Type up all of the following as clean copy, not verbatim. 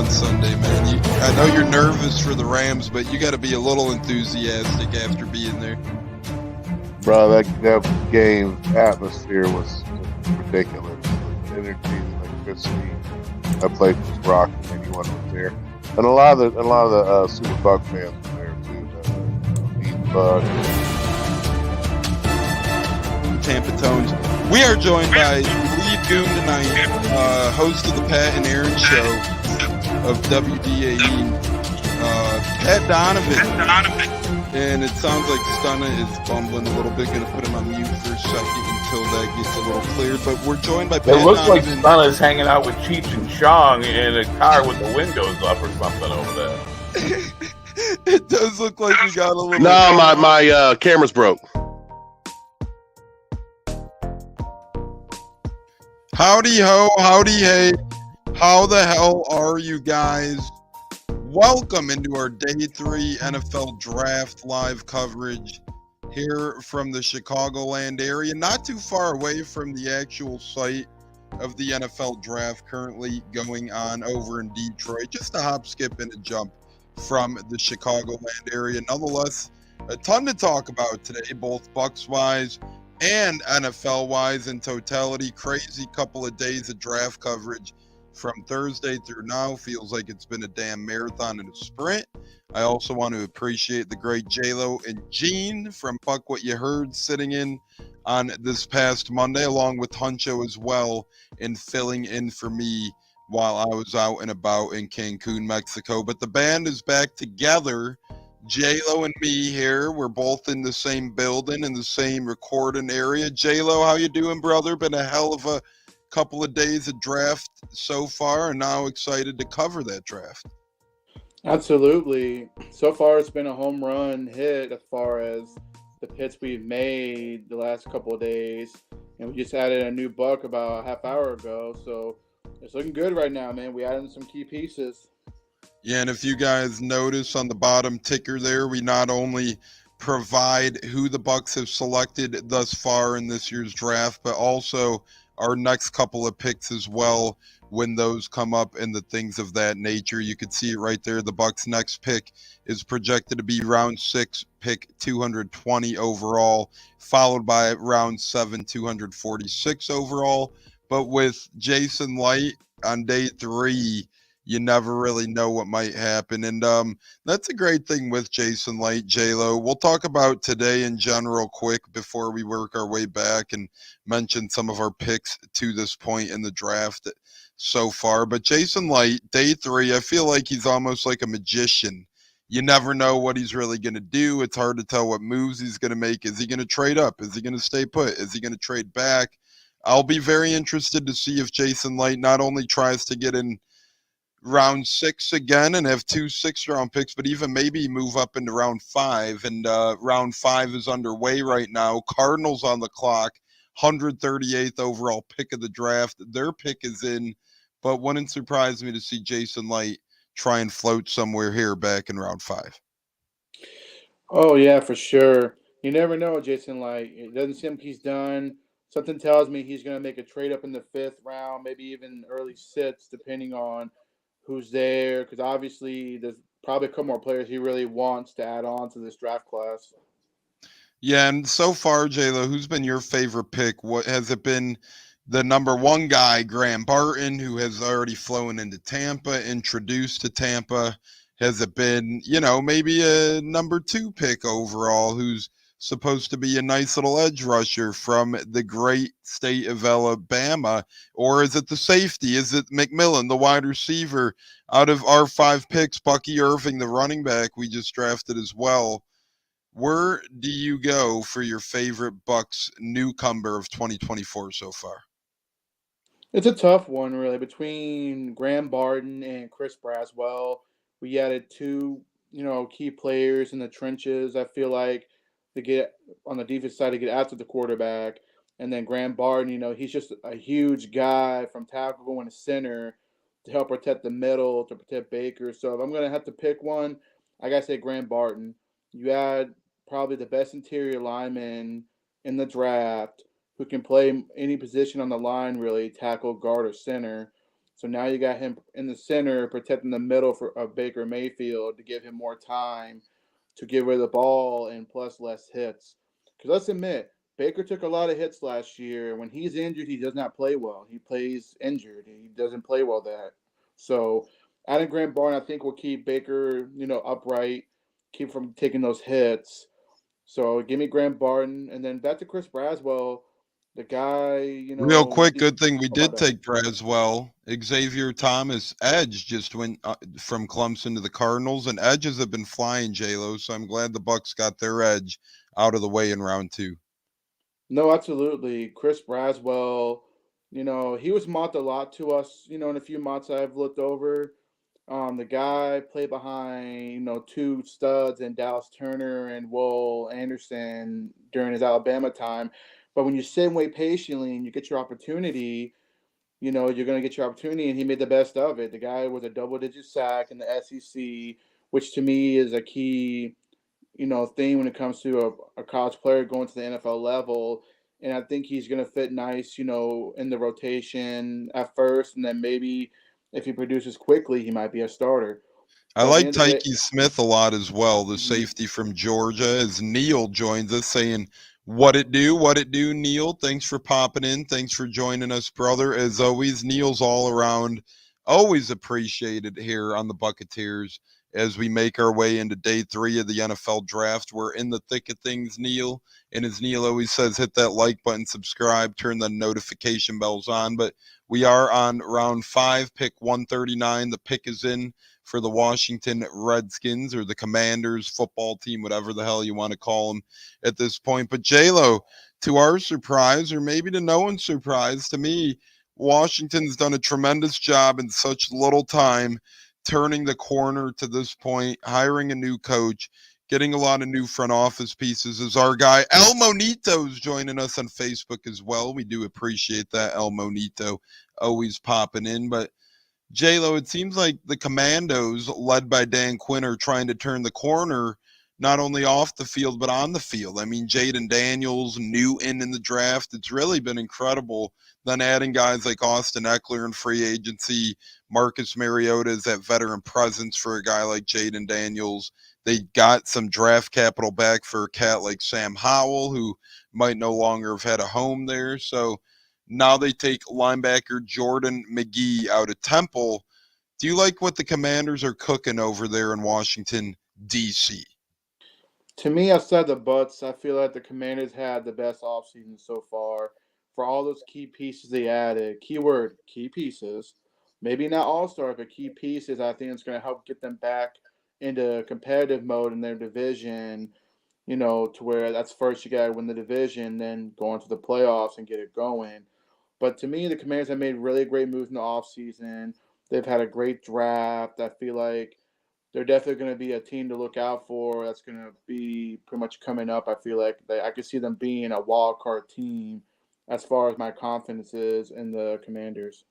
on Sunday, man? I know you're nervous for the Rams, but you got to be a little enthusiastic after being there. Bro, that game atmosphere was ridiculous. The energy, the electricity, that place was rocking. Anyone was there, and a lot of the Super Buck fans were there too. Mean Buck. Tampa Tones. We are joined by lead goon tonight, host of the Pat and Aaron Show of WDAE, Pat Donovan. And it sounds like Stunna is bumbling a little bit. Going to put him on mute for a second until that gets a little cleared. But we're joined by Pat Donovan. It looks like Stunna's hanging out with Cheech and Chong in a car with the windows up or something over there. It does look like we got a little... No, my camera's broke. Howdy ho, howdy hey. How the hell are you guys? Welcome into our Day 3 NFL Draft live coverage here from the Chicagoland area, not too far away from the actual site of the NFL Draft currently going on over in Detroit. Just a hop, skip, and a jump from the Chicagoland area. Nonetheless, a ton to talk about today, both Bucs-wise and NFL-wise in totality. Crazy couple of days of draft coverage from Thursday through now. Feels like it's been a damn marathon and a sprint. I also want to appreciate the great J-Lo and Gene from Buck What You Heard sitting in on this past Monday, along with Huncho as well, in filling in for me while I was out and about in Cancun, Mexico. But the band is back together. J-Lo and me here. We're both in the same building, in the same recording area. J-Lo, how you doing, brother? Been a hell of a couple of days of draft so far, and now excited to cover that draft. Absolutely. So far, it's been a home run hit as far as the picks we've made the last couple of days. And we just added a new Buck about a half hour ago. So it's looking good right now, man. We added some key pieces. Yeah, and if you guys notice on the bottom ticker there, we not only provide who the Bucs have selected thus far in this year's draft, but also our next couple of picks as well when those come up and the things of that nature. You can see it right there. The Bucs' next pick is projected to be round 6, pick 220 overall, followed by round 7, 246 overall. But with Jason Light on day 3, you never really know what might happen. And that's a great thing with Jason Light, J-Lo. We'll talk about today in general quick before we work our way back and mention some of our picks to this point in the draft so far. But Jason Light, day 3, I feel like he's almost like a magician. You never know what he's really going to do. It's hard to tell what moves he's going to make. Is he going to trade up? Is he going to stay put? Is he going to trade back? I'll be very interested to see if Jason Light not only tries to get in round 6 again and have 2 6th-round picks, but even maybe move up into round 5. And round 5 is underway right now. Cardinals on the clock, 138th overall pick of the draft. Their pick is in, but wouldn't surprise me to see Jason Light try and float somewhere here back in round 5. Oh, yeah, for sure. You never know, Jason Light. It doesn't seem like he's done. Something tells me he's going to make a trade up in the 5th round, maybe even early 6th, depending on who's there, because obviously there's probably a couple more players he really wants to add on to this draft class. Yeah, and so far, J-Lo, who's been your favorite pick? What has it been? The number 1 guy, Graham Barton, who has already flown into Tampa, introduced to Tampa? Has it been, maybe a number 2 pick overall, who's supposed to be a nice little edge rusher from the great state of Alabama? Or is it the safety? Is it McMillan, the wide receiver? Out of our 5 picks, Bucky, Irving, the running back we just drafted as well. Where do you go for your favorite Bucs newcomer of 2024 so far? It's a tough one, really, between Graham Barton and Chris Braswell. We added 2, key players in the trenches. I feel like to get on the defense side to get after the quarterback. And then Graham Barton, he's just a huge guy from tackle going to center to help protect the middle, to protect Baker. So if I'm going to have to pick one, I got to say Graham Barton. You add probably the best interior lineman in the draft who can play any position on the line, really, tackle, guard, or center. So now you got him in the center protecting the middle of Baker Mayfield to give him more time to get rid of the ball and plus less hits. Because let's admit, Baker took a lot of hits last year. When he's injured, he does not play well. He plays injured. He doesn't play well that. So adding Grant Barnes, I think, will keep Baker, upright, keep from taking those hits. So give me Grant Barton, and then back to Chris Braswell, the guy, Real we quick, did. good thing we Oh, my did bad. take Braswell. Xavier Thomas, Edge just went from Clemson to the Cardinals, and edges have been flying, J-Lo, so I'm glad the Bucks got their edge out of the way in round 2. No, absolutely. Chris Braswell, he was mocked a lot to us, in a few mocks I've looked over. The guy played behind, two studs in Dallas Turner and Will Anderson during his Alabama time. But when you sit and wait patiently and you get your opportunity, you're going to get your opportunity, and he made the best of it. The guy was a double-digit sack in the SEC, which to me is a key, thing when it comes to a college player going to the NFL level. And I think he's going to fit nice, in the rotation at first, and then maybe if he produces quickly, he might be a starter. I But at the like end of the Tyke day, Smith a lot as well, the mhm. safety from Georgia, as Neil joins us saying, what it do, Neil? Thanks for popping in. Thanks for joining us, brother. As always, Neil's all around, always appreciated here on the Buccaneers as we make our way into day 3 of the NFL draft. We're in the thick of things, Neil. And as Neil always says, hit that like button, subscribe, turn the notification bells on. But we are on round 5, pick 139. The pick is in for the Washington Redskins or the Commanders football team, whatever the hell you want to call them at this point. But J-Lo, to our surprise, or maybe to no one's surprise, to me, Washington's done a tremendous job in such little time, turning the corner to this point, hiring a new coach, getting a lot of new front office pieces. As our guy El Monito's joining us on Facebook as well. We do appreciate that, El Monito, always popping in. But J-Lo, it seems like the Commandos, led by Dan Quinn, are trying to turn the corner, not only off the field, but on the field. I mean, Jaden Daniels, Newton in the draft. It's really been incredible. Then adding guys like Austin Eckler in free agency, Marcus Mariota is that veteran presence for a guy like Jaden Daniels. They got some draft capital back for a cat like Sam Howell, who might no longer have had a home there. So now they take linebacker Jordan McGee out of Temple. Do you like what the Commanders are cooking over there in Washington, D.C.? To me, outside the Bucks, I feel like the Commanders had the best offseason so far for all those key pieces they added. Keyword, key pieces. Maybe not all stars, but key pieces. I think it's going to help get them back into competitive mode in their division, to where that's first you got to win the division, then go into the playoffs and get it going. But to me, the Commanders have made really great moves in the offseason. They've had a great draft. I feel like they're definitely going to be a team to look out for. That's going to be pretty much coming up. I feel like I could see them being a wild card team as far as my confidence is in the Commanders.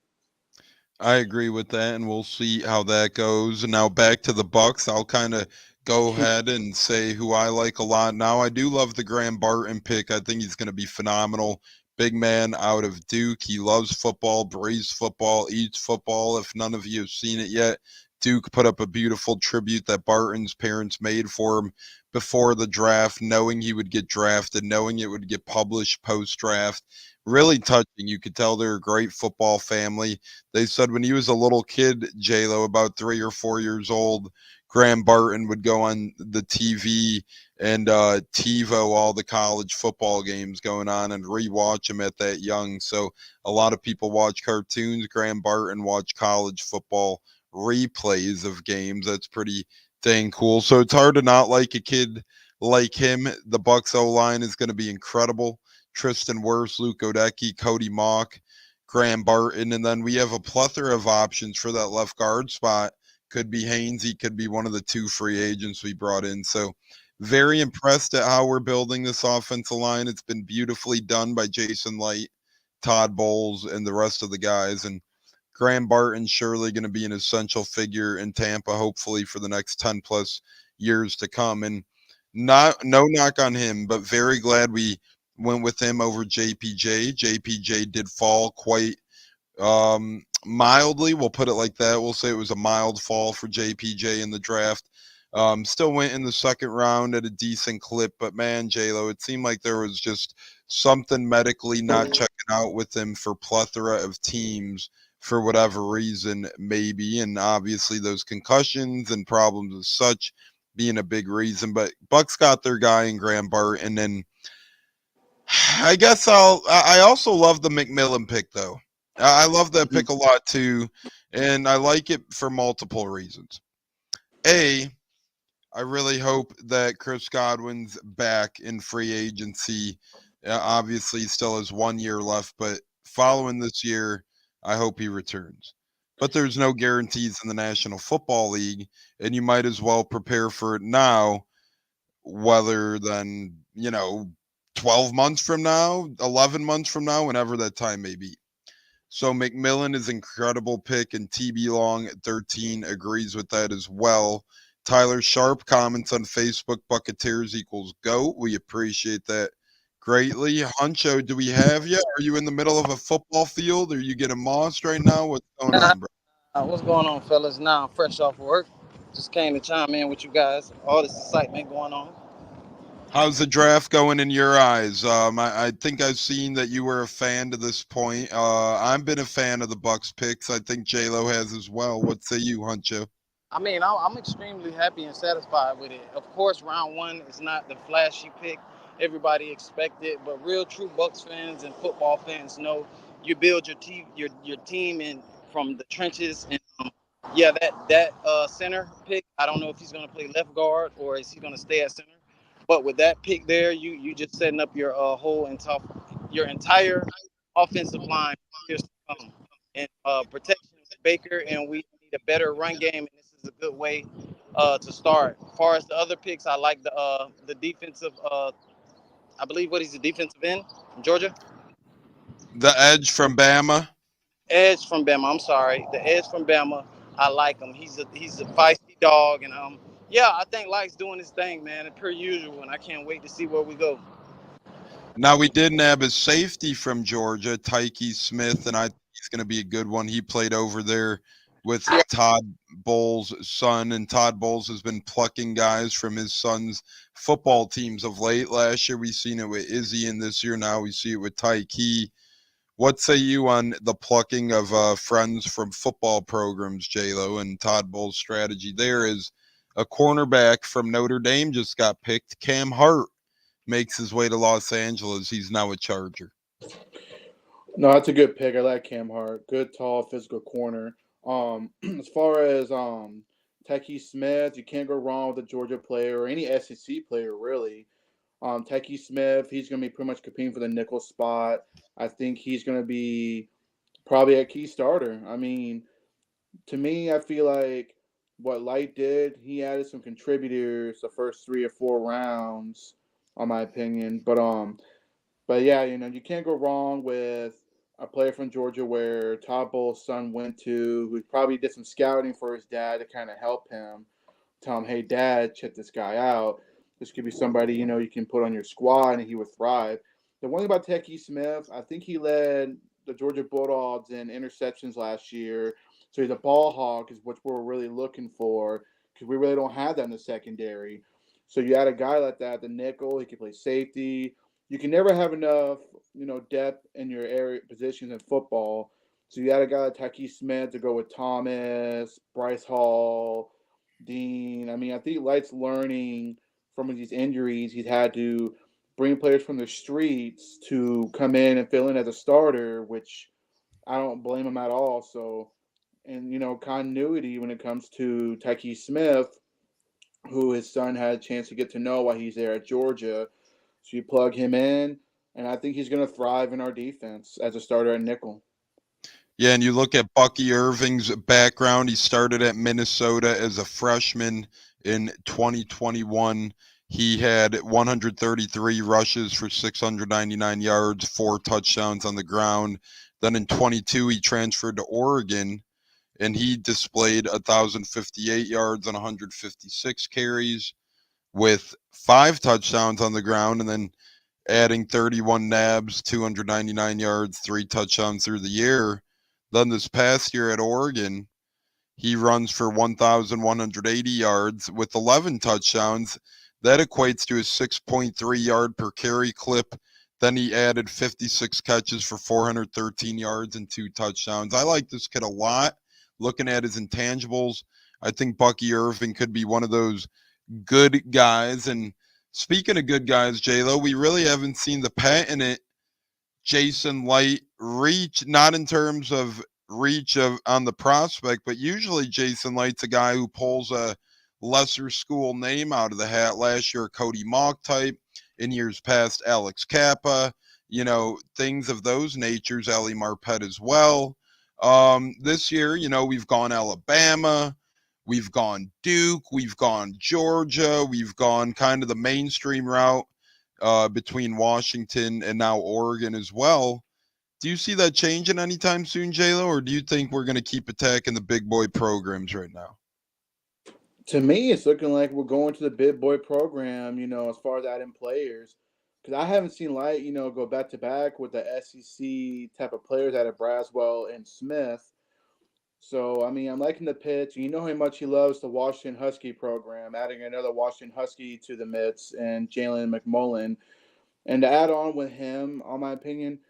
I agree with that, and we'll see how that goes. And now back to the Bucks. I'll kind of go ahead and say who I like a lot. Now I do love the Graham Barton pick. I think he's going to be phenomenal. Big man out of Duke. He loves football, breathes football, eats football. If none of you have seen it yet, Duke put up a beautiful tribute that Barton's parents made for him before the draft, knowing he would get drafted, knowing it would get published post draft. Really touching. You could tell they're a great football family. They said when he was a little kid, J-Lo, about 3 or 4 years old, Graham Barton would go on the TV and TiVo all the college football games going on and rewatch them at that young. So a lot of people watch cartoons. Graham Barton watch college football replays of games. That's pretty dang cool. So it's hard to not like a kid like him. The Bucs O-line is going to be incredible. Tristan Wirfs, Luke Godecki, Cody Mock, Graham Barton, and then we have a plethora of options for that left guard spot. Could be Hainsey, could be one of the 2 free agents we brought in. So very impressed at how we're building this offensive line. It's been beautifully done by Jason Light, Todd Bowles, and the rest of the guys. And Graham Barton's surely going to be an essential figure in Tampa, hopefully for the next 10 plus years to come. And no knock on him, but very glad we went with him over JPJ. JPJ did fall quite mildly. We'll put it like that. We'll say it was a mild fall for JPJ in the draft. Still went in the second round at a decent clip, but man, J-Lo, it seemed like there was just something medically not checking out with him for plethora of teams for whatever reason, maybe. And obviously those concussions and problems as such being a big reason. But Bucs got their guy in Graham Barton, and I guess I also love the McMillan pick though. I love that pick a lot too, and I like it for multiple reasons. A, I really hope that Chris Godwin's back in free agency. Obviously, he still has 1 year left, but following this year, I hope he returns. But there's no guarantees in the National Football League, and you might as well prepare for it now, whether than, 12 months from now, 11 months from now, whenever that time may be. So McMillan is an incredible pick, and TB Long at 13 agrees with that as well. Tyler Sharp comments on Facebook, Buccaneers equals GOAT. We appreciate that greatly. Huncho, do we have you? Are you in the middle of a football field? Are you getting mossed right now? What's going on, bro? What's going on, fellas? Now I'm fresh off work. Just came to chime in with you guys. All this excitement going on. How's the draft going in your eyes? I think I've seen that you were a fan to this point. I've been a fan of the Bucs picks. I think J-Lo has as well. What say you, Huncho? I mean, I'm extremely happy and satisfied with it. Of course, round one is not the flashy pick everybody expected, but real true Bucs fans and football fans know you build your team in from the trenches. And yeah, that center pick, I don't know if he's going to play left guard or is he going to stay at center. But with that pick there, you just setting up your your entire offensive line years to come. And protection with Baker, and we need a better run game, and this is a good way to start. As far as the other picks, I like the defensive. I believe what he's the defensive end from Georgia. The edge from Bama. Edge from Bama. I'm sorry, the edge from Bama. I like him. He's a feisty dog, and yeah, I think Like's doing his thing, man, per usual, and I can't wait to see where we go. Now, we did nab a safety from Georgia, Tyke Smith, and I think he's going to be a good one. He played over there with Todd Bowles' son, and Todd Bowles has been plucking guys from his son's football teams of late. Last year, we've seen it with Izzy, and this year now we see it with Tyke. What say you on the plucking of friends from football programs, J-Lo, and Todd Bowles' strategy there is a cornerback from Notre Dame just got picked, Cam Hart. Makes his way to Los Angeles. He's now a Charger. No, that's a good pick. I like Cam Hart. Good, tall, physical corner. As far as Tyke Smith, you can't go wrong with a Georgia player or any SEC player, really. Tyke Smith, he's going to be pretty much competing for the nickel spot. I think he's going to be probably a key starter. I mean, to me, I feel like what Light did, he added some contributors the first 3 or 4 rounds, on my opinion. But yeah, you can't go wrong with a player from Georgia where Todd Bowles' son went to, who probably did some scouting for his dad to kind of help him, tell him, hey, Dad, check this guy out. This could be somebody, you can put on your squad and he would thrive. The one thing about Tyke Smith, I think he led the Georgia Bulldogs in interceptions last year. So he's a ball hawk, is what we're really looking for, because we really don't have that in the secondary. So you add a guy like that, the nickel, he can play safety. You can never have enough, depth in your area positions in football. So you add a guy like Tyke Smith to go with Thomas, Bryce Hall, Dean. I mean, I think Light's learning from these injuries. He's had to bring players from the streets to come in and fill in as a starter, which I don't blame him at all. So, and continuity when it comes to Tyke Smith, who his son had a chance to get to know while he's there at Georgia. So you plug him in, and I think he's going to thrive in our defense as a starter at nickel. Yeah, and you look at Bucky Irving's background. He started at Minnesota as a freshman in 2021. He had 133 rushes for 699 yards, 4 touchdowns on the ground. Then in 22, he transferred to Oregon, and he displayed 1,058 yards on 156 carries with 5 touchdowns on the ground, and then adding 31 nabs, 299 yards, 3 touchdowns through the year. Then this past year at Oregon, he runs for 1,180 yards with 11 touchdowns. That equates to a 6.3 yard per carry clip. Then he added 56 catches for 413 yards and 2 touchdowns. I like this kid a lot. Looking at his intangibles, I think Bucky Irving could be one of those good guys. And speaking of good guys, J-Lo, we really haven't seen the patented Jason Light reach, not in terms of reach of on the prospect, but usually Jason Light's a guy who pulls a lesser school name out of the hat. Last year, Cody Mock type. In years past, Alex Kappa. Things of those natures. Ali Marpet as well. This year, we've gone Alabama. We've gone Duke. We've gone Georgia. We've gone kind of the mainstream route between Washington and now Oregon as well. Do you see that changing anytime soon, J-Lo, or do you think we're going to keep attacking the big boy programs right now? To me, it's looking like we're going to the big boy program, as far as adding players. Because I haven't seen Light, go back to back with the SEC type of players out of Braswell and Smith. So, I mean, I'm liking the pitch. You know how much he loves the Washington Husky program, adding another Washington Husky to the mix and Jalen McMullen. And to add on with him, on my opinion,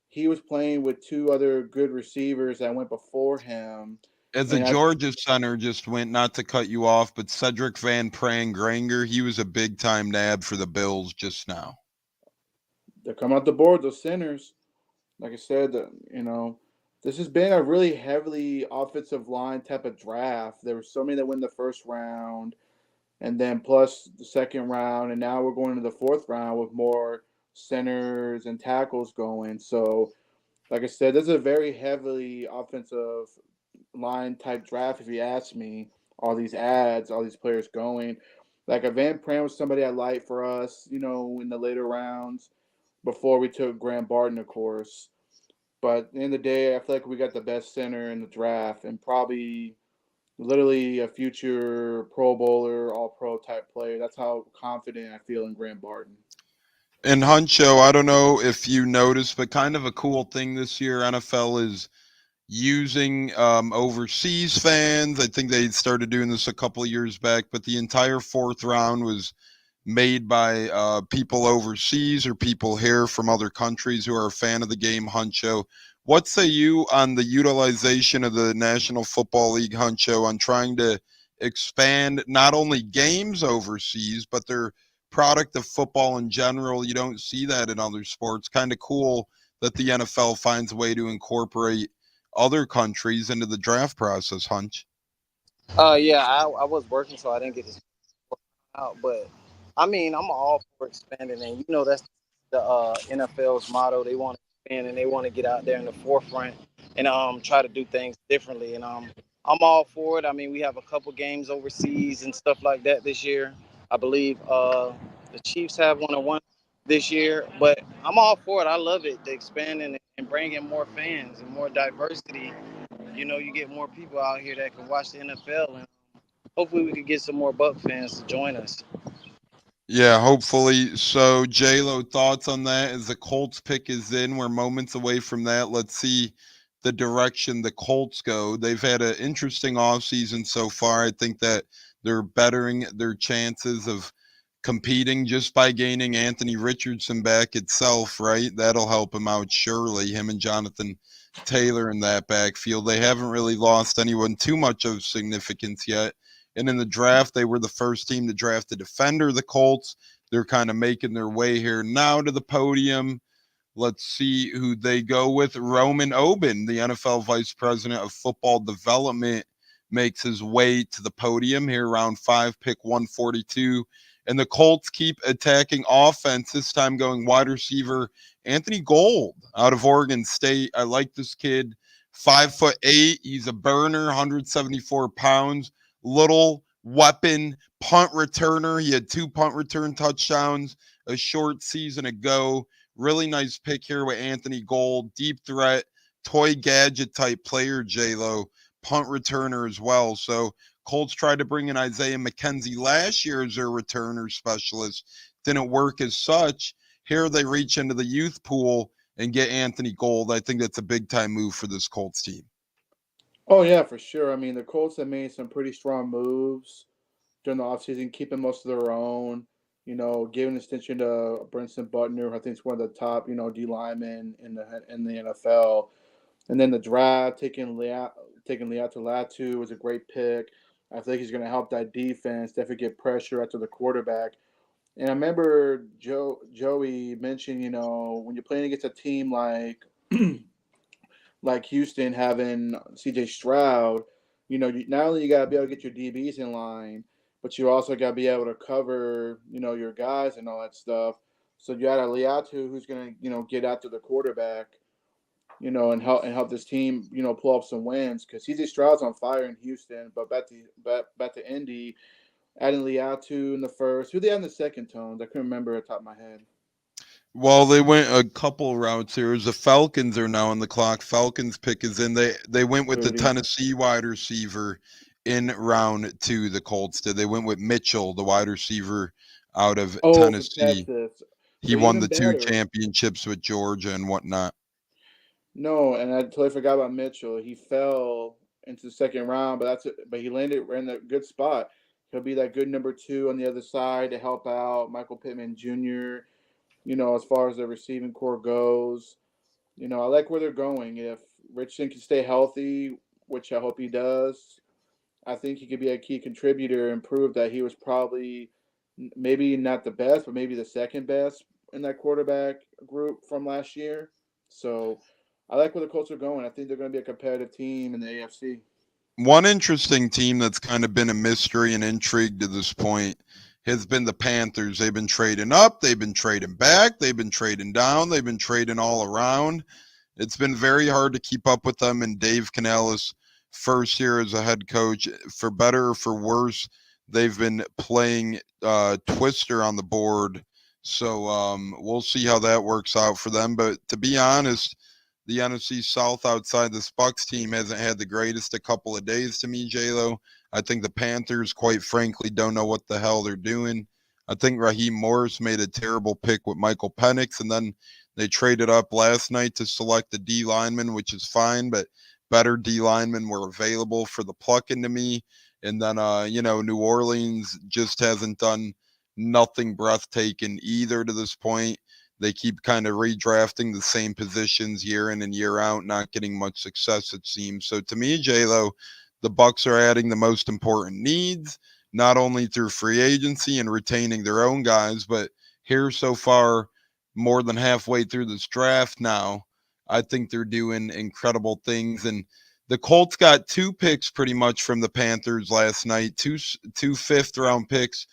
he was playing with two other good receivers that went before him. As a And Georgia center just went, not to cut you off, but Cedric Van Prangranger, he was a big time nab for the Bills just now. they're coming out the board, those centers. Like I said, this has been a really heavily offensive line type of draft. There were so many that win the first round, and then plus the second round, and now we're going into the fourth round with more centers and tackles going. So, like I said, this is a very heavily offensive line type draft, if you ask me. All these ads, all these players going. Like a Van Pran was somebody I liked for us, in the later rounds before we took Graham Barton, of course. But at the end of the day, I feel like we got the best center in the draft and probably literally a future Pro Bowler, All Pro type player. That's how confident I feel in Graham Barton. And Huncho, I don't know if you noticed, but kind of a cool thing this year, NFL is using overseas fans. I think they started doing this a couple of years back, but the entire fourth round was made by people overseas or people here from other countries who are a fan of the game. Huncho, what say you on the utilization of the National Football League, Huncho, on trying to expand not only games overseas, but their product of football in general? You don't see that in other sports. Kind of cool that the NFL finds a way to incorporate other countries into the draft process, Hunch. Yeah, I was working, so I didn't get to out. But I mean, I'm all for expanding, and that's the NFL's motto. They want to expand and they want to get out there in the forefront and try to do things differently. And I'm all for it. I mean, we have a couple games overseas and stuff like that this year. I believe the Chiefs have one this year, but I'm all for it. I love it, the expanding and bringing more fans and more diversity. You get more people out here that can watch the NFL, and hopefully we can get some more Buck fans to join us. Yeah, hopefully. So, J-Lo, thoughts on that as the Colts pick is in? We're moments away from that. Let's see the direction the Colts go. They've had an interesting offseason so far. I think that they're bettering their chances of competing just by gaining Anthony Richardson back itself, right? That'll help him out surely, him and Jonathan Taylor in that backfield. They haven't really lost anyone too much of significance yet. And in the draft, they were the first team to draft a defender, the Colts. They're kind of making their way here now to the podium. Let's see who they go with. Roman Oben, the NFL Vice President of Football Development, makes his way to the podium here, round 5, pick 142. And the Colts keep attacking offense, this time going wide receiver Anthony Gold out of Oregon State. I like this kid, 5'8". He's a burner, 174 pounds. Little weapon punt returner. He had 2 punt return touchdowns a short season ago. Really nice pick here with Anthony Gold. Deep threat, toy gadget type player, J-Lo. Punt returner as well. So Colts tried to bring in Isaiah McKenzie last year as their returner specialist. Didn't work as such. Here they reach into the youth pool and get Anthony Gold. I think that's a big time move for this Colts team. Oh yeah, for sure. I mean, the Colts have made some pretty strong moves during the offseason, keeping most of their own. Giving extension to Brinson Butner, who I think is one of the top, D linemen in the NFL. And then the draft, taking Leatu Latu was a great pick. I think he's going to help that defense definitely get pressure after the quarterback. And I remember Joey mentioned, when you're playing against a team like Houston having C.J. Stroud, not only you got to be able to get your DBs in line, but you also got to be able to cover, your guys and all that stuff. So you got a Leatu who's going to, get after the quarterback, and help this team, pull off some wins because C.J. Stroud's on fire in Houston. But back to Indy, adding Leatu in the first. Who they had in the second, Tones? I couldn't remember at the top of my head. Well, they went a couple routes here. The Falcons are now on the clock. Falcons pick is in. They went with the Booty. Tennessee wide receiver in round 2. The Colts did. They went with Mitchell, the wide receiver out of Oh, from Tennessee. Texas. He So won even the 2 better. championships with Georgia and whatnot. No, and I totally forgot about Mitchell. He fell into the second round, but but he landed in a good spot. He'll be that good number 2 on the other side to help out Michael Pittman Jr. As far as the receiving core goes. I like where they're going. If Richardson can stay healthy, which I hope he does, I think he could be a key contributor and prove that he was probably maybe not the best, but maybe the second best in that quarterback group from last year. So I like where the Colts are going. I think they're going to be a competitive team in the AFC. One interesting team that's kind of been a mystery and intrigue to this point has been the Panthers. They've been trading up, they've been trading back, they've been trading down, they've been trading all around. It's been very hard to keep up with them in Dave Canales' first year as a head coach. For better or for worse, they've been playing Twister on the board. So we'll see how that works out for them. But to be honest, the NFC South outside this Bucs team hasn't had the greatest a couple of days to me, J-Lo. I think the Panthers, quite frankly, don't know what the hell they're doing. I think Raheem Morris made a terrible pick with Michael Penix, and then they traded up last night to select the D lineman, which is fine, but better D linemen were available for the plucking to me. And then, New Orleans just hasn't done nothing breathtaking either to this point. They keep kind of redrafting the same positions year in and year out, not getting much success, it seems. So to me, J-Lo, the Bucs are adding the most important needs, not only through free agency and retaining their own guys, but here so far, more than halfway through this draft now, I think they're doing incredible things. And the Colts got 2 picks pretty much from the Panthers last night, two fifth-round picks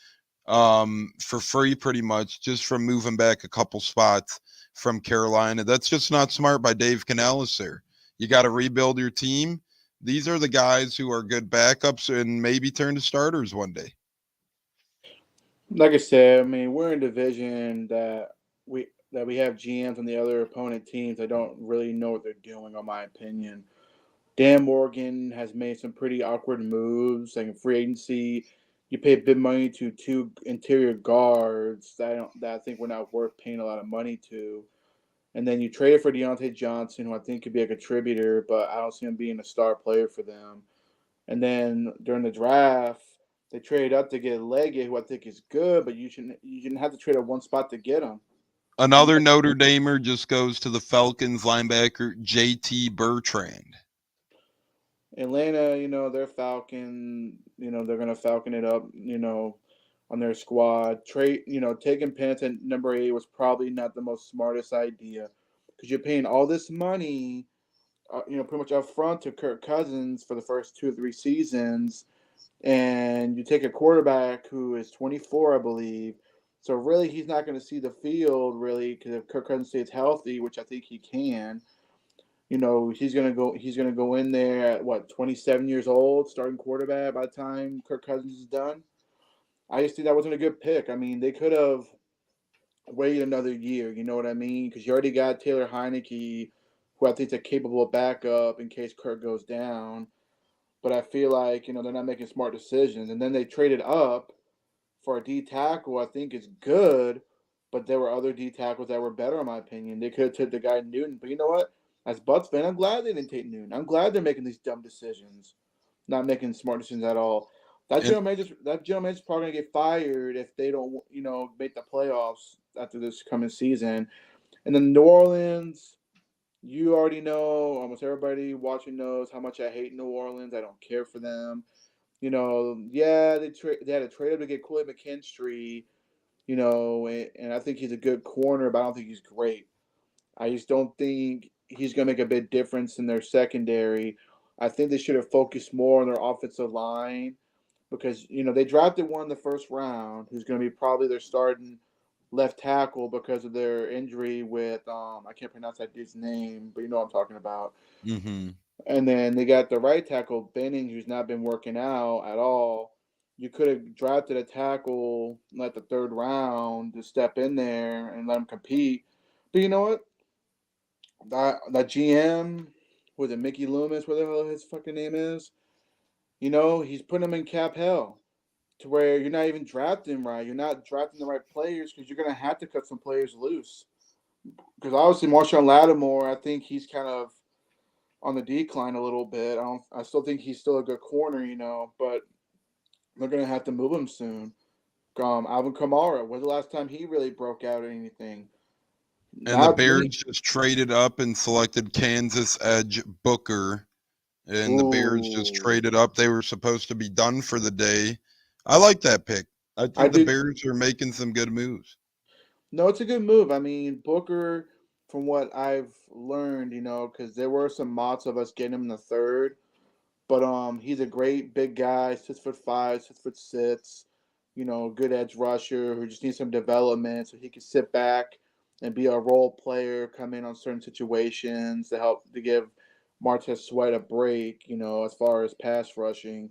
for free pretty much just from moving back a couple spots from Carolina. That's just not smart by Dave Canales there. You got to rebuild your team. These are the guys who are good backups and maybe turn to starters one day. Like I said, I mean, we're in a division that we have GMs on the other opponent teams that don't really know what they're doing, in my opinion. Dan Morgan has made some pretty awkward moves, like in free agency. You pay big money to 2 interior guards that I think were not worth paying a lot of money to. And then you traded for Deontay Johnson, who I think could be a contributor, but I don't see him being a star player for them. And then during the draft, they traded up to get Leggett, who I think is good, but you shouldn't have to trade at one spot to get him. And Another Notre Damer just goes to the Falcons linebacker JT Bertrand. Atlanta, they're they're gonna Falcon it up, on their squad. Taking Penix at number 8 was probably not the most smartest idea because you're paying all this money, pretty much up front to Kirk Cousins for the first 2 or 3 seasons, and you take a quarterback who is 24, I believe. So really, he's not going to see the field really because if Kirk Cousins stays healthy, which I think he can. He's gonna go in there at what 27 years old, starting quarterback by the time Kirk Cousins is done. I just think that wasn't a good pick. I mean, they could have waited another year. You know what I mean? Because you already got Taylor Heineke, who I think is a capable backup in case Kirk goes down. But I feel like they're not making smart decisions. And then they traded up for a D tackle. I think is good, but there were other D tackles that were better in my opinion. They could have took the guy Newton, but you know what? as Bucs fan, I'm glad they didn't take Newton. I'm glad they're making these dumb decisions, not making smart decisions at all. And That general manager's probably gonna get fired if they don't, make the playoffs after this coming season. And then New Orleans, you already know, almost everybody watching knows how much I hate New Orleans. I don't care for them. Yeah, they had to trade him to get Cooley McKinstry, and I think he's a good corner, but I don't think he's great. I just don't think he's going to make a big difference in their secondary. I think they should have focused more on their offensive line because, they drafted one in the first round who's going to be probably their starting left tackle because of their injury with, I can't pronounce that dude's name, but you know what I'm talking about. mhm. And then they got the right tackle, Benning, who's not been working out at all. You could have drafted a tackle like the third round to step in there and let him compete. But you know what? That GM, was it Mickey Loomis, whatever the hell his fucking name is, he's putting him in cap hell to where you're not even drafting right. You're not drafting the right players because you're going to have to cut some players loose. Because obviously Marshawn Lattimore, I think he's kind of on the decline a little bit. I still think he's still a good corner, but they're going to have to move him soon. Alvin Kamara, was the last time he really broke out or anything? And the Not Bears many. just traded up and selected Kansas edge Booker. And the Bears just Ooh, traded up. They were supposed to be done for the day. I like that pick. I I think the did. Bears are making some good moves. No, it's a good move. I mean, Booker, from what I've learned, because there were some mocks of us getting him in the third, but he's a great big guy, 6'5", 6'6", good edge rusher who just needs some development so he can sit back and be a role player, come in on certain situations to help to give Martez Sweat a break, as far as pass rushing.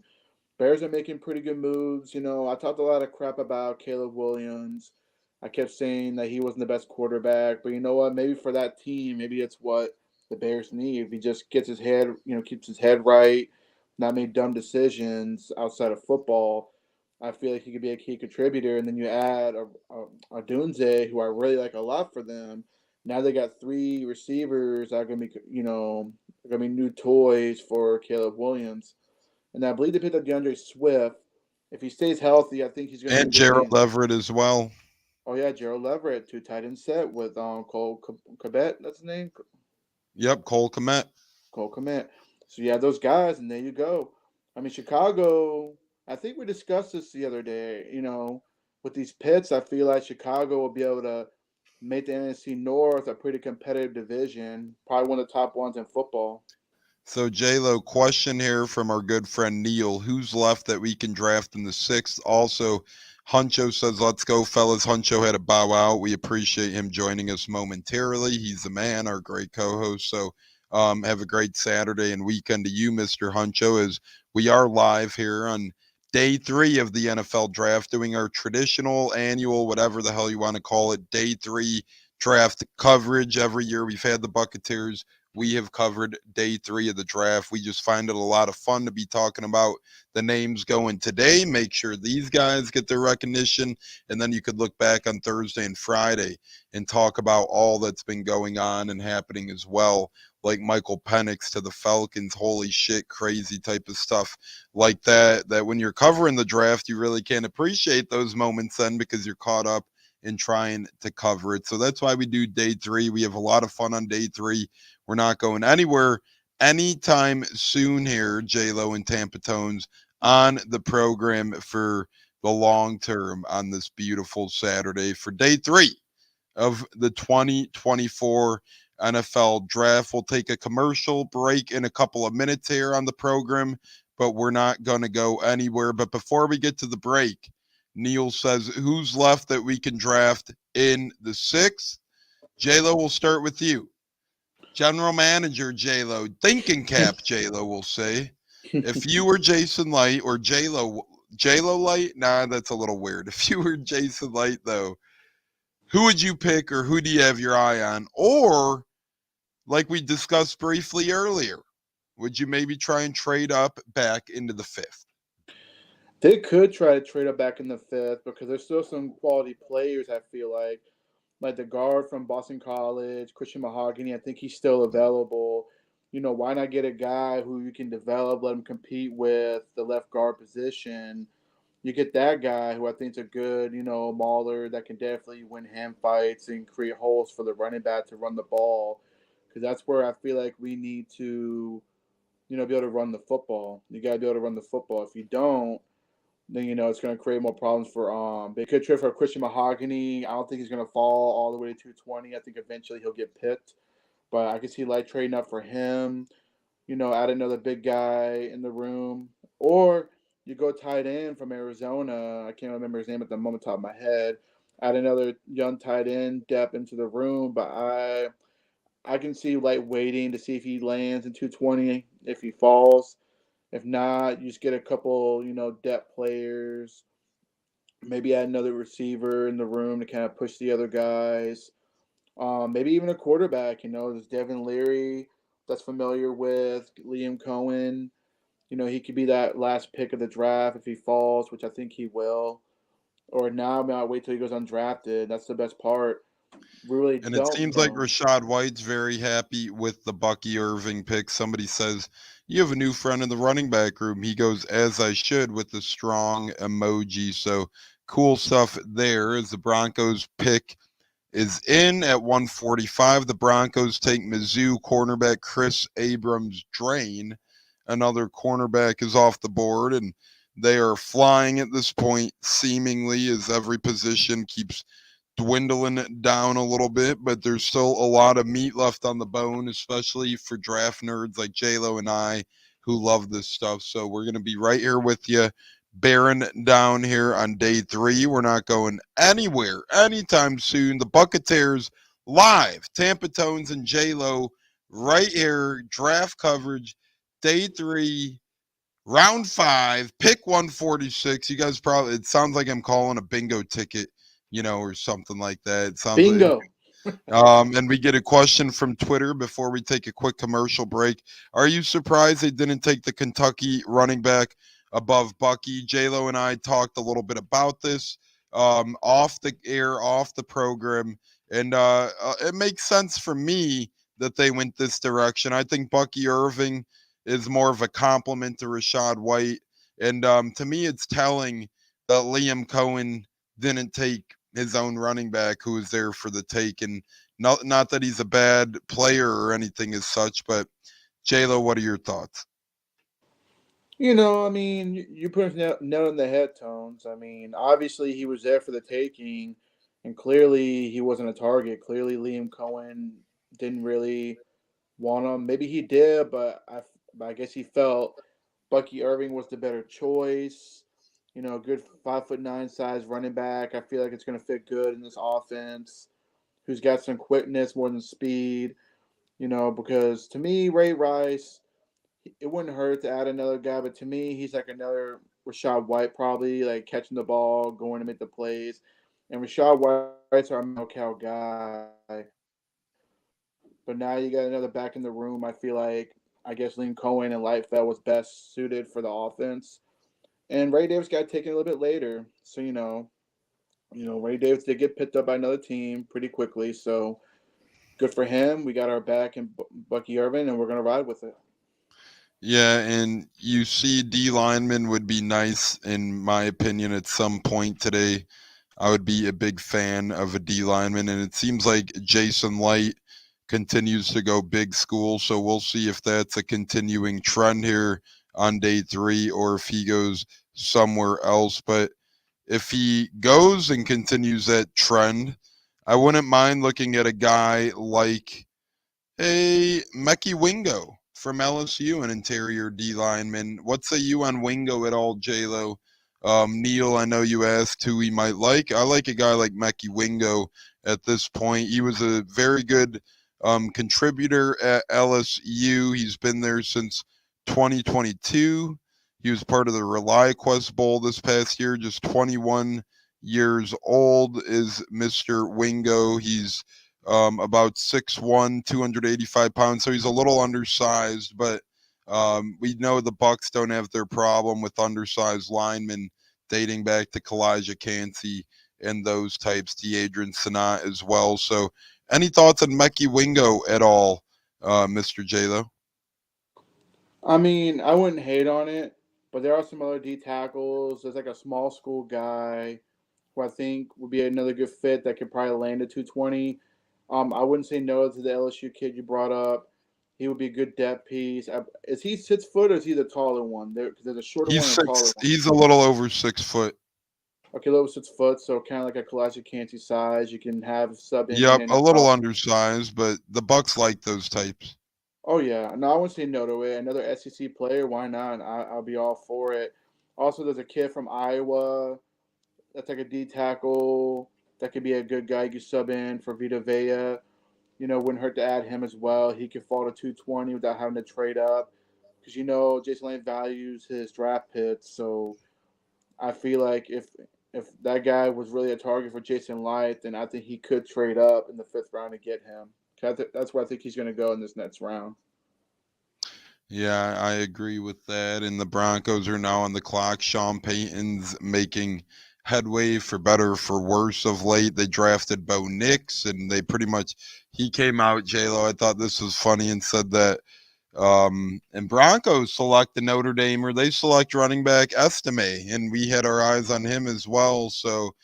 Bears are making pretty good moves. I talked a lot of crap about Caleb Williams. I kept saying that he wasn't the best quarterback, but you know what? Maybe for that team, maybe it's what the Bears need. If he just gets his head, keeps his head right, not make dumb decisions outside of football, I feel like he could be a key contributor. And then you add a Dunze, who I really like a lot for them. Now they got three receivers that are going to be, going to be new toys for Caleb Williams. And I believe they picked up DeAndre Swift. If he stays healthy, I think he's going to be a And good Gerald hand. Everett as well. Oh yeah, Gerald Everett, two tight end set with Cole Kmet. That's his name, Yep, Cole Kmet. Cole Kmet. So yeah, those guys, and there you go. I mean, Chicago. I think we discussed this the other day. With these pits, I feel like Chicago will be able to make the NFC North a pretty competitive division. Probably one of the top ones in football. So J-Lo, question here from our good friend Neil. Who's left that we can draft in the sixth? Also, Huncho says, let's go, fellas. Huncho had a bow out. We appreciate him joining us momentarily. He's the man, our great co-host. So have a great Saturday and weekend to you, Mr. Huncho, as we are live here on day 3 of the NFL draft, doing our traditional annual, whatever the hell you want to call it, day 3 draft coverage. Every year we've had the Buccaneers. We have covered day 3 of the draft. We just find it a lot of fun to be talking about the names going today. Make sure these guys get their recognition. And then you could look back on Thursday and Friday and talk about all that's been going on and happening as well. Like Michael Penix to the Falcons, holy shit, crazy type of stuff like that. That when you're covering the draft, you really can't appreciate those moments then because you're caught up in trying to cover it. So that's why we do day 3. We have a lot of fun on day 3. We're not going anywhere anytime soon here, J-Lo and Tampa Tones, on the program for the long term on this beautiful Saturday for day 3 of the 2024 NFL draft. We'll take a commercial break in a couple of minutes here on the program, but we're not going to go anywhere. But before we get to the break, Neil says, who's left that we can draft in the 6th? J-Lo, we'll start with you. General Manager J-Lo, thinking cap J-Lo will say. If you were Jason Light or J-Lo Light, nah, that's a little weird. If you were Jason Light, though, who would you pick or who do you have your eye on? Or, like we discussed briefly earlier, would you maybe try and trade up back into the 5th? They could try to trade up back in the 5th because there's still some quality players, I feel like the guard from Boston College, Christian Mahogany. I think he's still available. why not get a guy who you can develop, let him compete with the left guard position? You get that guy who I think is a good, mauler that can definitely win hand fights and create holes for the running back to run the ball. Because that's where I feel like we need to, be able to run the football. You got to be able to run the football. If you don't, then it's going to create more problems for they could trade for Christian Mahogany. I don't think he's going to fall all the way to 220. I think eventually he'll get picked, but I can see light trading up for him. Add another big guy in the room, or you go tight end from Arizona. I can't remember his name at the moment, top of my head. Add another young tight end depth into the room, but I can see Light waiting to see if he lands in 220. If he falls, if not, you just get a couple, depth players. Maybe add another receiver in the room to kind of push the other guys. Maybe even a quarterback. There's Devin Leary that's familiar with Liam Cohen. He could be that last pick of the draft if he falls, which I think he will. Or now, I might wait till he goes undrafted. That's the best part. We really And it don't seems like know. Rashad White's very happy with the Bucky Irving pick. Somebody says, "You have a new friend in the running back room." He goes, "As I should," with the strong emoji. So cool stuff there as the Broncos pick is in at 145. The Broncos take Mizzou cornerback Chris Abrams-Drain. Another cornerback is off the board, and they are flying at this point, seemingly, as every position keeps dwindling down a little bit, but there's still a lot of meat left on the bone, especially for draft nerds like JLo and I who love this stuff. So we're going to be right here with you, bearing down here on day 3. We're not going anywhere anytime soon. The Buccaneers live, Tampa Tones and JLo right here, draft coverage, day 3. Round 5, pick 146. You guys probably, it sounds like I'm calling a bingo ticket, or something like that. It sounds like, Bingo. and we get a question from Twitter before we take a quick commercial break. Are you surprised they didn't take the Kentucky running back above Bucky? JLo and I talked a little bit about this off the air, off the program, and it makes sense for me that they went this direction. I think Bucky Irving is more of a compliment to Rashad White, and to me, it's telling that Liam Cohen didn't take his own running back who was there for the take. And not that he's a bad player or anything as such, but JLo, what are your thoughts? You put his nail in the head, Tones. Obviously he was there for the taking, and clearly he wasn't a target. Clearly Liam Cohen didn't really want him. Maybe he did, but I guess he felt Bucky Irving was the better choice. Good 5'9" size running back. I feel like it's going to fit good in this offense. Who's got some quickness more than speed. Because to me, Ray Rice, it wouldn't hurt to add another guy, but to me, he's like another Rashad White, probably like catching the ball, going to make the plays. And Rashad White's our Cal guy. But now you got another back in the room. I feel like I guess Liam Cohen and Lightfeld was best suited for the offense. And Ray Davis got taken a little bit later. So, Ray Davis did get picked up by another team pretty quickly. So good for him. We got our back in Bucky Irving, and we're going to ride with it. Yeah, and you see D lineman would be nice, in my opinion, at some point today. I would be a big fan of a D lineman, and it seems like Jason Light continues to go big school, so we'll see if that's a continuing trend here on day 3 or if he goes somewhere else. But if he goes and continues that trend, I wouldn't mind looking at a guy like a Mekhi Wingo from LSU, an interior D lineman. What say you on Wingo at all, JLo? Neil, I know you asked who he might like. I like a guy like Mekhi Wingo at this point. He was a very good contributor at LSU. He's been there since 2022. He was part of the ReliaQuest Bowl this past year, just 21 years old is Mr. Wingo. He's about 6'1", 285 pounds, so he's a little undersized, but we know the Bucs don't have their problem with undersized linemen dating back to Kalijah Cansey and those types, Deadrian Sanat as well. So any thoughts on Mekhi Wingo at all, Mr. JLo? I mean, I wouldn't hate on it, but there are some other D tackles. There's like a small school guy who I think would be another good fit that could probably land a 220. I wouldn't say no to the LSU kid you brought up. He would be a good depth piece. Is he 6 foot or is he the taller one? Because there's a shorter He's one and a taller six. one. He's a little over 6 foot. Okay, little 6 foot, so kind of like a Kalashi Kansi size. You can have sub in Yep, and a little out. undersized, but the Bucks like those types. Oh yeah, no, I wouldn't say no to it. Another SEC player, why not? I'll be all for it. Also, there's a kid from Iowa that's like a D tackle that could be a good guy. You could sub in for Vita Vea. Wouldn't hurt to add him as well. He could fall to 220 without having to trade up. Because Jason Lane values his draft picks, so I feel like if that guy was really a target for Jason Light, then I think he could trade up in the fifth round to get him. That's where I think he's going to go in this next round. Yeah, I agree with that. And the Broncos are now on the clock. Sean Payton's making headway for better or for worse of late. They drafted Bo Nix, and they pretty much he came out, J-Lo. I thought this was funny and said that and Broncos select the Notre Dame or they select running back Estime, and we had our eyes on him as well. So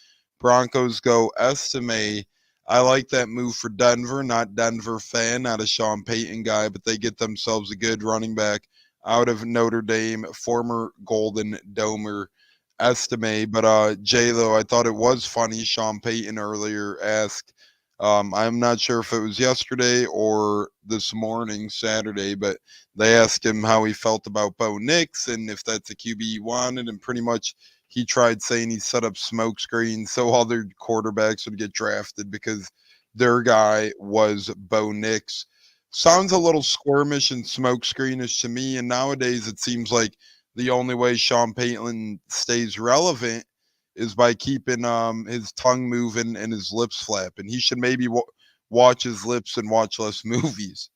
Broncos go Estime. I like that move for Denver. Not Denver fan, not a Sean Payton guy, but they get themselves a good running back out of Notre Dame, former Golden Domer Estime. But J-Lo, I thought it was funny. Sean Payton earlier asked, I'm not sure if it was yesterday or this morning, Saturday, but they asked him how he felt about Bo Nix and if that's a QB he wanted, and pretty much he tried saying he set up smoke screens so other quarterbacks would get drafted because their guy was Bo Nix. Sounds a little squirmish and smoke screenish to me, and nowadays it seems like the only way Sean Payton stays relevant is by keeping his tongue moving and his lips flapping. He should maybe watch his lips and watch less movies.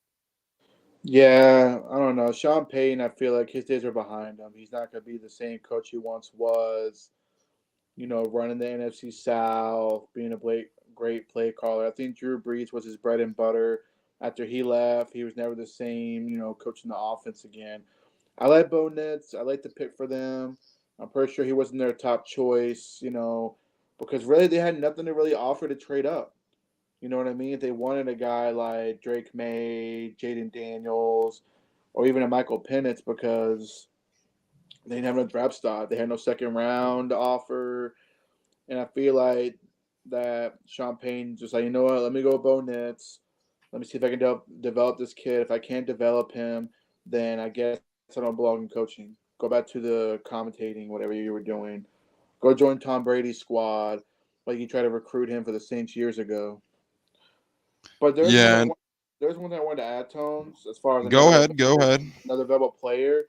Yeah, I don't know. Sean Payton, I feel like his days are behind him. He's not going to be the same coach he once was. Running the NFC South, being a great play caller. I think Drew Brees was his bread and butter. After he left, he was never the same, coaching the offense again. I like Bo Nix. I like the pick for them. I'm pretty sure he wasn't their top choice, because really they had nothing to really offer to trade up. You know what I mean? If they wanted a guy like Drake May, Jaden Daniels, or even a Michael Penix because they didn't have no draft stock. They had no second round offer. And I feel like that Sean Payne just like, you know what, let me go with Bo Nix. Let me see if I can develop this kid. If I can't develop him, then I guess I don't belong in coaching. Go back to the commentating, whatever you were doing. Go join Tom Brady's squad, like you tried to recruit him for the Saints years ago. But Yeah, there's one thing I wanted to add, Tones, as far as go ahead, go ahead. another available player.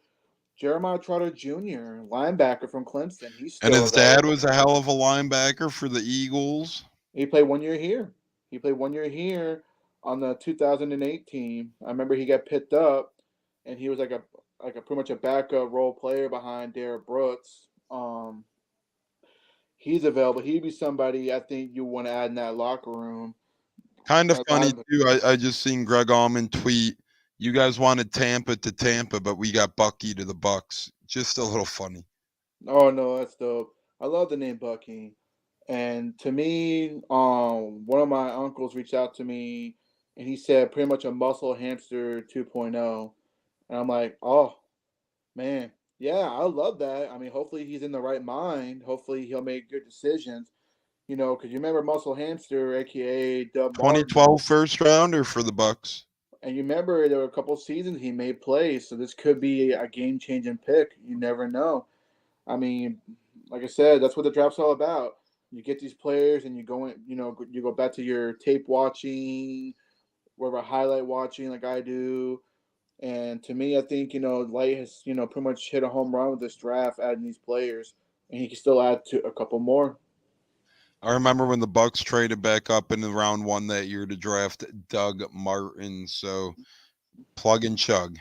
Jeremiah Trotter Jr., linebacker from Clemson. He's And still his dad available. was a hell of a linebacker for the Eagles. He played 1 year here. He played 1 year here on the 2008 team. I remember he got picked up, and he was like a pretty much a backup role player behind Derek Brooks. He's available. He'd be somebody I think you want to add in that locker room. Kind of A funny line- too. I just seen Greg Allman tweet, "You guys wanted Tampa to Tampa, but we got Bucky to the Bucks." Just a little funny. Oh no, that's dope. I love the name Bucky. And to me, one of my uncles reached out to me, and he said pretty much a muscle hamster 2.0. And I'm like, oh man, yeah, I love that. I mean, hopefully he's in the right mind. Hopefully he'll make good decisions. Because you remember Muscle Hamster, aka Dub Martin, 2012 first rounder for the Bucks. and you remember there were a couple seasons he made plays. So this could be a game-changing pick. You never know. I mean, like I said, that's what the draft's all about. You get these players, and you go in. You go back to your tape watching, whatever highlight watching, like I do. And to me, I think Light has pretty much hit a home run with this draft, adding these players, and he can still add to a couple more. I remember when the Bucks traded back up in the round one that year to draft Doug Martin. So plug and chug.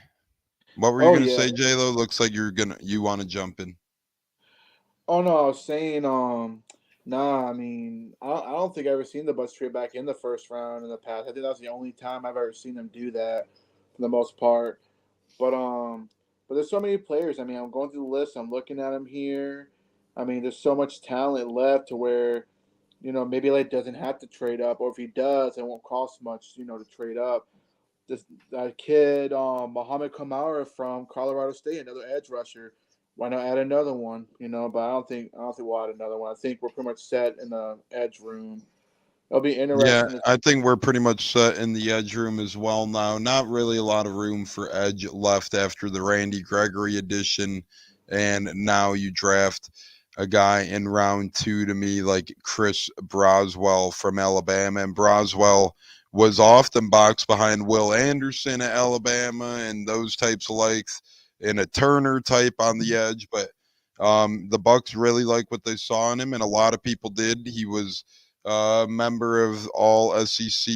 What were you Oh gonna yeah. say, J-Lo? Looks like you want to jump in. Oh no, I was saying, nah. I mean, I don't think I've ever seen the Bucks trade back in the first round in the past. I think that's the only time I've ever seen them do that, for the most part. But But there's so many players. I mean, I'm going through the list. I'm looking at them here. I mean, there's so much talent left to where, maybe like doesn't have to trade up, or if he does, it won't cost much, to trade up. This that kid, Muhammad Kamara from Colorado State, another edge rusher. Why not add another one? But I don't think we'll add another one. I think we're pretty much set in the edge room. It'll be Yeah, interesting to I think we're pretty much set in the edge room as well now. Not really a lot of room for edge left after the Randy Gregory edition. And now you draft a guy in round 2 to me like Chris Broswell from Alabama. And Broswell was often boxed behind Will Anderson at Alabama and those types of likes, and a Turner type on the edge. But the Bucs really like what they saw in him, and a lot of people did. He was member of all SEC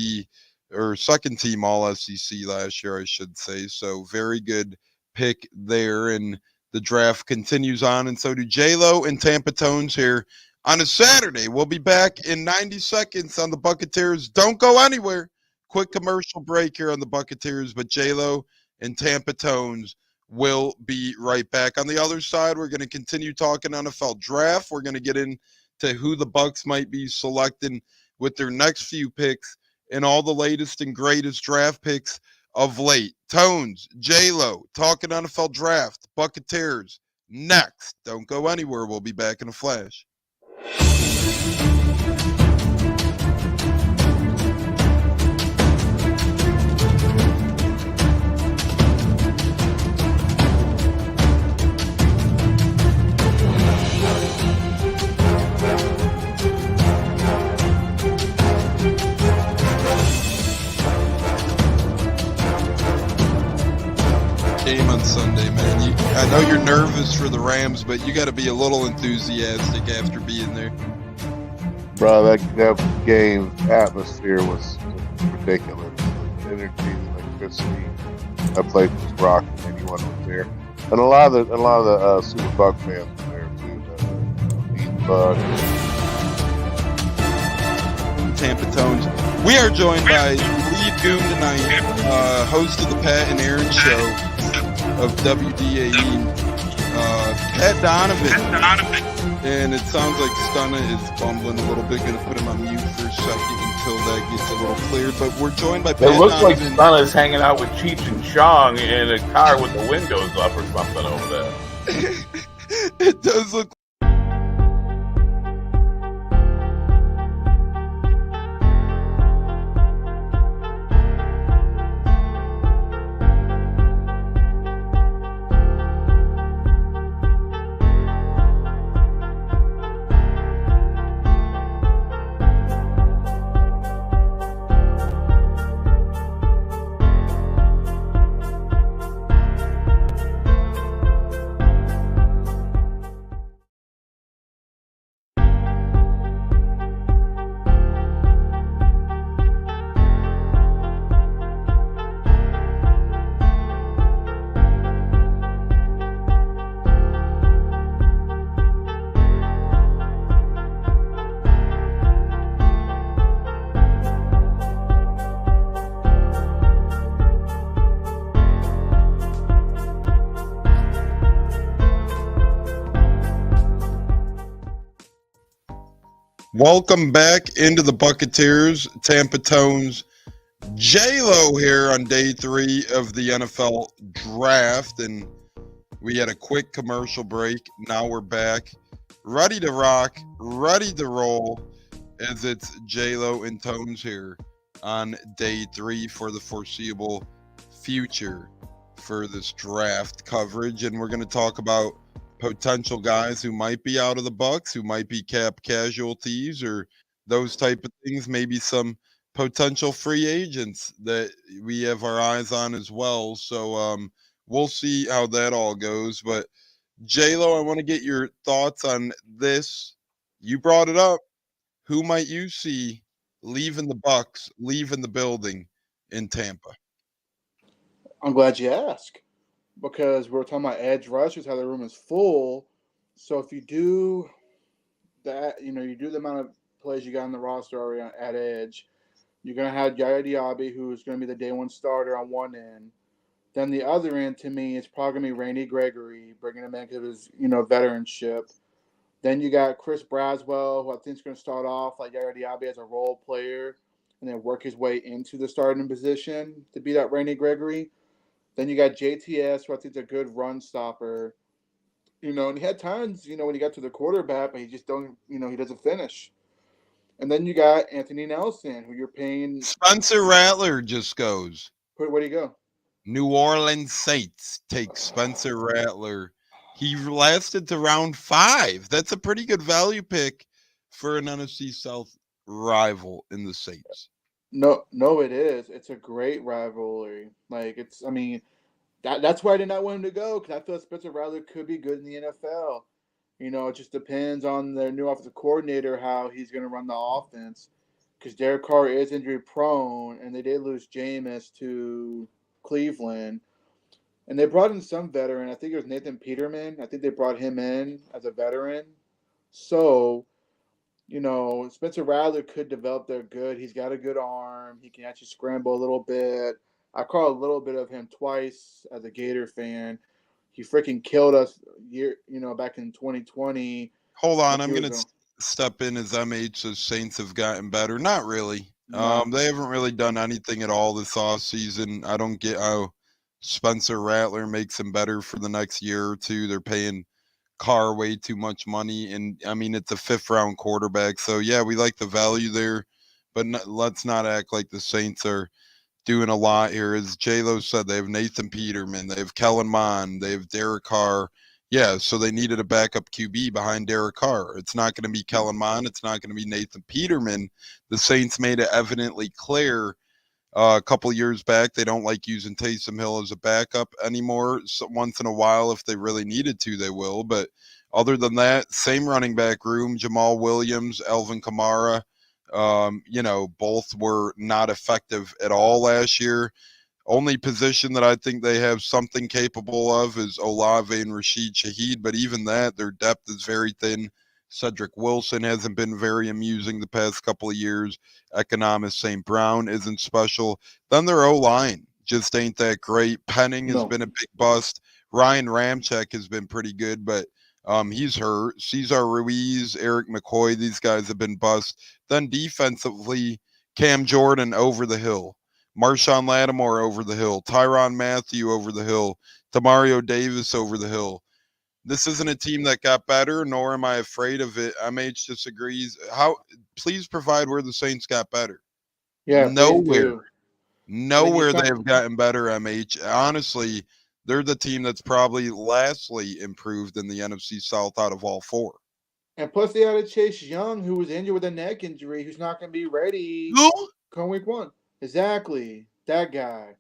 or second team all SEC last year, I should say. So very good pick there. And the draft continues on, and so do J-Lo and Tampa Tones here on a Saturday. We'll be back in 90 seconds on the Buccaneers. Don't go anywhere. Quick commercial break here on the Buccaneers, but J-Lo and Tampa Tones will be right back. On the other side, we're going to continue talking NFL draft. We're going to get into who the Bucs might be selecting with their next few picks and all the latest and greatest draft picks of late. Tones, J-Lo, talking NFL draft, Buccaneers, next. Don't go anywhere. We'll be back in a flash. Game on Sunday, man. I know you're nervous for the Rams, but you got to be a little enthusiastic after being there. Bro, that game atmosphere was ridiculous. The energy, the electricity. I played with Brock and anyone was there, and a lot of the Super Buck fans were there too. The Buck. Tampa Tones. We are joined by Lead Goon tonight, host of the Pat and Aaron Show of WDAE, Pat Donovan. And it sounds like Stunna is bumbling a little bit. Going to put him on mute for a second until that gets a little clear. But we're joined by Pat It looks like Donovan. Stunna's hanging out with Cheech and Chong in a car with the windows up or something over there. It does look. Welcome back into the Buccaneers, Tampa Tones. J-Lo here on day 3 of the NFL draft, and we had a quick commercial break. Now we're back, ready to rock, ready to roll, as it's J-Lo and Tones here on day 3 for the foreseeable future for this draft coverage. And we're going to talk about potential guys who might be out of the Bucs, who might be cap casualties or those type of things, maybe some potential free agents that we have our eyes on as well. So we'll see how that all goes. But J-Lo, I want to get your thoughts on this. You brought it up. Who might you see leaving the Bucs, leaving the building in Tampa? I'm glad you asked, because we're talking about edge rushers, how the room is full. So if you do that, you do the amount of plays you got on the roster already at edge, you're going to have Yaya Diaby, who's going to be the day one starter on one end. Then the other end to me is probably gonna be Randy Gregory, bringing him in because of his veteranship. Then you got Chris Braswell, who I think is going to start off like Yara Diaby as a role player, and then work his way into the starting position to be that Randy Gregory. Then you got JTS, who I think is a good run stopper. And he had times, when he got to the quarterback, but he just don't, he doesn't finish. And then you got Anthony Nelson, who you're paying. Spencer Rattler just goes. Where do you go? New Orleans Saints take Spencer Rattler. He lasted to round 5. That's a pretty good value pick for an NFC South rival in the Saints. No, no, it is. It's a great rivalry. Like I mean, that's why I did not want him to go because I feel Spencer Rattler could be good in the NFL. It just depends on their new offensive coordinator how he's going to run the offense. Because Derek Carr is injury prone, and they did lose Jameis to Cleveland. And they brought in some veteran. I think it was Nathan Peterman. I think they brought him in as a veteran. So, Spencer Rattler could develop there good. He's got a good arm. He can actually scramble a little bit. I caught a little bit of him twice as a Gator fan. He freaking killed us back in 2020. Hold on, I'm going to step in as MH. The Saints have gotten better. Not really. No. They haven't really done anything at all this offseason. I don't get how Spencer Rattler makes them better for the next year or two. They're paying Carr way too much money, and I mean it's a 5th-round quarterback. So yeah, we like the value there, but let's not act like the Saints are doing a lot here. As J-Lo said, they have Nathan Peterman, they have Kellen Mond, they have Derek Carr. Yeah, so they needed a backup QB behind Derek Carr. It's not going to be Kellen Mond. It's not going to be Nathan Peterman. The Saints made it evidently clear a couple years back they don't like using Taysom Hill as a backup anymore. So once in a while, if they really needed to, they will. But other than that, same running back room: Jamal Williams, Alvin Kamara. Both were not effective at all last year. Only position that I think they have something capable of is Olave and Rashid Shaheed, but even that, their depth is very thin. Cedric Wilson hasn't been very amusing the past couple of years. Economist St. Brown isn't special. Then their O-line just ain't that great. Penning has been a big bust. Ryan Ramczyk has been pretty good, but he's hurt. Cesar Ruiz, Eric McCoy, these guys have been bust. Then defensively, Cam Jordan over the hill. Marshawn Lattimore over the hill, Tyrann Mathieu over the hill, Demario Davis over the hill. This isn't a team that got better, nor am I afraid of it. MH disagrees. Please provide where the Saints got better. Yeah, nowhere I mean, they have gotten better. MH, honestly, they're the team that's probably lastly improved in the NFC South out of all 4. And plus, they added Chase Young, who was injured with a neck injury, who's not going to be ready come week 1. Exactly. That guy.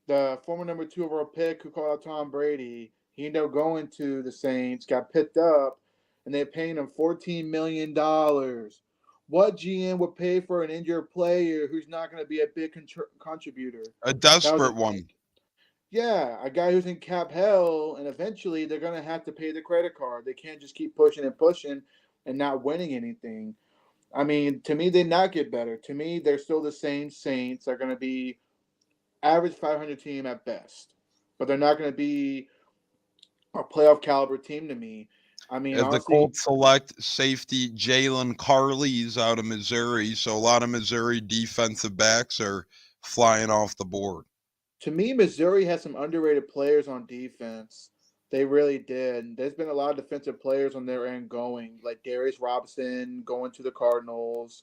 The former number 2 overall pick who called out Tom Brady. He ended up going to the Saints, got picked up, and they're paying him $14 million. What GM would pay for an injured player who's not going to be a big contributor? A desperate one. Yeah, a guy who's in cap hell, and eventually they're going to have to pay the credit card. They can't just keep pushing and not winning anything. I mean, to me, they not get better. To me, they're still the same Saints. They're going to be average 500 team at best, but they're not going to be a playoff caliber team to me. I mean, As honestly, the Colts select safety Jalen Carley's out of Missouri, so a lot of Missouri defensive backs are flying off the board. To me, Missouri has some underrated players on defense. They really did. There's been a lot of defensive players on their end going, like Darius Robinson going to the Cardinals.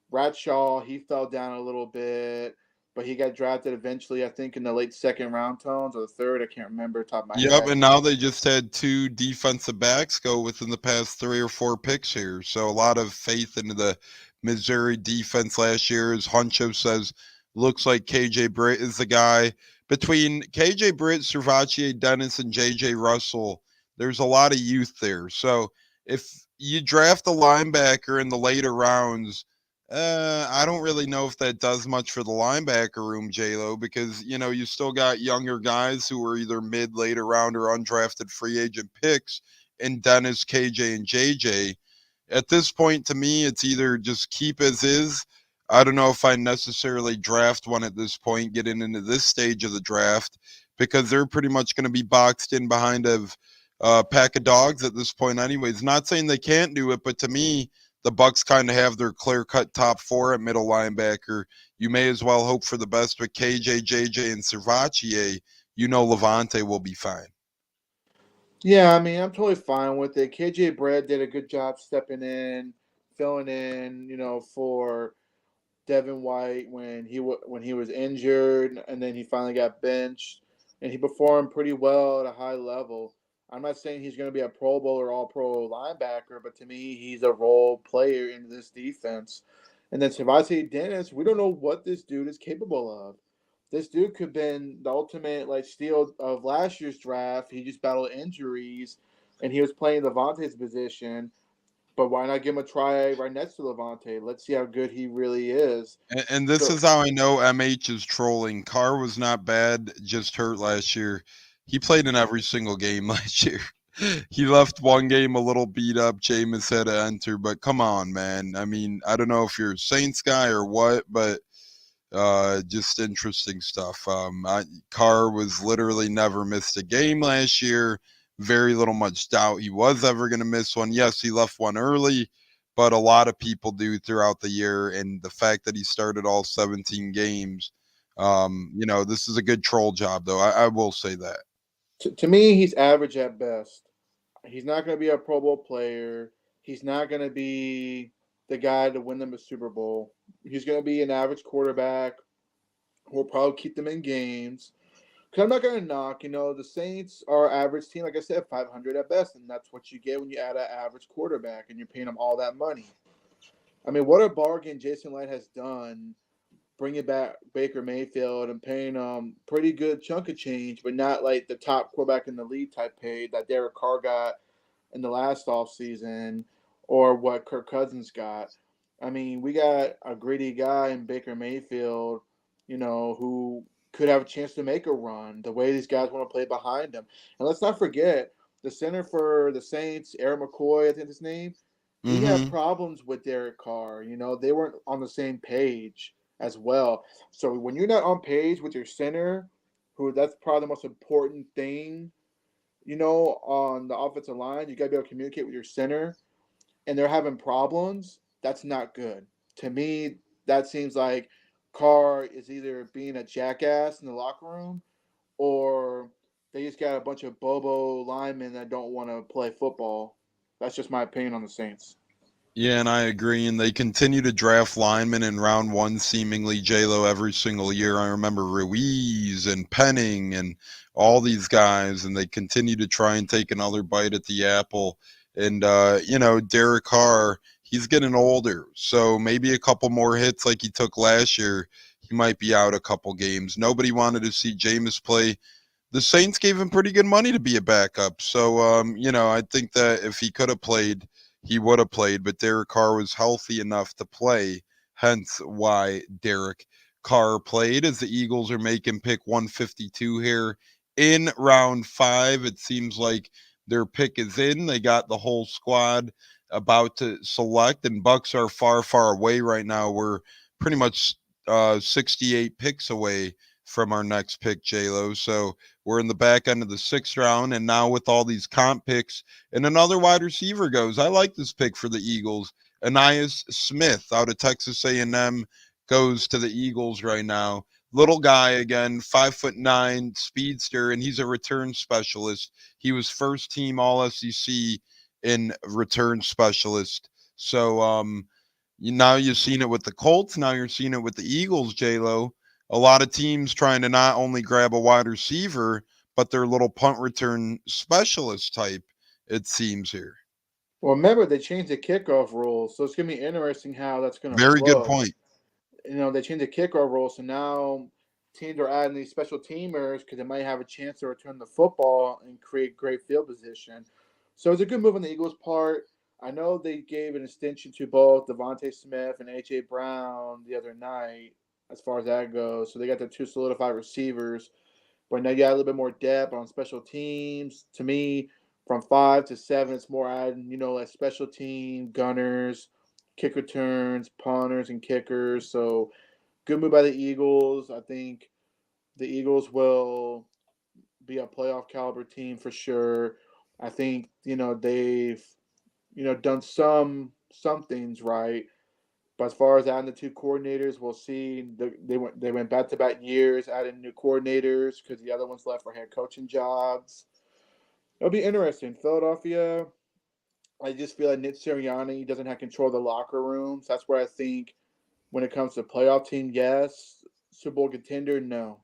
Bradshaw, he fell down a little bit, but he got drafted eventually, I think, in the late 2nd round tones or the 3rd. I can't remember top of my head. Yep, and now they just had 2 defensive backs go within the past 3 or 4 picks here. So a lot of faith into the Missouri defense last year. As Huncho says, looks like KJ Britt is the guy. Between KJ Britt, Servachier Dennis, and JJ Russell, there's a lot of youth there. So if you draft a linebacker in the later rounds, I don't really know if that does much for the linebacker room, J-Lo, because, you still got younger guys who are either mid, later round, or undrafted free agent picks in Dennis, KJ, and JJ. At this point, to me, it's either just keep as is, I don't know if I necessarily draft one at this point, getting into this stage of the draft, because they're pretty much going to be boxed in behind a pack of dogs at this point, anyways. Not saying they can't do it, but to me, the Bucs kind of have their clear-cut top four at middle linebacker. You may as well hope for the best with KJ, JJ, and Servachier. You know Levante will be fine. Yeah, I mean, I'm totally fine with it. KJ Brett did a good job stepping in, filling in, for Devin White when when he was injured, and then he finally got benched, and he performed pretty well at a high level. I'm not saying he's going to be a Pro Bowl or All Pro linebacker, but to me, he's a role player in this defense. And then Savate Dennis, we don't know what this dude is capable of. This dude could have been the ultimate steal of last year's draft. He just battled injuries, and he was playing Levante's position. But why not give him a try right next to Levante? Let's see how good he really is. And this So, is how I know MH is trolling. Carr was not bad, just hurt last year. He played in every single game last year. He left one game a little beat up. Jameis had to enter, but come on, man. I mean, I don't know if you're a Saints guy or what, but just interesting stuff. Carr was literally never missed a game last year. Very little much doubt he was ever going to miss one. Yes, he left one early, but a lot of people do throughout the year. And the fact that he started all 17 games, this is a good troll job, though. I will say that. to me, he's average at best. He's not going to be a Pro Bowl player. He's not going to be the guy to win them a Super Bowl. He's going to be an average quarterback who will probably keep them in games. Because I'm not going to knock, the Saints are an average team, like I said, 500 at best, and that's what you get when you add an average quarterback and you're paying them all that money. I mean, what a bargain Jason Light has done bringing back Baker Mayfield and paying him pretty good chunk of change, but not like the top quarterback in the league type pay that Derek Carr got in the last offseason or what Kirk Cousins got. I mean, we got a gritty guy in Baker Mayfield, who could have a chance to make a run the way these guys want to play behind him. And let's not forget the center for the Saints, Aaron McCoy, I think his name, he had Mm-hmm. problems with Derek Carr. They weren't on the same page as well. So when you're not on page with your center, who that's probably the most important thing, on the offensive line, you got to be able to communicate with your center, and they're having problems. That's not good. To me, that seems like Carr is either being a jackass in the locker room, or they just got a bunch of bobo linemen that don't want to play football. That's just my opinion on the Saints. Yeah, and I agree. And they continue to draft linemen in round one, seemingly J-Lo every single year. I remember Ruiz and Penning and all these guys, and they continue to try and take another bite at the apple. And, Derek Carr, he's getting older. So maybe a couple more hits like he took last year, he might be out a couple games. Nobody wanted to see Jameis play. The Saints gave him pretty good money to be a backup. So, I think that if he could have played, he would have played, but Derek Carr was healthy enough to play, hence why Derek Carr played. As the Eagles are making pick 152 here in round 5, it seems like their pick is in. They got the whole squad about to select, and Bucs are far, far away right now. We're pretty much 68 picks away from our next pick, J-Lo. So we're in the back end of the 6th round, and now with all these comp picks, and another wide receiver goes. I like this pick for the Eagles. Ainias Smith out of Texas A&M goes to the Eagles right now. Little guy again, 5'9", speedster, and he's a return specialist. He was first team All SEC in return specialist. So now you've seen it with the Colts. Now you're seeing it with the Eagles, J-Lo. A lot of teams trying to not only grab a wide receiver, but their little punt return specialist type, it seems here. Well, remember they changed the kickoff rules, so it's gonna be interesting how that's gonna Very good flow. point. They changed the kickoff rules, so now teams are adding these special teamers because they might have a chance to return the football and create great field position. So it's a good move on the Eagles' part. I know they gave an extension to both Devontae Smith and AJ Brown the other night, as far as that goes. So they got the two solidified receivers. But now you got a little bit more depth on special teams. To me, from 5 to 7, it's more adding, like special team, gunners, kick returns, punters, and kickers. So good move by the Eagles. I think the Eagles will be a playoff caliber team for sure. I think they've done some things right, but as far as adding the two coordinators, we'll see. They went back to back years adding new coordinators because the other ones left for head coaching jobs. It'll be interesting. Philadelphia, I just feel like Nick Sirianni doesn't have control of the locker rooms. That's where I think when it comes to playoff team, yes. Super Bowl contender, no.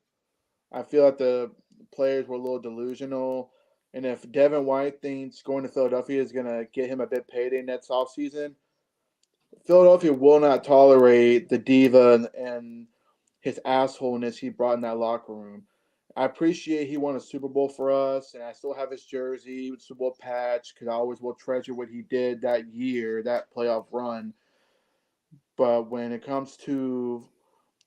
I feel like the players were a little delusional. And if Devin White thinks going to Philadelphia is going to get him a big payday next offseason, Philadelphia will not tolerate the diva and his assholeness he brought in that locker room. I appreciate he won a Super Bowl for us, and I still have his jersey with Super Bowl patch because I always will treasure what he did that year, that playoff run. But when it comes to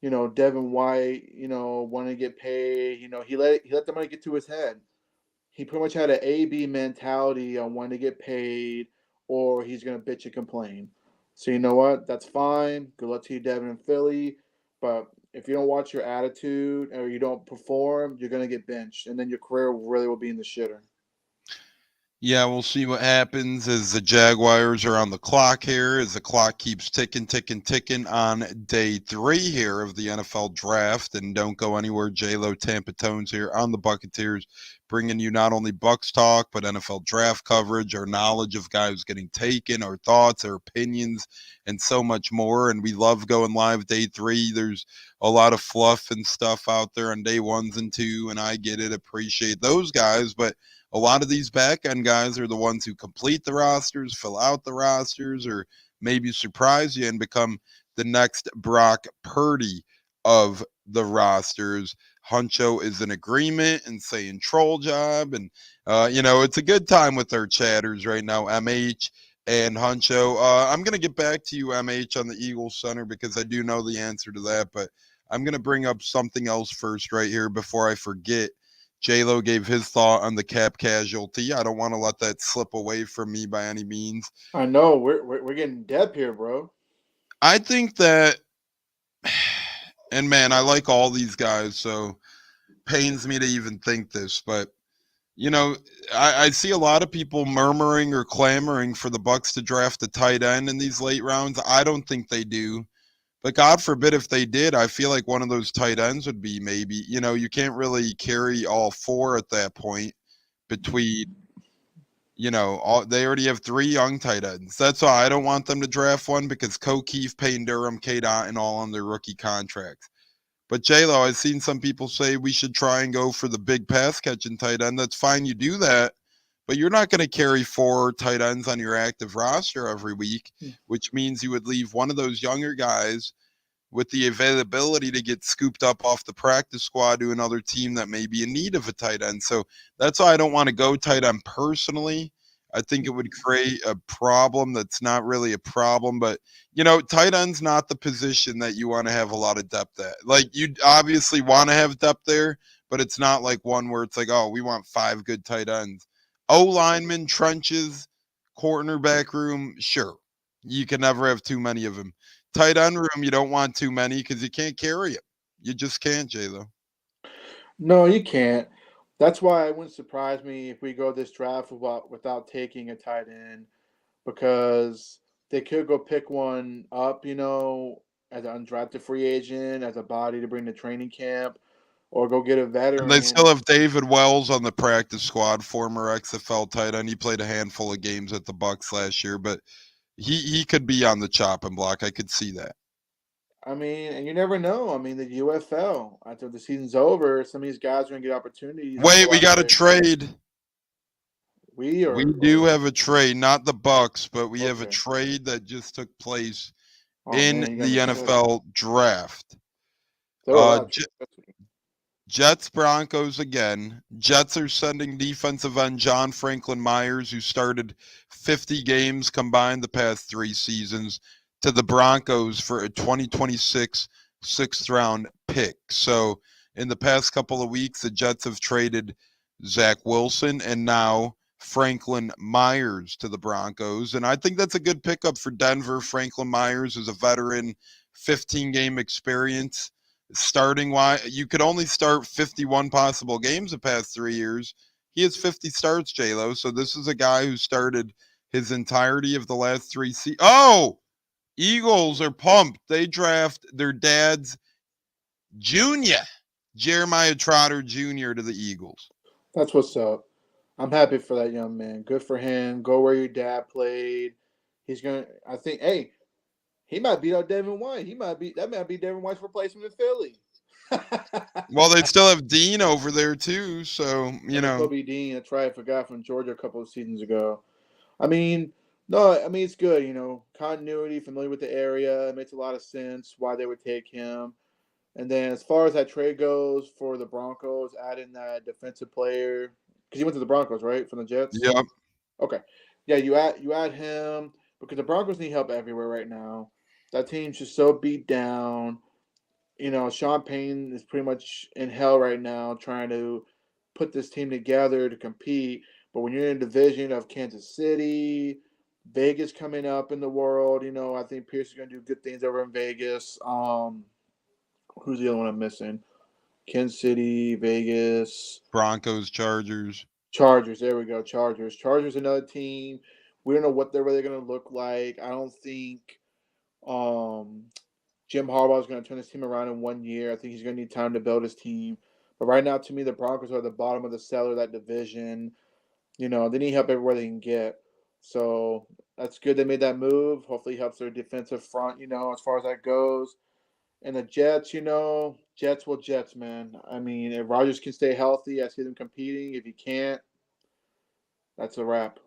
Devin White, wanting to get paid, he let the money get to his head. He pretty much had an A/B mentality on when to get paid, or he's gonna bitch and complain. So you know what? That's fine. Good luck to you, Devin and Philly. But if you don't watch your attitude or you don't perform, you're gonna get benched, and then your career really will be in the shitter. Yeah, we'll see what happens as the Jaguars are on the clock here, as the clock keeps ticking on day 3 here of the NFL draft. And don't go anywhere. J-Lo Tampa Tones here on the Buccaneers, bringing you not only Bucs talk, but NFL draft coverage, our knowledge of guys getting taken, our thoughts, our opinions, and so much more. And we love going live day 3. There's a lot of fluff and stuff out there on day 1s and 2, and I get it, appreciate those guys, but a lot of these back end guys are the ones who complete the rosters, fill out the rosters, or maybe surprise you and become the next Brock Purdy of the rosters. Huncho is in agreement and saying troll job. And, it's a good time with our chatters right now, MH and Huncho. I'm going to get back to you, MH, on the Eagles Center because I do know the answer to that. But I'm going to bring up something else first right here before I forget. J-Lo gave his thought on the cap casualty. I don't want to let that slip away from me by any means. I know we're getting depth here, bro. I think that, and man, I like all these guys, so pains me to even think this, but I see a lot of people murmuring or clamoring for the Bucs to draft a tight end in these late rounds. I don't think they do. But God forbid if they did, I feel like one of those tight ends would be maybe, you can't really carry all 4 at that point between, they already have 3 young tight ends. That's why I don't want them to draft one because Keefe, Payne Durham, K. Dot, and all on their rookie contracts. But J-Lo, I've seen some people say we should try and go for the big pass catching tight end. That's fine. You do that. But you're not going to carry 4 tight ends on your active roster every week, which means you would leave one of those younger guys with the availability to get scooped up off the practice squad to another team that may be in need of a tight end. So that's why I don't want to go tight end personally. I think it would create a problem that's not really a problem. But, tight end's not the position that you want to have a lot of depth at. Like, you obviously want to have depth there, but it's not like one where it's like, oh, we want 5 good tight ends. O-lineman, trenches, cornerback room, sure. You can never have too many of them. Tight end room, you don't want too many because you can't carry it. You just can't, J-Lo. No, you can't. That's why it wouldn't surprise me if we go this draft without taking a tight end because they could go pick one up, as an undrafted free agent, as a body to bring to training camp, or go get a veteran. And they still have David Wells on the practice squad, former XFL tight end. He played a handful of games at the Bucs last year, but he could be on the chopping block. I could see that. I mean, and you never know. I mean, the UFL, after the season's over, some of these guys are going to get opportunities. Wait, we got a trade. We do have a trade, not the Bucs, but we have a trade that just took place in the NFL draft. Jets Broncos again. Jets are sending defensive end John Franklin Myers, who started 50 games combined the past 3 seasons, to the Broncos for a 2026 6th-round pick. So in the past couple of weeks, the Jets have traded Zach Wilson and now Franklin Myers to the Broncos. And I think that's a good pickup for Denver. Franklin Myers is a veteran, 15-game experience. Starting why you could only start 51 possible games the past 3 years. He has 50 starts, J-Lo. So this is a guy who started his entirety of the last 3 seasons. Oh, Eagles are pumped. They draft their dad's junior, Jeremiah Trotter Jr. to the Eagles. That's what's up. I'm happy for that young man. Good for him. Go where your dad played. He's gonna. I think. Hey, he might beat out Devin White. That might be Devin White's replacement in Philly. Well, they still have Dean over there too, so you know. Kobe Dean. That's right. I forgot from Georgia a couple of seasons ago. I mean, no, I mean it's good. Continuity, familiar with the area. It makes a lot of sense why they would take him. And then as far as that trade goes for the Broncos, adding that defensive player because he went to the Broncos, right, from the Jets. Yep. Okay, yeah, you add him because the Broncos need help everywhere right now. That team's just so beat down. Sean Payne is pretty much in hell right now trying to put this team together to compete. But when you're in a division of Kansas City, Vegas coming up in the world, I think Pierce is going to do good things over in Vegas. Who's the other one I'm missing? Kansas City, Vegas. Broncos, Chargers. Chargers. There we go. Chargers. Chargers, another team. We don't know what they're really going to look like. I don't think Jim Harbaugh is going to turn his team around in 1 year. I think he's going to need time to build his team. But right now, to me, the Broncos are at the bottom of the cellar, that division. They need help everywhere they can get. So that's good they made that move. Hopefully it helps their defensive front, as far as that goes. And the Jets, Jets will Jets, man. I mean, if Rodgers can stay healthy, I see them competing. If he can't, that's a wrap.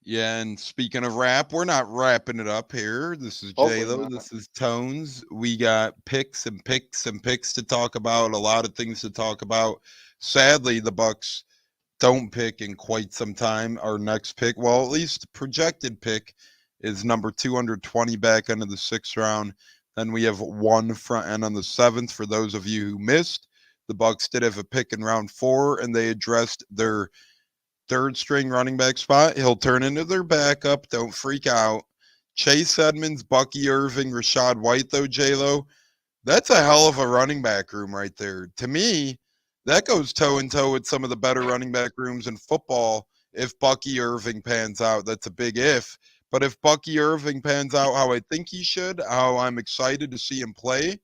Yeah, and speaking of rap, we're not wrapping it up here. This is Hopefully J-Lo. not. This is Tones. We got picks and picks and picks to talk about, a lot of things to talk about. Sadly, the Bucs don't pick in quite some time. Our next pick, well, at least projected pick, is number 220 back into the 6th round. Then we have one front end on the 7th. For those of you who missed, the Bucs did have a pick in round 4, and they addressed their third string running back spot. He'll turn into their backup. Don't freak out. Chase Edmonds, Bucky, Irving, Rashad White, though, J-Lo. That's a hell of a running back room right there. To me, that goes toe-in-toe with some of the better running back rooms in football if Bucky Irving pans out. That's a big if. But if Bucky Irving pans out how I think he should, how I'm excited to see him play,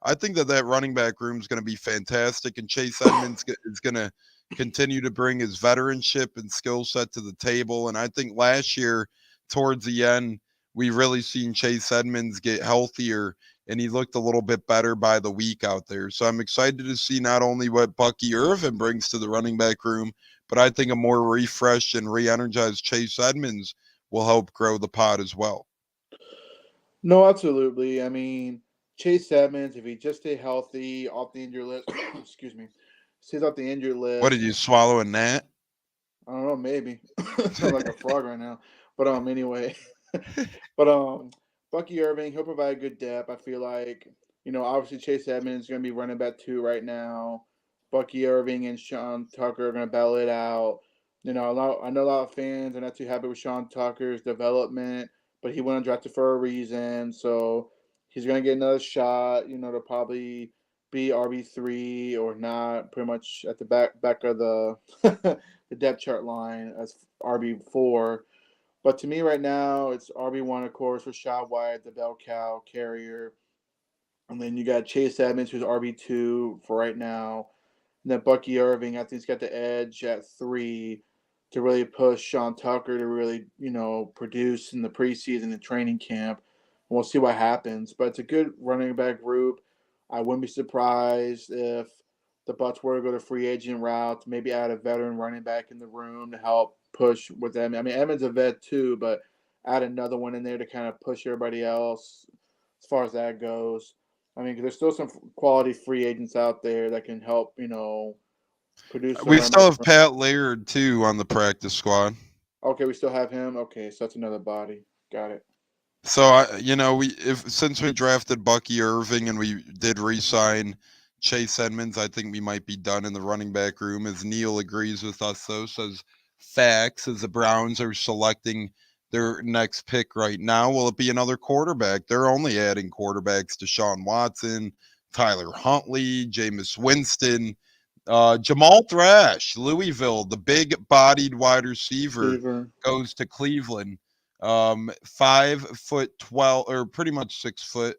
I think that running back room is going to be fantastic, and Chase Edmonds is going to continue to bring his veteranship and skill set to the table. And I think last year, towards the end, we really seen Chase Edmonds get healthier, and he looked a little bit better by the week out there. So I'm excited to see not only what Bucky Irving brings to the running back room, but I think a more refreshed and re-energized Chase Edmonds will help grow the pod as well. No, absolutely. I mean, Chase Edmonds, if he just stay healthy, off the injury list, excuse me, stays off the injury list. What, did you swallow a gnat? I don't know, maybe. Sound like a frog right now. But anyway. But Bucky Irving, he'll provide good depth. I feel like, obviously Chase Edmonds is going to be running back 2 right now. Bucky Irving and Sean Tucker are going to battle it out. I know a lot of fans are not too happy with Sean Tucker's development, but he went undrafted for a reason. So he's going to get another shot, to probably be RB3 or not, pretty much at the back of the the depth chart line as RB4. But to me right now, it's RB1, of course, Rashad White, the bell cow carrier. And then you got Chase Edmonds, who's RB2 for right now. And then Bucky Irving, I think he's got the edge at 3 to really push Sean Tucker to really, produce in the preseason and training camp. And we'll see what happens. But it's a good running back group. I wouldn't be surprised if the Bucs were to go the free agent route, maybe add a veteran running back in the room to help push with them. I mean, Edmonds a vet too, but add another one in there to kind of push everybody else as far as that goes. I mean, there's still some quality free agents out there that can help, produce. We still have Pat Laird, too, on the practice squad. Okay, we still have him. Okay, so that's another body. Got it. So, since we drafted Bucky Irving and we did re-sign Chase Edmonds, I think we might be done in the running back room. As Neil agrees with us, though, says facts as the Browns are selecting their next pick right now. Will it be another quarterback? They're only adding quarterbacks to Deshaun Watson, Tyler Huntley, Jameis Winston, Jamal Thrash, Louisville, the big-bodied wide receiver, Receiver. goes to Cleveland. 5'12", or pretty much 6 foot,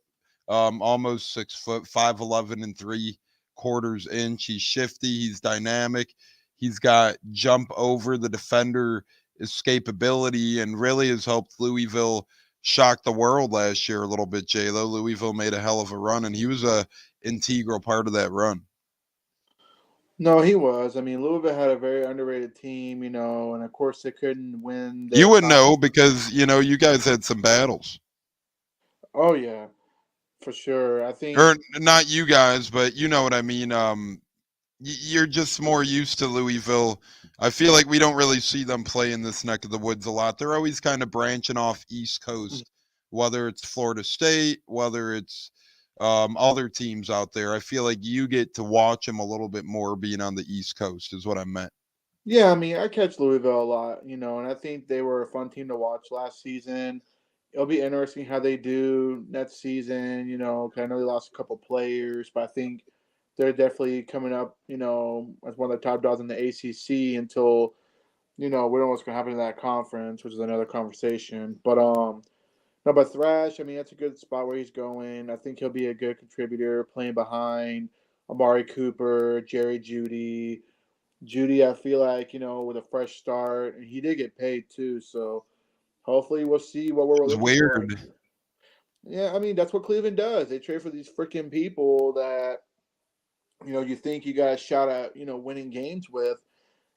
almost 6 foot, 5'11" and 3/4 inch. He's shifty. He's dynamic. He's got jump over the defender escapability, and really has helped Louisville shock the world last year a little bit. J-Lo, Louisville made a hell of a run, and he was a integral part of that run. No, he was. I mean, Louisville had a very underrated team, and of course they couldn't win You their would conference. know because you guys had some battles, Oh yeah, for sure. I or think not you guys, but you know what I mean. You're just more used to Louisville. I feel like we don't really see them play in this neck of the woods a lot. They're always kind of branching off East Coast, whether it's Florida State, whether it's other teams out there. I feel like you get to watch them a little bit more being on the East Coast, is what I meant. yeah, I mean, I catch Louisville a lot, and I think they were a fun team to watch last season. It'll be interesting how they do next season, 'cause I know they lost a couple players, but I think they're definitely coming up, as one of the top dogs in the ACC until, we don't know what's going to happen in that conference, which is another conversation. But no, but Thrash, I mean, that's a good spot where he's going. I think he'll be a good contributor playing behind Amari Cooper, Jerry Judy. Judy, I feel like, with a fresh start, and he did get paid too, so hopefully we'll see what we're It's looking for. weird. Yeah, I mean, that's what Cleveland does. They trade for these freaking people that, you think you got a shot at, winning games with.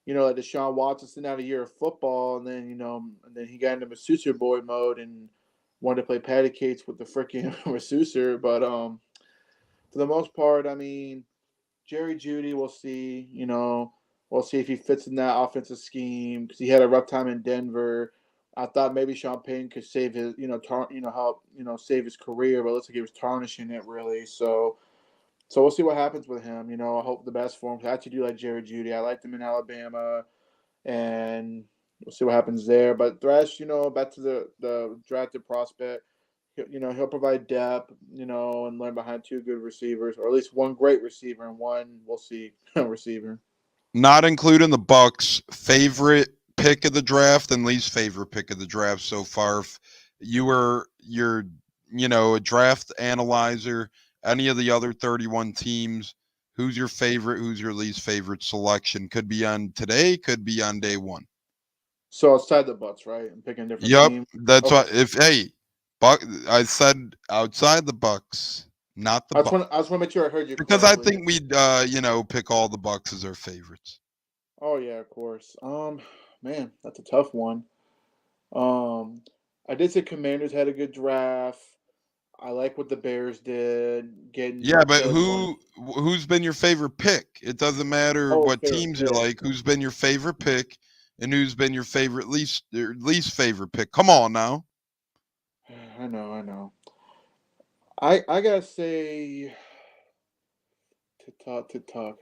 Like Deshaun Watson sitting out a year of football, and then, and then he got into Massachusetts boy mode and wanted to play patty cakes with the freaking Massachusetts. But for the most part, I mean, Jerry Judy, we'll see. We'll see if he fits in that offensive scheme because he had a rough time in Denver. I thought maybe Sean Payton could save his, help, save his career, but it looks like he was tarnishing it really. So we'll see what happens with him. I hope the best for him. I actually do like Jerry Judy. I liked him in Alabama, and we'll see what happens there. But Thrash, back to the drafted prospect. He'll provide depth, and learn behind two good receivers, or at least one great receiver and one we'll see receiver. Not including the Bucs, favorite pick of the draft and least favorite pick of the draft so far. If you're a draft analyzer, any of the other 31 teams, who's your favorite, who's your least favorite selection? Could be on today, could be on day one. So outside the Bucs, right? I'm picking a different Yep, team. that's Okay. what. If hey, I said outside the Bucs, not the Bucs, I just want to make sure I heard you because I correctly. think we'd pick all the Bucs as our favorites. Oh yeah, of course. Man, that's a tough one. Um, I did say Commanders had a good draft. I like what the Bears did, getting Yeah, but Caleb Williams. who's been your favorite pick? It doesn't matter Oh, what favorite teams you pick. like. Who's been your favorite pick, and who's been your favorite least favorite pick? Come on now. I know, I know. I gotta say, to talk.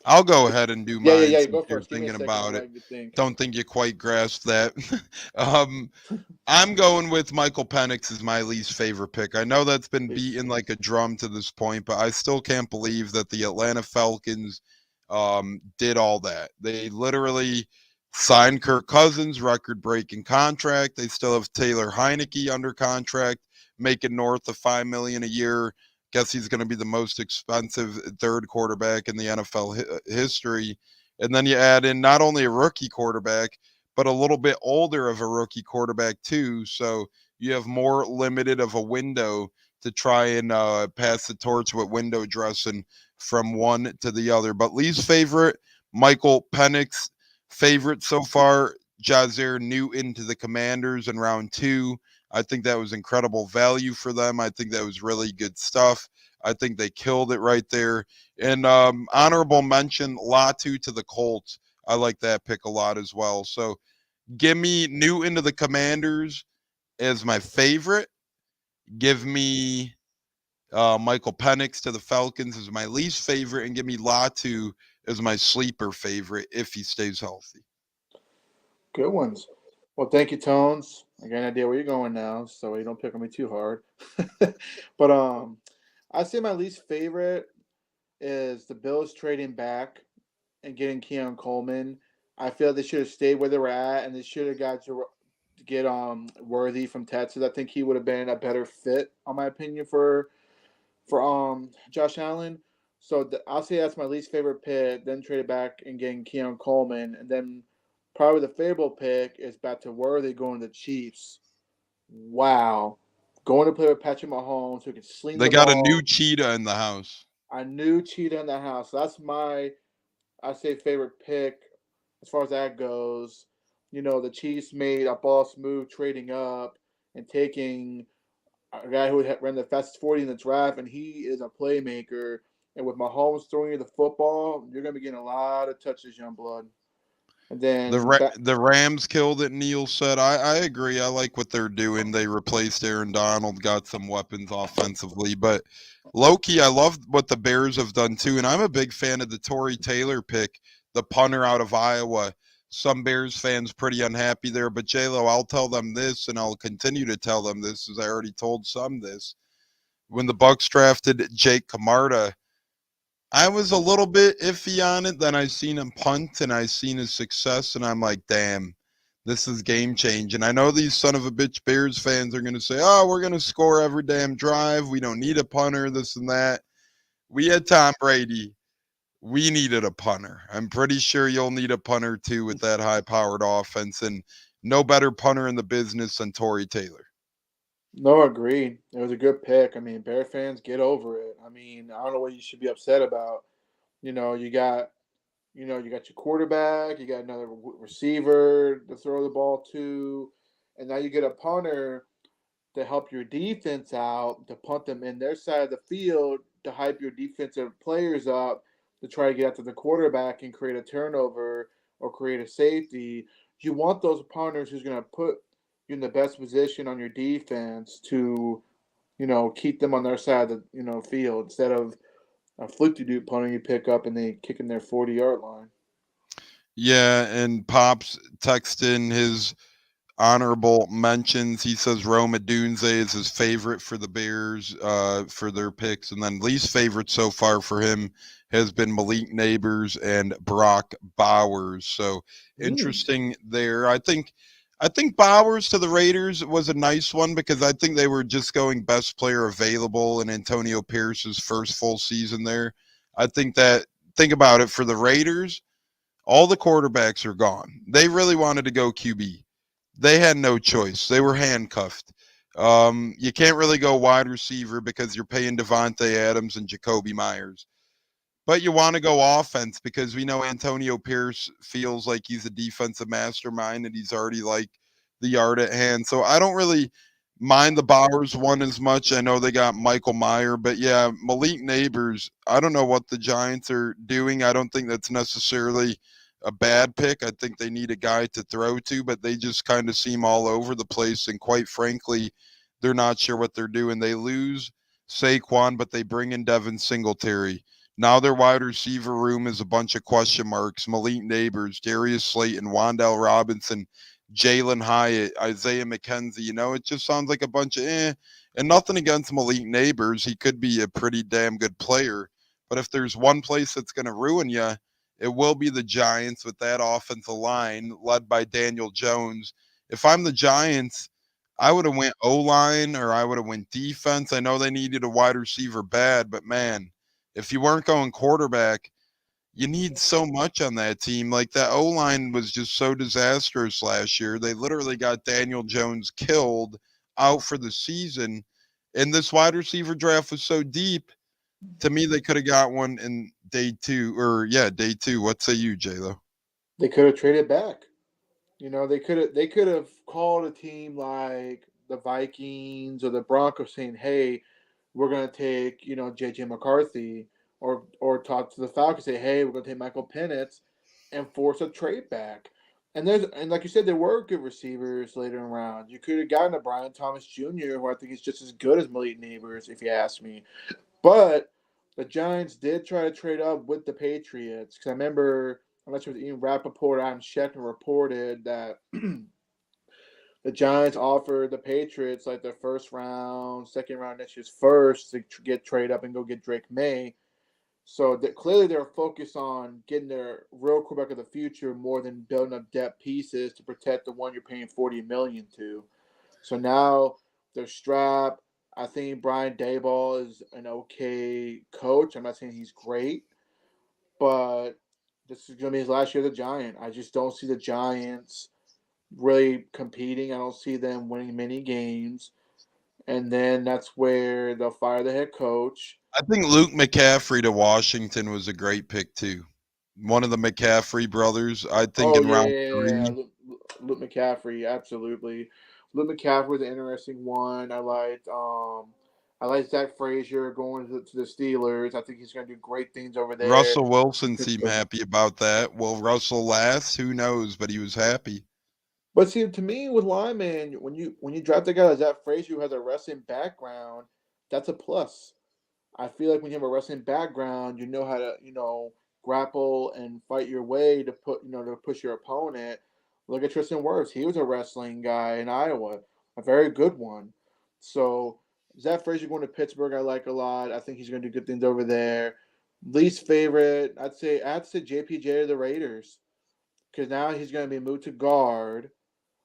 I'll go ahead and do Yeah, yeah, mine yeah. since Go you're first. Give me a thinking second about while it. I get think. Don't think you quite grasp that. um, I'm going with Michael Penix as my least favorite pick. I know that's been beaten like a drum to this point, but I still can't believe that the Atlanta Falcons did all that. They literally signed Kirk Cousins, record-breaking contract. They still have Taylor Heineke under contract, making north of $5 million a year. Guess he's going to be the most expensive third quarterback in the NFL history. And then you add in not only a rookie quarterback, but a little bit older of a rookie quarterback too. So you have more limited of a window to try and pass the torch with window dressing from one to the other. But least favorite, Michael Penix. Favorite so far, Jazier Newton to the Commanders in round 2. I think that was incredible value for them. I think that was really good stuff. I think they killed it right there. And honorable mention, Latu to the Colts. I like that pick a lot as well. So give me Newton to the Commanders as my favorite. Give me Michael Penix to the Falcons as my least favorite. And give me Latu as my sleeper favorite if he stays healthy. Good ones. Well, thank you, Tones. I got an idea where you're going now, so you don't pick on me too hard. But I'd say my least favorite is the Bills trading back and getting Keon Coleman. I feel they should have stayed where they were at, and they should have got to get Worthy from Texas. I think he would have been a better fit, on my opinion, for Josh Allen. So I'll say that's my least favorite pick. Then trade it back and getting Keon Coleman, and then probably the favorable pick is back to Worthy going to the Chiefs. Wow, going to play with Patrick Mahomes who can sling They the got a new ball. cheetah in the house. A new cheetah in the house. That's my I say favorite pick as far as that goes. The Chiefs made a boss move trading up and taking a guy who ran the fastest 40 in the draft, and he is a playmaker. And with Mahomes throwing you the football, you're going to be getting a lot of touches, young blood. And then back, The Rams killed it. Neil said, I agree. I like what they're doing. They replaced Aaron Donald, got some weapons offensively, but Loki, I love what the Bears have done too. And I'm a big fan of the Torrey Taylor pick, the punter out of Iowa. Some Bears fans pretty unhappy there, but J-Lo, I'll tell them this, and I'll continue to tell them this, as I already told some this. When the Bucs drafted Jake Camarda, I was a little bit iffy on it. Then I seen him punt and I seen his success, and I'm like, damn, this is game changing. I know these son of a bitch Bears fans are going to say, oh, we're going to score every damn drive. We don't need a punter, this and that. We had Tom Brady. We needed a punter. I'm pretty sure you'll need a punter too with that high powered offense, and no better punter in the business than Torrey Taylor. no, agreed. It was a good pick. I mean, Bear fans, get over it. I mean, I don't know what you should be upset about. You know, you got you got your quarterback, you got another receiver to throw the ball to, and now you get a punter to help your defense out, to punt them in their side of the field, to hype your defensive players up, to try to get after the quarterback and create a turnover or create a safety. You want those punters who's going to put you in the best position on your defense to, keep them on their side of the, field instead of a fluky dude punter you pick up and they kick in their 40-yard line. Yeah, and Pops texted his honorable mentions. He says Roma Dunze is his favorite for the Bears for their picks, and then least favorite so far for him has been Malik Neighbors and Brock Bowers. So interesting there. I think Bowers to the Raiders was a nice one because I think they were just going best player available in Antonio Pierce's first full season there. I think about it for the Raiders, all the quarterbacks are gone. They really wanted to go QB. They had no choice. They were handcuffed. You can't really go wide receiver because you're paying Devontae Adams and Jacoby Myers. But you want to go offense because we know Antonio Pierce feels like he's a defensive mastermind and he's already like the yard at hand. So I don't really mind the Bowers one as much. I know they got Michael Meyer, but yeah, Malik Neighbors, I don't know what the Giants are doing. I don't think that's necessarily a bad pick. I think they need a guy to throw to, but they just kind of seem all over the place. And quite frankly, they're not sure what they're doing. They lose Saquon, but they bring in Devin Singletary. Now their wide receiver room is a bunch of question marks. Malik Neighbors, Darius Slayton, Wandale Robinson, Jalen Hyatt, Isaiah McKenzie. It just sounds like a bunch of eh. And nothing against Malik Neighbors. He could be a pretty damn good player. But if there's one place that's going to ruin you, it will be the Giants with that offensive line led by Daniel Jones. If I'm the Giants, I would have went O-line or I would have went defense. I know they needed a wide receiver bad, but man, if you weren't going quarterback, you need so much on that team. Like that O-line was just so disastrous last year. They literally got Daniel Jones killed out for the season. And this wide receiver draft was so deep. To me, they could have got one in day two. What say you, J-Lo? They could have traded back. They could have called a team like the Vikings or the Broncos saying, "Hey, we're gonna take JJ McCarthy," or talk to the Falcons say, "Hey, we're gonna take Michael Penix," and force a trade back. And like you said, there were good receivers later in rounds. You could have gotten a Brian Thomas Jr., who I think is just as good as Malik Neighbors, if you ask me. But the Giants did try to trade up with the Patriots because I remember unless it was Ian Rappaport, Adam Schefter reported that the Giants offered the Patriots like their first round, second round, next year's first to get trade up and go get Drake May. So clearly they're focused on getting their real quarterback of the future more than building up depth pieces to protect the one you're paying $40 million to. So now they're strapped. I think Brian Daboll is an okay coach. I'm not saying he's great, but this is going to be his last year as a Giant. I just don't see the Giants really competing. I don't see them winning many games. And then that's where they'll fire the head coach. I think Luke McCaffrey to Washington was a great pick too. One of the McCaffrey brothers, I think, in round 3. Luke McCaffrey, absolutely. Luke McCaffrey was an interesting one. I liked Zach Frazier going to the Steelers. I think he's going to do great things over there. Russell Wilson seemed happy about that. Will Russell last? Who knows? But he was happy. But see, to me, with linemen, when you draft a guy like Zach Frazier who has a wrestling background, that's a plus. I feel like when you have a wrestling background, you know how to grapple and fight your way to push your opponent. Look at Tristan Wirfs; he was a wrestling guy in Iowa, a very good one. So Zach Frazier going to Pittsburgh, I like a lot. I think he's going to do good things over there. Least favorite, I'd say JPJ to the Raiders, because now he's going to be moved to guard.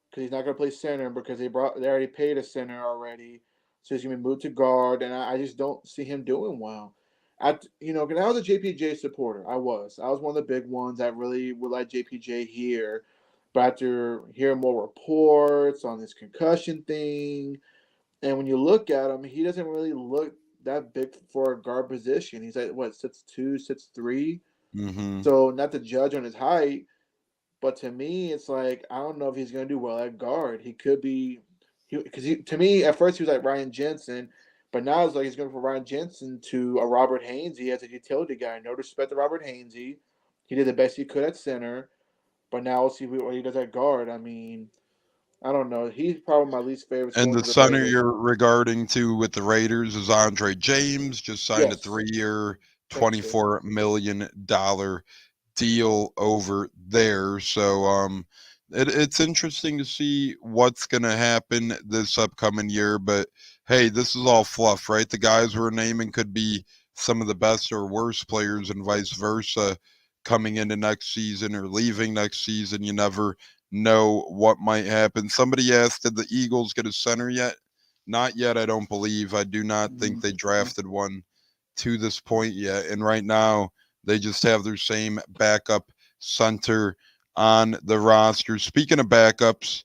Because he's not going to play center because they already paid a center already. So he's going to be moved to guard, and I just don't see him doing well. I was a JPJ supporter. I was one of the big ones that really would like JPJ here. But after hearing more reports on this concussion thing, and when you look at him, he doesn't really look that big for a guard position. He's like, 6'2", 6'3"? Mm-hmm. So not to judge on his height, but to me, it's like, I don't know if he's going to do well at guard. He could be – because to me, at first he was like Ryan Jensen, but now it's like he's going from Ryan Jensen to a Robert Hainsey as a utility guy. No disrespect to Robert Hainsey. He did the best he could at center, but now we'll see what he does at guard. I mean, I don't know. He's probably my least favorite. And the center you're regarding to with the Raiders is Andre James, just signed a 3-year, $24 million deal over there. So it's interesting to see what's going to happen this upcoming year. But hey, this is all fluff, right? The guys we're naming could be some of the best or worst players and vice versa coming into next season or leaving next season. You never know what might happen. Somebody asked, did the Eagles get a center yet? Not yet, I don't believe. I do not think they drafted one to this point yet. And right now, they just have their same backup center on the roster. Speaking of backups,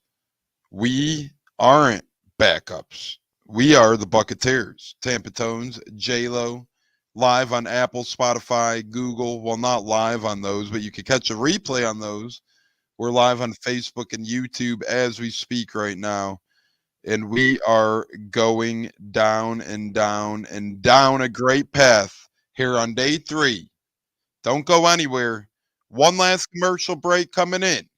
we aren't backups. We are the Buccaneers. Tampa Tones, J-Lo, live on Apple, Spotify, Google. Well, not live on those, but you can catch a replay on those. We're live on Facebook and YouTube as we speak right now. And we are going down and down and down a great path here on day 3. Don't go anywhere. One last commercial break coming in.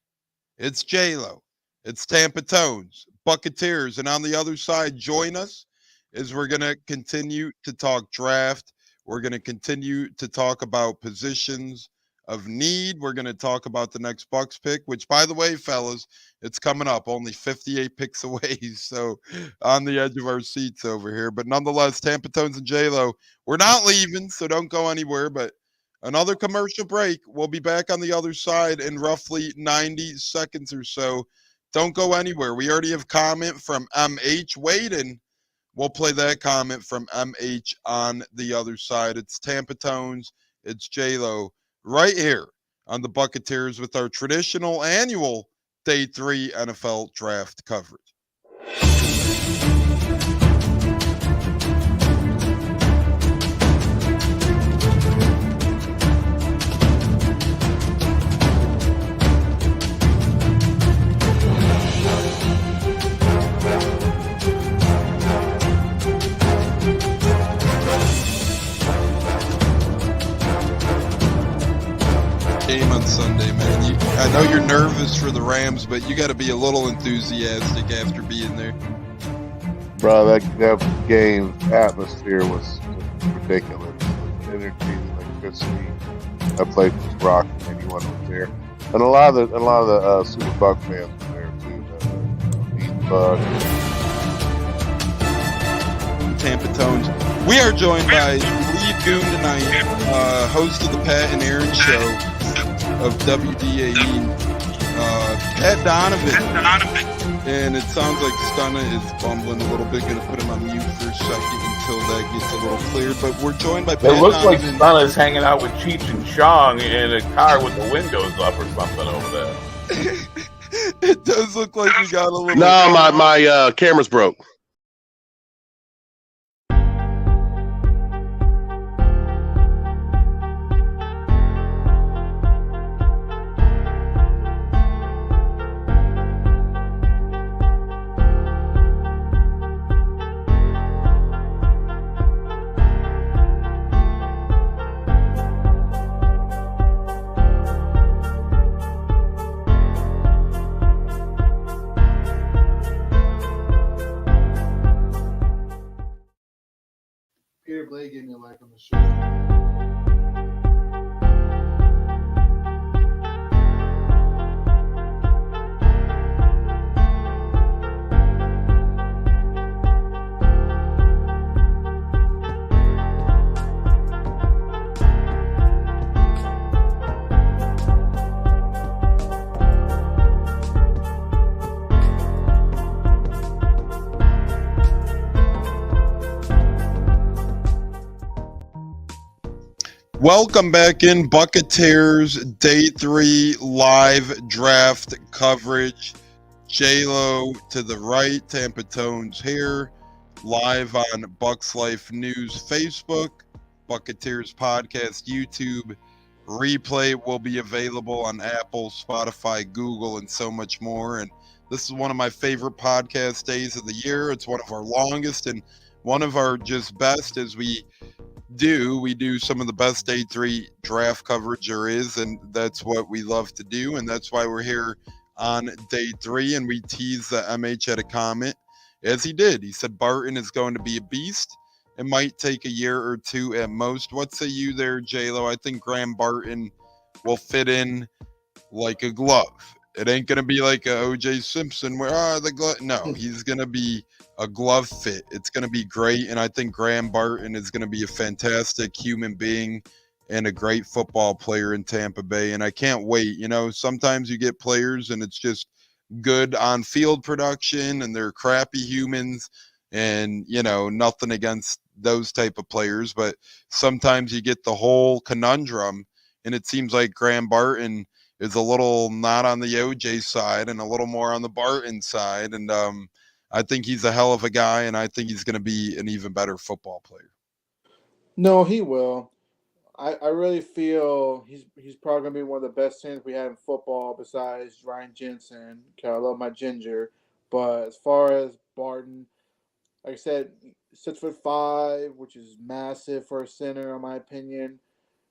It's J-Lo. It's Tampa Tones, Buccaneers. And on the other side, join us as we're going to continue to talk draft. We're going to continue to talk about positions of need. We're going to talk about the next Bucs pick, which, by the way, fellas, it's coming up only 58 picks away. So on the edge of our seats over here. But nonetheless, Tampa Tones and J-Lo, we're not leaving, so don't go anywhere. But another commercial break. We'll be back on the other side in roughly 90 seconds or so. Don't go anywhere. We already have comment from MH waiting. We'll play that comment from MH on the other side. It's Tampa Tones. It's J-Lo right here on the Buccaneers with our traditional annual Day 3 NFL Draft coverage. Game on Sunday, man. I know you're nervous for the Rams, but you got to be a little enthusiastic after being there. Bro, that game atmosphere was ridiculous. The energy, the electricity. I played with Brock and anyone was there, and a lot of the Super Buck fans were there too. The Buck. Tampa Tones. We are joined by lead goon tonight, host of the Pat and Aaron show of WDAE, Pat Donovan. And it sounds like Stunna is bumbling a little bit. Going to put him on mute for a second until that gets a little clear. But we're joined by Pat It looks like Donovan. Stunna's hanging out with Cheech and Chong in a car with the windows up or something over there. It does look like we got a little. No, my camera's broke. Peter Blake gave me a like on the show. Welcome back in Buccaneers Day 3 live draft coverage. J-Lo to the right, Tampa Tones here, live on Bucs Life News Facebook, Buccaneers Podcast YouTube. Replay will be available on Apple, Spotify, Google, and so much more. And this is one of my favorite podcast days of the year. It's one of our longest and one of our just best as we do some of the best Day 3 draft coverage there is, and that's what we love to do, and that's why we're here on Day 3. And we teased that MH had a comment, as he did. He said Barton is going to be a beast. It might take a year or two at most. What say you there, J-Lo? I think Graham Barton will fit in like a glove. It ain't going to be like a O.J. Simpson where, the glove. No, he's going to be a glove fit. It's going to be great, and I think Graham Barton is going to be a fantastic human being and a great football player in Tampa Bay, and I can't wait. You know, sometimes you get players and it's just good on-field production, and they're crappy humans, and, you know, nothing against those type of players, but sometimes you get the whole conundrum, and it seems like Graham Barton is a little not on the OJ side and a little more on the Barton side, and I think he's a hell of a guy, and I think he's going to be an even better football player. No, he will. I really feel he's probably going to be one of the best centers we have in football besides Ryan Jensen. Okay, I love my ginger. But as far as Barton, like I said, 6'5", which is massive for a center, in my opinion.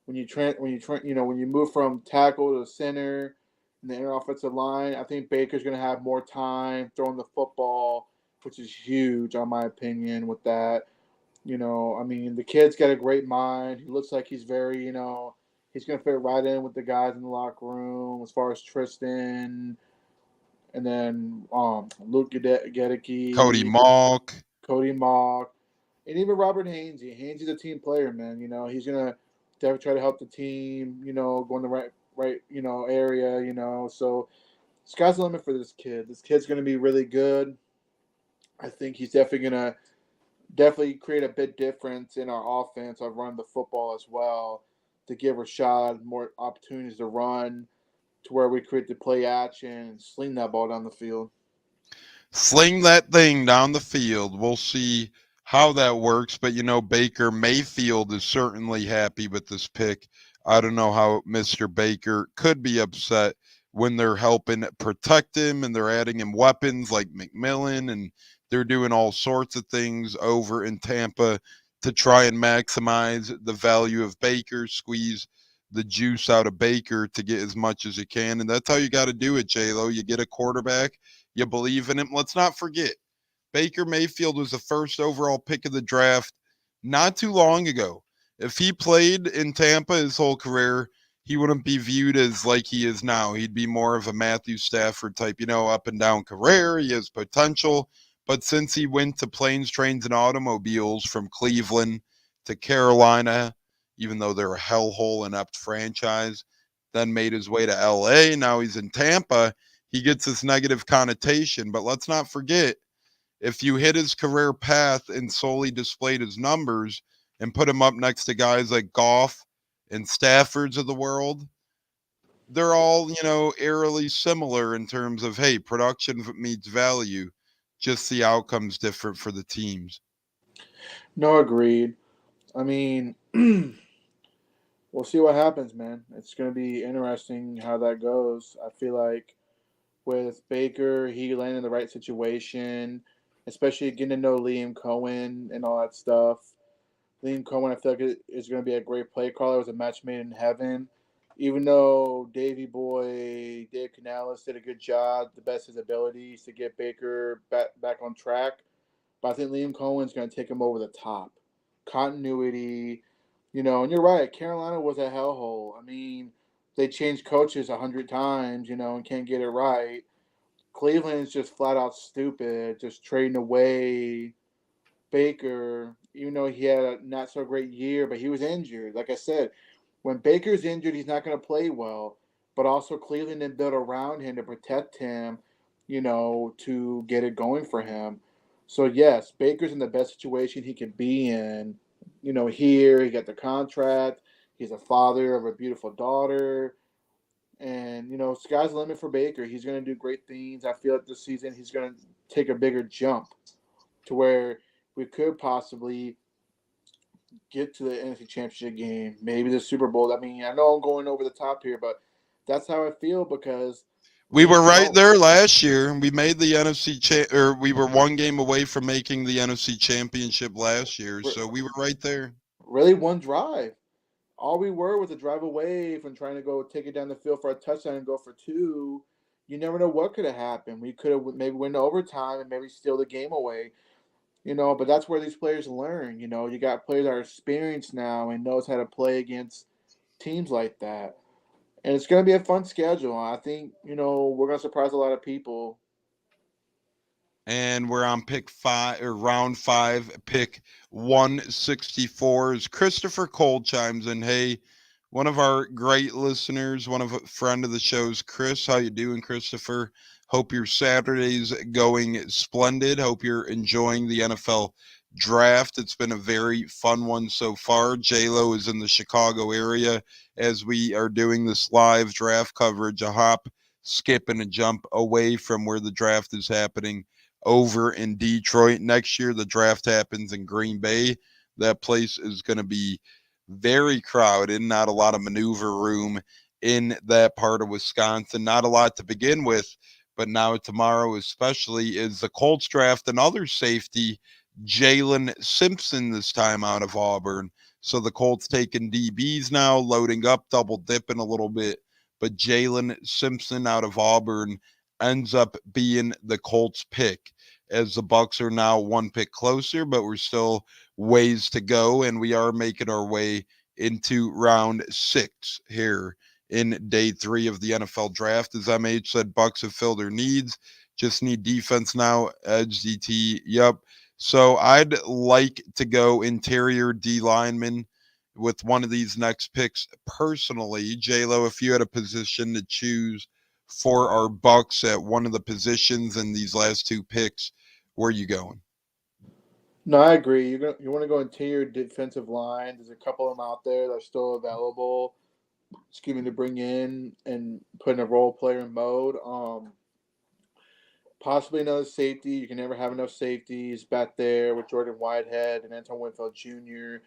When you move from tackle to center in the inner offensive line, I think Baker's going to have more time throwing the football, which is huge, in my opinion, with that. You know, I mean, the kid's got a great mind. He looks like he's very, he's going to fit right in with the guys in the locker room as far as Tristan and then Luke Gedicke, Cody Mauch, and even Robert Hainsey. Hainsey's a team player, man. You know, he's going to definitely try to help the team, go in the right area, So sky's the limit for this kid. This kid's going to be really good. I think he's definitely going to create a bit difference in our offense of running the football as well to give Rashad more opportunities to run to where we create the play action and sling that ball down the field. Sling that thing down the field. We'll see how that works, but Baker Mayfield is certainly happy with this pick. I don't know how Mr. Baker could be upset when they're helping protect him and they're adding him weapons like McMillan, and they're doing all sorts of things over in Tampa to try and maximize the value of Baker, squeeze the juice out of Baker to get as much as you can. And that's how you got to do it, J-Lo. You get a quarterback, you believe in him. Let's not forget, Baker Mayfield was the first overall pick of the draft not too long ago. If he played in Tampa his whole career, he wouldn't be viewed as like he is now. He'd be more of a Matthew Stafford type, up and down career. He has potential. But since he went to planes, trains, and automobiles from Cleveland to Carolina, even though they're a hellhole inept franchise, then made his way to LA. Now he's in Tampa. He gets this negative connotation. But let's not forget, if you hit his career path and solely displayed his numbers and put him up next to guys like Goff and Staffords of the world, they're all, eerily similar in terms of, hey, production meets value. Just the outcome's different for the teams. No, agreed. I mean, we'll see what happens, man. It's going to be interesting how that goes. I feel like with Baker, he landed in the right situation, especially getting to know Liam Cohen and all that stuff. Liam Cohen, I feel like is going to be a great play caller. It was a match made in heaven. Even though Dave Canales did a good job, the best of his abilities to get Baker back on track. But I think Liam Cohen's going to take him over the top. Continuity, and you're right. Carolina was a hellhole. I mean, they changed coaches 100 times, and can't get it right. Cleveland's just flat out stupid, just trading away Baker, even though he had a not so great year, but he was injured. Like I said, when Baker's injured, he's not going to play well. But also, Cleveland didn't build around him to protect him, to get it going for him. So, yes, Baker's in the best situation he could be in. Here, he got the contract. He's a father of a beautiful daughter. And, sky's the limit for Baker. He's going to do great things. I feel like this season he's going to take a bigger jump to where we could possibly get to the NFC Championship game, maybe the Super Bowl. I mean, I know I'm going over the top here, but that's how I feel because We were right don't. there last year. We made the or we were one game away from making the NFC Championship last year, so we were right there. Really, one drive. All we were was a drive away from trying to go take it down the field for a touchdown and go for two. You never know what could have happened. We could have maybe went to overtime and maybe steal the game away. But that's where these players learn. You got players that are experienced now and knows how to play against teams like that. And it's going to be a fun schedule. I think, we're going to surprise a lot of people. And we're on pick 5 or round 5, pick 164 as Christopher Cole chimes in. Hey, one of our great listeners, one of a friend of the show's Chris. How you doing, Christopher? Hope your Saturday's going splendid. Hope you're enjoying the NFL draft. It's been a very fun one so far. J-Lo is in the Chicago area as we are doing this live draft coverage, a hop, skip, and a jump away from where the draft is happening over in Detroit. Next year, the draft happens in Green Bay. That place is going to be very crowded, not a lot of maneuver room in that part of Wisconsin. Not a lot to begin with, but now tomorrow especially is the Colts draft another safety, Jalen Simpson, this time out of Auburn. So the Colts taking DBs now, loading up, double dipping a little bit. But Jalen Simpson out of Auburn ends up being the Colts pick, as the Bucs are now one pick closer, but we're still ways to go, and we are making our way into round 6 here in day 3 of the NFL draft. As MH said, Bucs have filled their needs, just need defense now. Edge DT, yep. So I'd like to go interior D lineman with one of these next picks personally. J-Lo, if you had a position to choose for our Bucs at one of the positions in these last 2 picks, where are you going? No, I agree. You want to go interior defensive line. There's a couple of them out there that are still available. Excuse me, to bring in and put in a role player in mode. Possibly another safety. You can never have enough safeties back there with Jordan Whitehead and Anton Winfield Jr.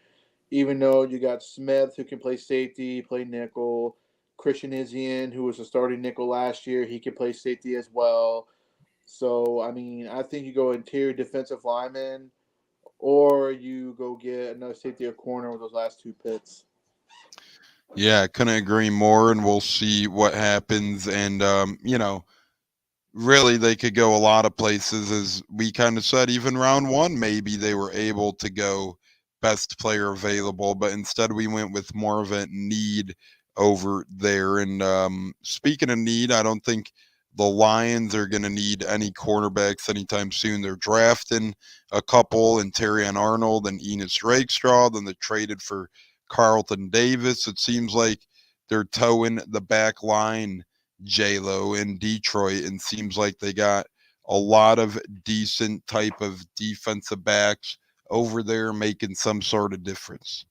Even though you got Smith, who can play safety, play nickel. Christian Izien, who was a starting nickel last year, he can play safety as well. So, I mean, I think you go interior defensive lineman or you go get another safety or corner with those last 2 picks. Yeah, I couldn't agree more, and we'll see what happens. And, really they could go a lot of places, as we kind of said. Even round 1, maybe they were able to go best player available, but instead we went with more of a need over there. And speaking of need, I don't think the Lions are going to need any cornerbacks anytime soon. They're drafting a couple, and Terrion Arnold and Enos Rakestraw. Then they traded for Carlton Davis. It seems like they're towing the back line, J-Lo, in Detroit, and seems like they got a lot of decent type of defensive backs over there making some sort of difference.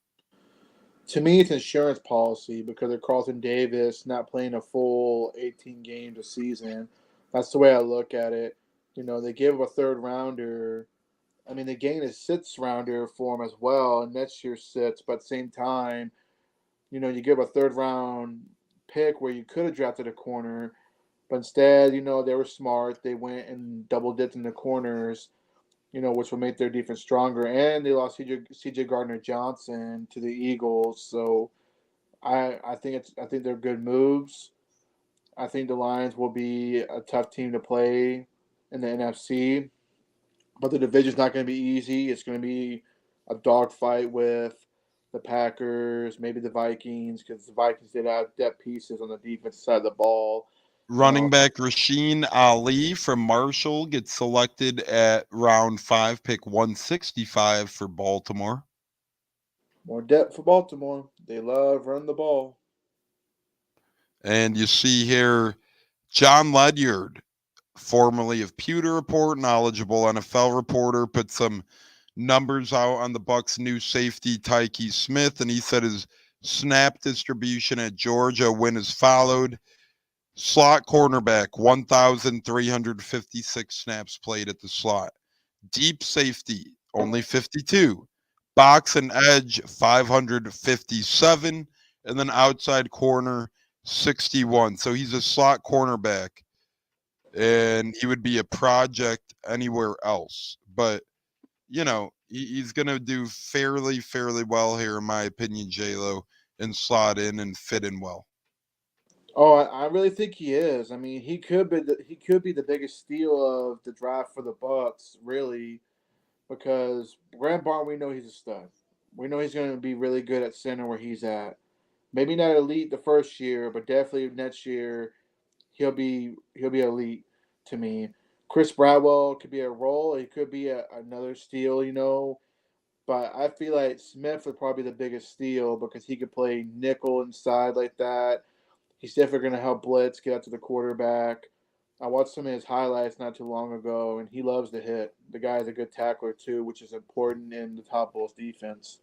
To me, it's insurance policy because of Carlton Davis not playing a full 18 games a season. That's the way I look at it. They give him a third rounder. I mean, they gained a sixth rounder for him as well, and next year sits. But at the same time, you give a third round pick where you could have drafted a corner, but instead, they were smart. They went and double dipped in the corners, which will make their defense stronger. And they lost CJ Gardner Johnson to the Eagles. So I think they're good moves. I think the Lions will be a tough team to play in the NFC, but the division's not going to be easy. It's going to be a dogfight with the Packers, maybe the Vikings, because the Vikings did have depth pieces on the defense side of the ball. Running back Rasheen Ali from Marshall gets selected at round 5, pick 165 for Baltimore. More depth for Baltimore. They love running the ball. And you see here John Ledyard, formerly of Pewter Report, knowledgeable NFL reporter, put some numbers out on the Bucs' new safety Tyke Smith, and he said his snap distribution at Georgia win is followed. Slot cornerback, 1,356 snaps played at the slot. Deep safety, only 52. Box and edge, 557. And then outside corner, 61. So he's a slot cornerback, and he would be a project anywhere else. But, he's going to do fairly well here, in my opinion, J-Lo, and slot in and fit in well. Oh, I really think he is. I mean, he could be the biggest steal of the draft for the Bucs, really, because Graham Barton, we know he's a stud. We know he's going to be really good at center where he's at. Maybe not elite the first year, but definitely next year he'll be elite to me. Chris Bradwell could be a role. He could be another steal. But I feel like Smith would probably be the biggest steal because he could play nickel inside like that. He's definitely going to help blitz, get out to the quarterback. I watched some of his highlights not too long ago, and he loves to hit. The guy's a good tackler too, which is important in the top Bulls defense.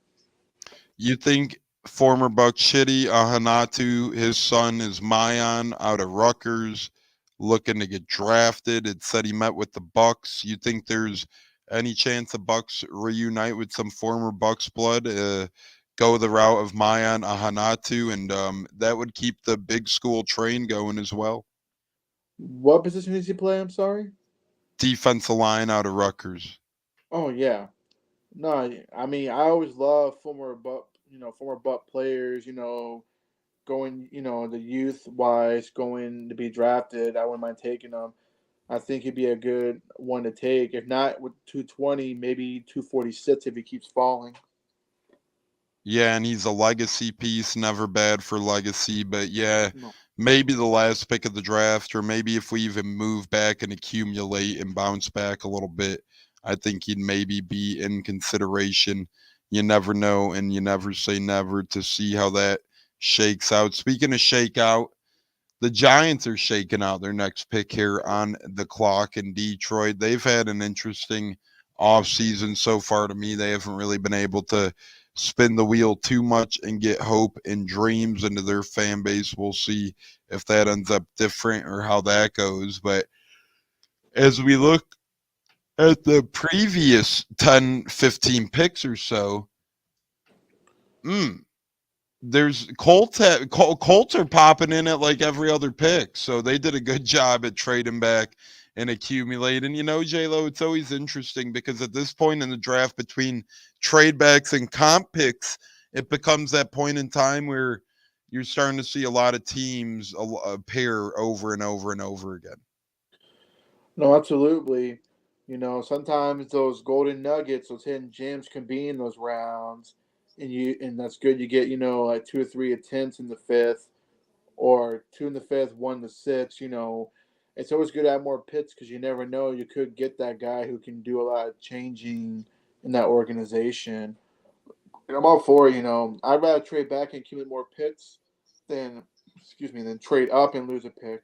You think former Buck Shitty Ahanatu, his son is Mayan out of Rutgers, looking to get drafted. It said he met with the Bucs. You think there's any chance the Bucs reunite with some former Bucs blood, go the route of Mayan Ahanatu, and that would keep the big school train going as well? What position does he play? I'm sorry. Defensive line out of Rutgers. Oh yeah. No, I mean I always love former Buck players. Going, the youth wise, going to be drafted. I wouldn't mind taking them. I think he'd be a good one to take. If not with 220, maybe 246 if he keeps falling. Yeah, and he's a legacy piece, never bad for legacy. But yeah, No. maybe the last pick of the draft, or maybe if we even move back and accumulate and bounce back a little bit, I think he'd maybe be in consideration. You never know, and you never say never to see how that shakes out. Speaking of shake out, the Giants are shaking out their next pick here on the clock in Detroit. They've had an interesting offseason so far to me. They haven't really been able to spin the wheel too much and get hope and dreams into their fan base. We'll see if that ends up different or how that goes. But as we look at the previous 10, 15 picks or so, there's Colts are popping in at like every other pick. So they did a good job at trading back and accumulating. J-Lo, it's always interesting because at this point in the draft between trade backs and comp picks, it becomes that point in time where you're starting to see a lot of teams pair over and over and over again. No, absolutely. Sometimes those golden nuggets, those hidden gems can be in those rounds, and that's good. You get like 2 or 3 attempts in the fifth. or 2 in the 5th, 1 in the 6th. It's always good to have more picks because you never know, you could get that guy who can do a lot of changing in that organization. And I'm all for it. I'd rather trade back and accumulate more picks than than trade up and lose a pick.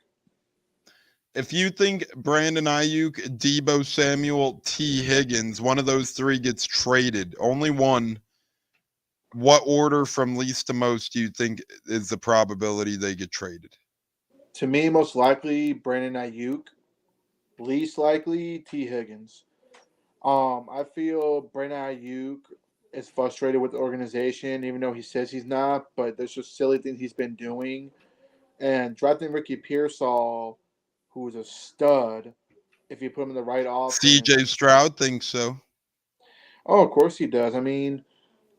If you think Brandon Ayuk, Debo Samuel, T. Higgins, one of those three gets traded, only one, what order from least to most do you think is the probability they get traded? To me, most likely Brandon Ayuk. Least likely T. Higgins. I feel Brandon Ayuk is frustrated with the organization, even though he says he's not. But there's just silly things he's been doing, and drafting Ricky Pearsall, who is a stud, if you put him in the right CJ offense. Stroud thinks so. Oh, of course he does. I mean,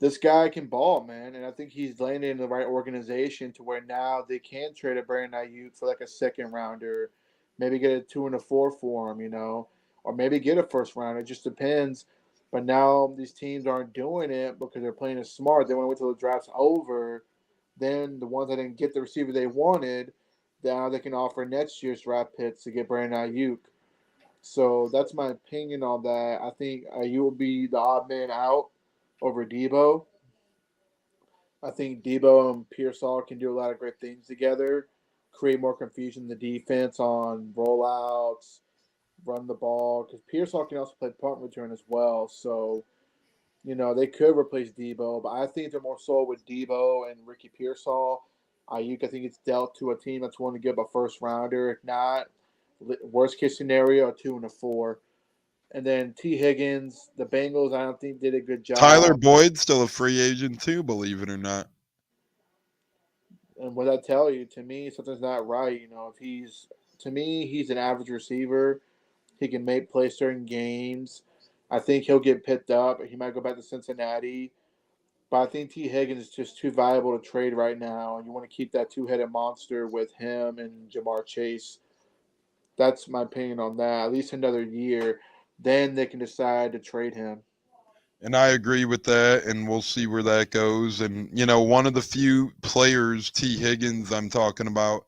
this guy can ball, man, and I think he's landed in the right organization to where now they can trade a Brandon Ayuk for like a second rounder, maybe get a 2 and a 4 for him, or maybe get a first round. It just depends. But now these teams aren't doing it because they're playing it smart. They want to wait till the draft's over. Then the ones that didn't get the receiver they wanted, now they can offer next year's draft picks to get Brandon Ayuk. So that's my opinion on that. I think Ayuk will be the odd man out over Debo. I think Debo and Pearsall can do a lot of great things together, create more confusion in the defense on rollouts, run the ball, because Pearsall can also play punt return as well. So, they could replace Debo, but I think they're more so with Debo and Ricky Pearsall. Ayuk, I think it's dealt to a team that's willing to give a first rounder. If not, worst case scenario, a 2 and a 4. And then T. Higgins, the Bengals, I don't think did a good Tyler job. Boyd's still a free agent too, believe it or not. And what I tell you, to me, something's not right. If to me, he's an average receiver. He can make play certain games. I think he'll get picked up. He might go back to Cincinnati. But I think T. Higgins is just too valuable to trade right now. And you want to keep that two-headed monster with him and Jamar Chase. That's my opinion on that. At least another year. Then they can decide to trade him. And I agree with that, and we'll see where that goes. And, one of the few players, T. Higgins, I'm talking about,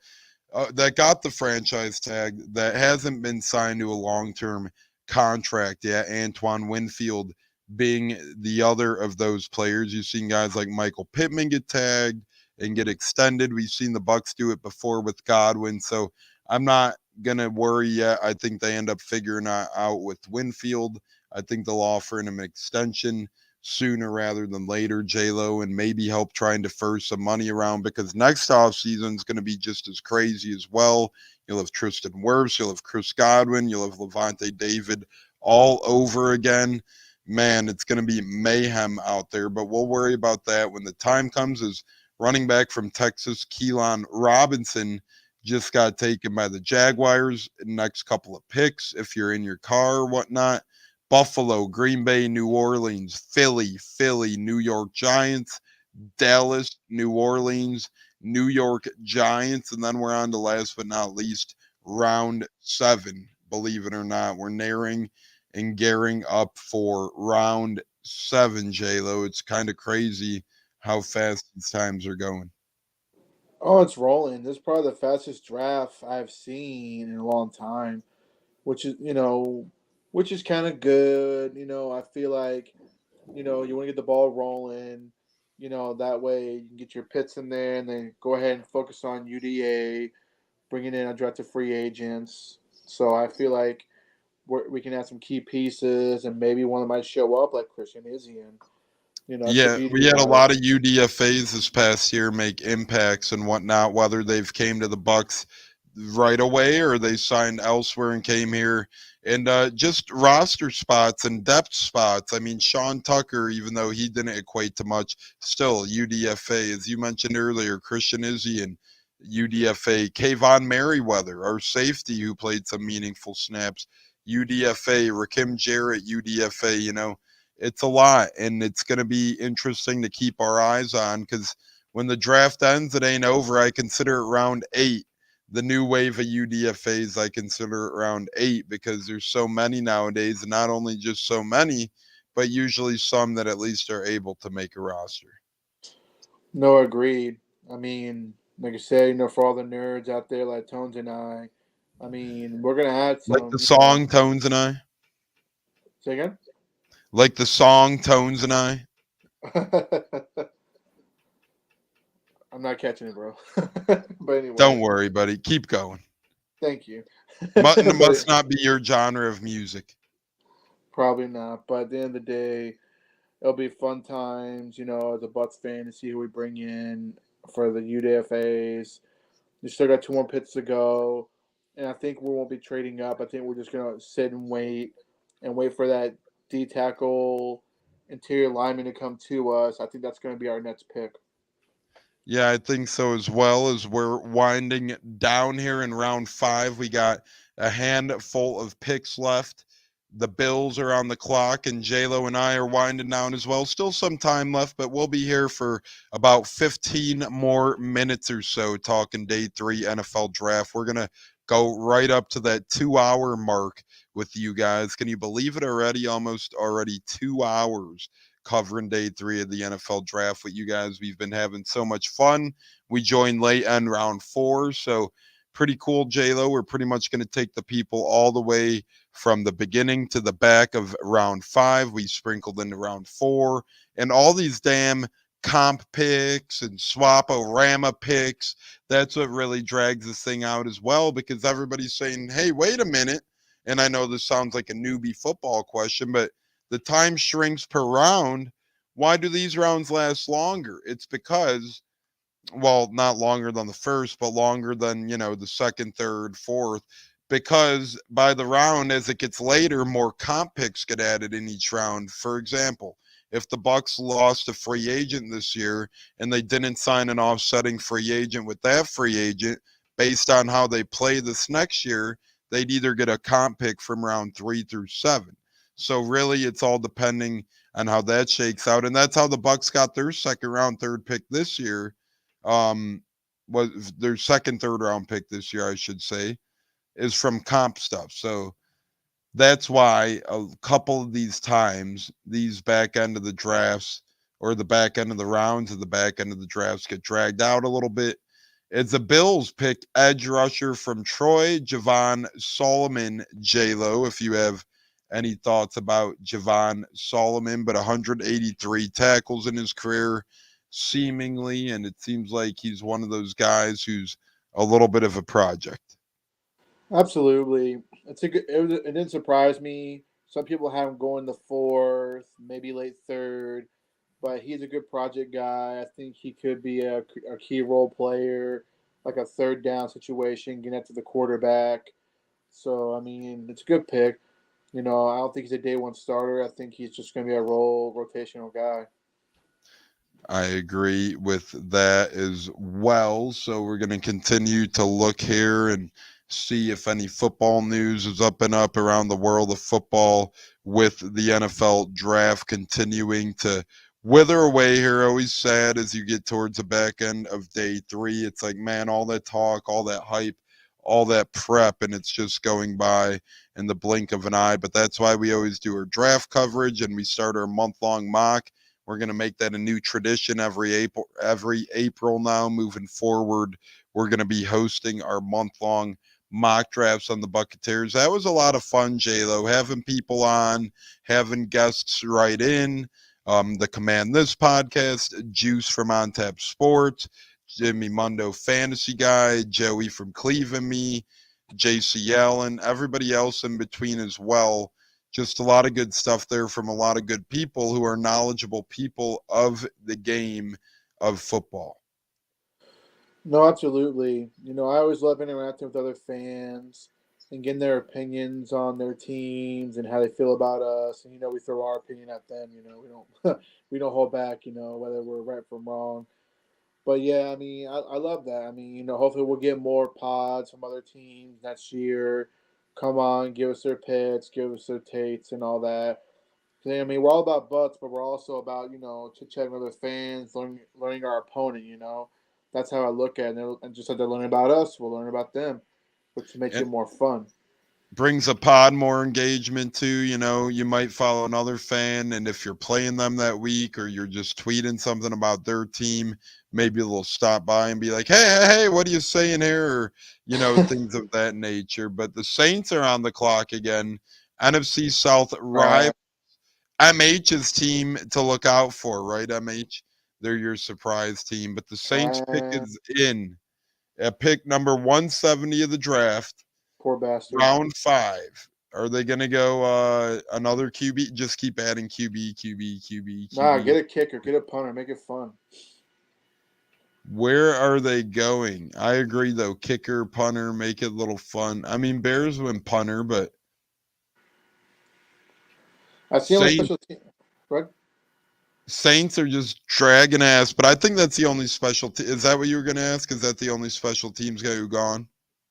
that got the franchise tag that hasn't been signed to a long-term contract yet. Antoine Winfield being the other of those players. You've seen guys like Michael Pittman get tagged and get extended. We've seen the Bucs do it before with Godwin. So I'm not gonna worry yet. I think they end up figuring out with Winfield. I think they'll offer him an extension sooner rather than later, J-Lo, and maybe help try and defer some money around because next offseason is going to be just as crazy as well. You'll have Tristan Wirfs, you'll have Chris Godwin, you'll have Levante David all over again. Man, it's going to be mayhem out there, but we'll worry about that when the time comes. As running back from Texas, Keelan Robinson, just got taken by the Jaguars. Next couple of picks, if you're in your car or whatnot. Buffalo, Green Bay, New Orleans, Philly, New York Giants, Dallas, New Orleans, New York Giants, and then we're on to last but not least, round 7. Believe it or not, we're nearing and gearing up for round 7, J-Lo. It's kind of crazy how fast these times are going. Oh, it's rolling. This is probably the fastest draft I've seen in a long time, which is which is kind of good. I feel like you want to get the ball rolling. That way you can get your pits in there, and then go ahead and focus on UDA, bringing in undrafted free agents. So I feel like we can add some key pieces, and maybe one that might show up like Christian Izzy. That's the Yeah, beauty we had a about it. lot of UDFAs this past year make impacts and whatnot, whether they've came to the Bucs right away or they signed elsewhere and came here. And just roster spots and depth spots. I mean, Sean Tucker, even though he didn't equate to much, still UDFA. As you mentioned earlier, Christian Izzy and UDFA. Kayvon Merriweather, our safety who played some meaningful snaps, UDFA. Rakim Jarrett, UDFA, it's a lot, and it's going to be interesting to keep our eyes on because when the draft ends, it ain't over. I consider it round 8. The new wave of UDFAs, I consider it round 8 because there's so many nowadays, and not only just so many, but usually some that at least are able to make a roster. No, agreed. I mean, Like I said, for all the nerds out there like Tones and I mean, we're gonna have Like the some, song Tones and I. say again. Like the song Tones and I. I'm not catching it, bro. But Don't anyway, worry, buddy. Keep going. thank you. Must But not be your genre of music. probably not. But at the end of the day, it'll be fun times, as a Bucks fan to see who we bring in for the UDFA's. We still got two more pits to go, and I think we won't be trading up. I think we're just gonna sit and wait for that D tackle interior lineman to come to us. I think that's gonna be our next pick. Yeah, I think so as well. As we're winding down here in round 5, we got a handful of picks left. The Bills are on the clock, and J-Lo and I are winding down as well. Still some time left, but we'll be here for about 15 more minutes or so talking day 3 NFL draft. We're going to go right up to that 2-hour mark with you guys. Can you believe it already? Almost already 2 hours covering day 3 of the NFL draft with you guys. We've been having so much fun. We joined late on round 4, so pretty cool, J-Lo. We're pretty much going to take the people all the way from the beginning to the back of round 5. We sprinkled into round 4, and all these damn comp picks and swap-o-rama picks. That's what really drags this thing out as well, because everybody's saying, hey, wait a minute. And I know this sounds like a newbie football question, but the time shrinks per round. Why do these rounds last longer? It's because, well, not longer than the first, but longer than, the second, third, fourth, because by the round, as it gets later, more comp picks get added in each round. For example, if the Bucs lost a free agent this year and they didn't sign an offsetting free agent with that free agent, based on how they play this next year, they'd either get a comp pick from round 3 through 7. So really, it's all depending on how that shakes out, and that's how the Bucs got their second round, third pick this year. Was their second, third round pick this year, I should say, is from comp stuff. So that's why a couple of these times, these back end of the drafts or the back end of the rounds of the back end of the drafts get dragged out a little bit. It's the Bills picked edge rusher from Troy, Javon Solomon, J-Lo, if you have any thoughts about Javon Solomon, but 183 tackles in his career, seemingly, and it seems like he's one of those guys who's a little bit of a project. Absolutely, it didn't surprise me. Some people have him going the fourth, maybe late third, but he's a good project guy. I think he could be a key role player, like a third down situation, getting that to the quarterback. So I mean, it's a good pick. I don't think he's a day one starter. I think he's just going to be a rotational guy. I agree with that as well. So we're going to continue to look here and see if any football news is up and up around the world of football with the NFL draft continuing to wither away here. Always sad as you get towards the back end of day 3. It's like, man, all that talk, all that hype, all that prep, and it's just going by in the blink of an eye. But that's why we always do our draft coverage and we start our month-long mock. We're going to make that a new tradition every April now moving forward. We're going to be hosting our month-long mock drafts on the Buccaneers. That was a lot of fun, J-Lo, having people on, having guests write in. The Command This podcast, Juice from On Tap Sports, Jimmy Mundo Fantasy Guy, Joey from Cleveland, me, JC Allen, everybody else in between as well. Just a lot of good stuff there from a lot of good people who are knowledgeable people of the game of football. No, absolutely. I always love interacting with other fans and getting their opinions on their teams and how they feel about us. And we throw our opinion at them. We don't we don't hold back. Whether we're right from wrong. But yeah, I mean, I love that. I mean, hopefully we'll get more pods from other teams next year. Come on, give us their picks, give us their takes, and all that. I mean, we're all about butts, but we're also about chit chatting with other fans, learning our opponent. That's how I look at it. And just like they're learning about us, we'll learn about them, which makes And it more fun. brings a pod more engagement too. You know, you might follow another fan, and if you're playing them that week or you're just tweeting something about their team, maybe they'll stop by and be like, hey, what are you saying here? Or, you know, things of that nature. But the Saints are on the clock again. NFC South rival. MH's team to look out for, right, MH? They're your surprise team. But the Saints pick is in at pick number 170 of the draft. Poor bastard. Round 5. Are they going to go another QB? Just keep adding QB. Nah, get a kicker, get a punter, make it fun. Where are they going? I agree, though. Kicker, punter, make it a little fun. I mean, Bears went punter, but That's the only special team. Right? Saints are just dragging ass, but I think that's the only special team. Is that what you were going to ask? Is that the only special teams guy who gone?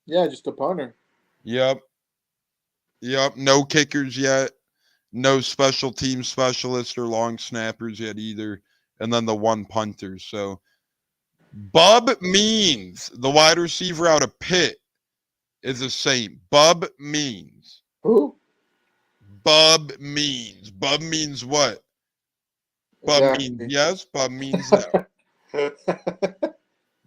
Yeah, just a punter. Yep. No kickers yet. No special team specialists or long snappers yet either. And then the one punter. So Bub Means, the wide receiver out of Pitt, is a Saint. Bub Means. Who? Bub Means. Bub means what? Bub means yes. Bub means no.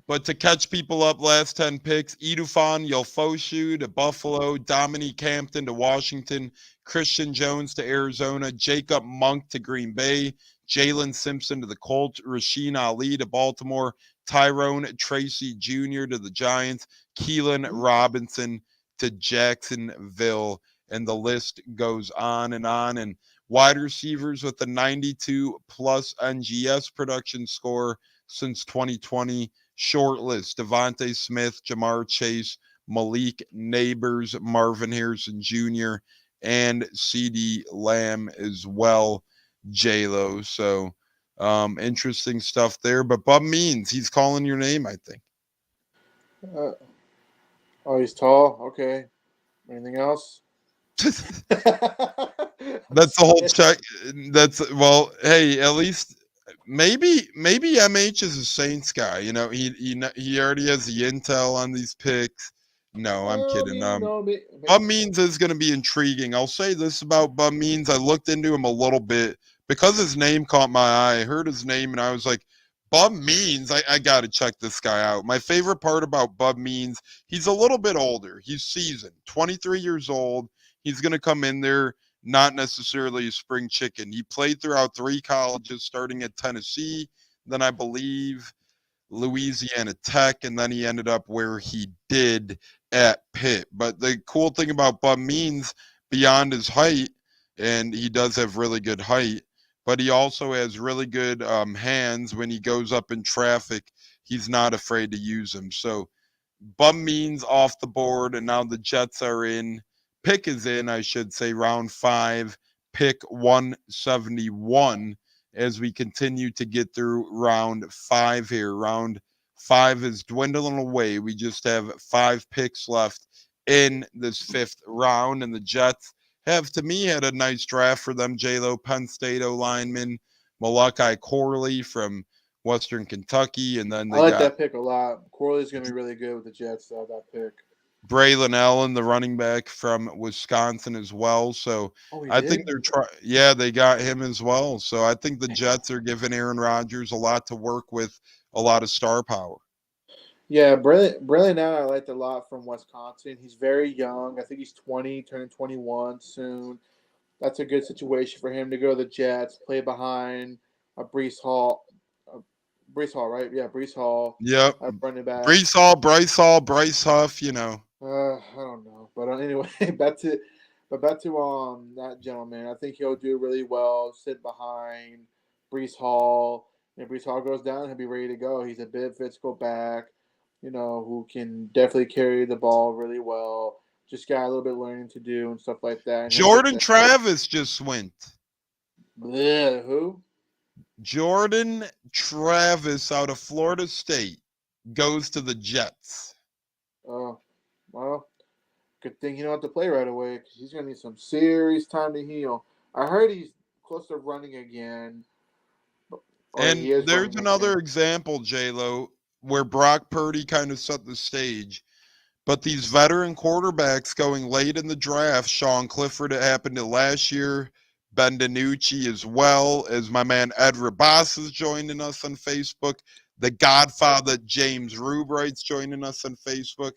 But to catch people up, last 10 picks, Edufon Yelfoshu to Buffalo, Dominique Hampton to Washington, Christian Jones to Arizona, Jacob Monk to Green Bay, Jalen Simpson to the Colts, Rasheen Ali to Baltimore, Tyrone Tracy Jr. to the Giants, Keelan Robinson to Jacksonville, and the list goes on. And wide receivers with the 92 plus NGS production score since 2020. Short list: Devontae Smith, Jamar Chase, Malik Neighbors, Marvin Harrison Jr., and CeeDee Lamb as well, J-Lo. So interesting stuff there. But Bub Means, he's calling your name, I think. Oh, he's tall? Okay. Anything else? That's the whole check. Well, hey, at least maybe MH is a Saints guy. You know, he already has the intel on these picks. No, I'm kidding. Bum Means is going to be intriguing. I'll say this about Bum Means. I looked into him a little bit because his name caught my eye. I heard his name and I was like, Bum Means, I got to check this guy out. My favorite part about Bum Means, he's a little bit older. He's seasoned, 23 years old. He's going to come in there, not necessarily a spring chicken. He played throughout 3 colleges, starting at Tennessee, then I believe Louisiana Tech, and then he ended up where he did at Pitt. But the cool thing about Bum Means, beyond his height, and he does have really good height, but he also has really good hands. When he goes up in traffic, he's not afraid to use them. So Bum Means off the board, and now the Jets are in. Pick is in, I should say, round 5, pick 171, as we continue to get through round 5 here. Round 5 is dwindling away. We just have 5 picks left in this 5th round, and the Jets have, to me, had a nice draft for them. J-Lo, Penn State lineman, Malachi Corley from Western Kentucky, and then they I like got that pick a lot. Corley's going to be really good with the Jets, that pick. Braylon Allen, the running back from Wisconsin as well. So I think they're yeah, they got him as well. So I think the Jets are giving Aaron Rodgers a lot to work with, a lot of star power. Yeah, Braylon Allen I liked a lot from Wisconsin. He's very young. I think he's 20, turning 21 soon. That's a good situation for him to go to the Jets, play behind Breece Hall. Breece Hall, right? Yeah, Breece Hall. Yep. Running back. Breece Hall, Bryce Huff, you know. I don't know, but anyway, back to that gentleman. I think he'll do really well. Sit behind Breece Hall. If Breece Hall goes down, he'll be ready to go. He's a big physical back, who can definitely carry the ball really well. Just got a little bit of learning to do and stuff like that. Jordan Travis just went. Yeah, who? Jordan Travis out of Florida State goes to the Jets. Oh. Well, good thing he don't have to play right away because he's going to need some serious time to heal. I heard he's close to running again. And there's another example, J-Lo, where Brock Purdy kind of set the stage. But these veteran quarterbacks going late in the draft, Sean Clifford, it happened to last year, Ben DiNucci as well, as my man Ed Rabas is joining us on Facebook. The Godfather James Rubright's joining us on Facebook.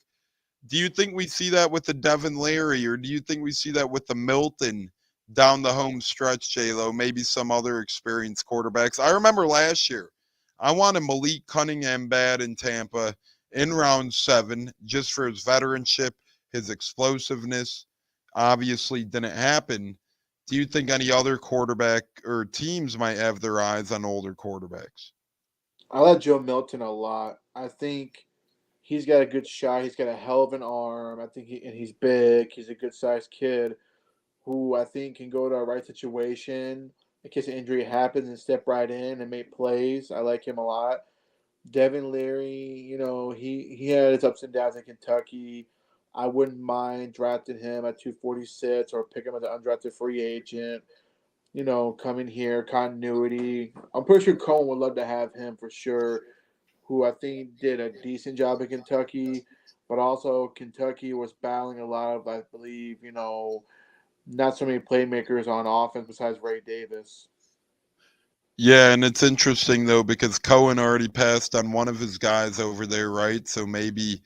Do you think we see that with the Devin Leary, or do you think we see that with the Milton down the home stretch, J-Lo, maybe some other experienced quarterbacks? I remember last year, I wanted Malik Cunningham bad in Tampa in round 7 just for his veteranship, his explosiveness. Obviously didn't happen. Do you think any other quarterback or teams might have their eyes on older quarterbacks? I like Joe Milton a lot. I think he's got a good shot. He's got a hell of an arm. I think and he's big. He's a good sized kid who I think can go to a right situation in case an injury happens and step right in and make plays. I like him a lot. Devin Leary, he had his ups and downs in Kentucky. I wouldn't mind drafting him at 246 or pick him as an undrafted free agent. Coming here, continuity. I'm pretty sure Cohen would love to have him for sure, who I think did a decent job in Kentucky, but also Kentucky was battling a lot of, I believe, not so many playmakers on offense besides Ray Davis. Yeah, and it's interesting though because Cohen already passed on one of his guys over there, right? So maybe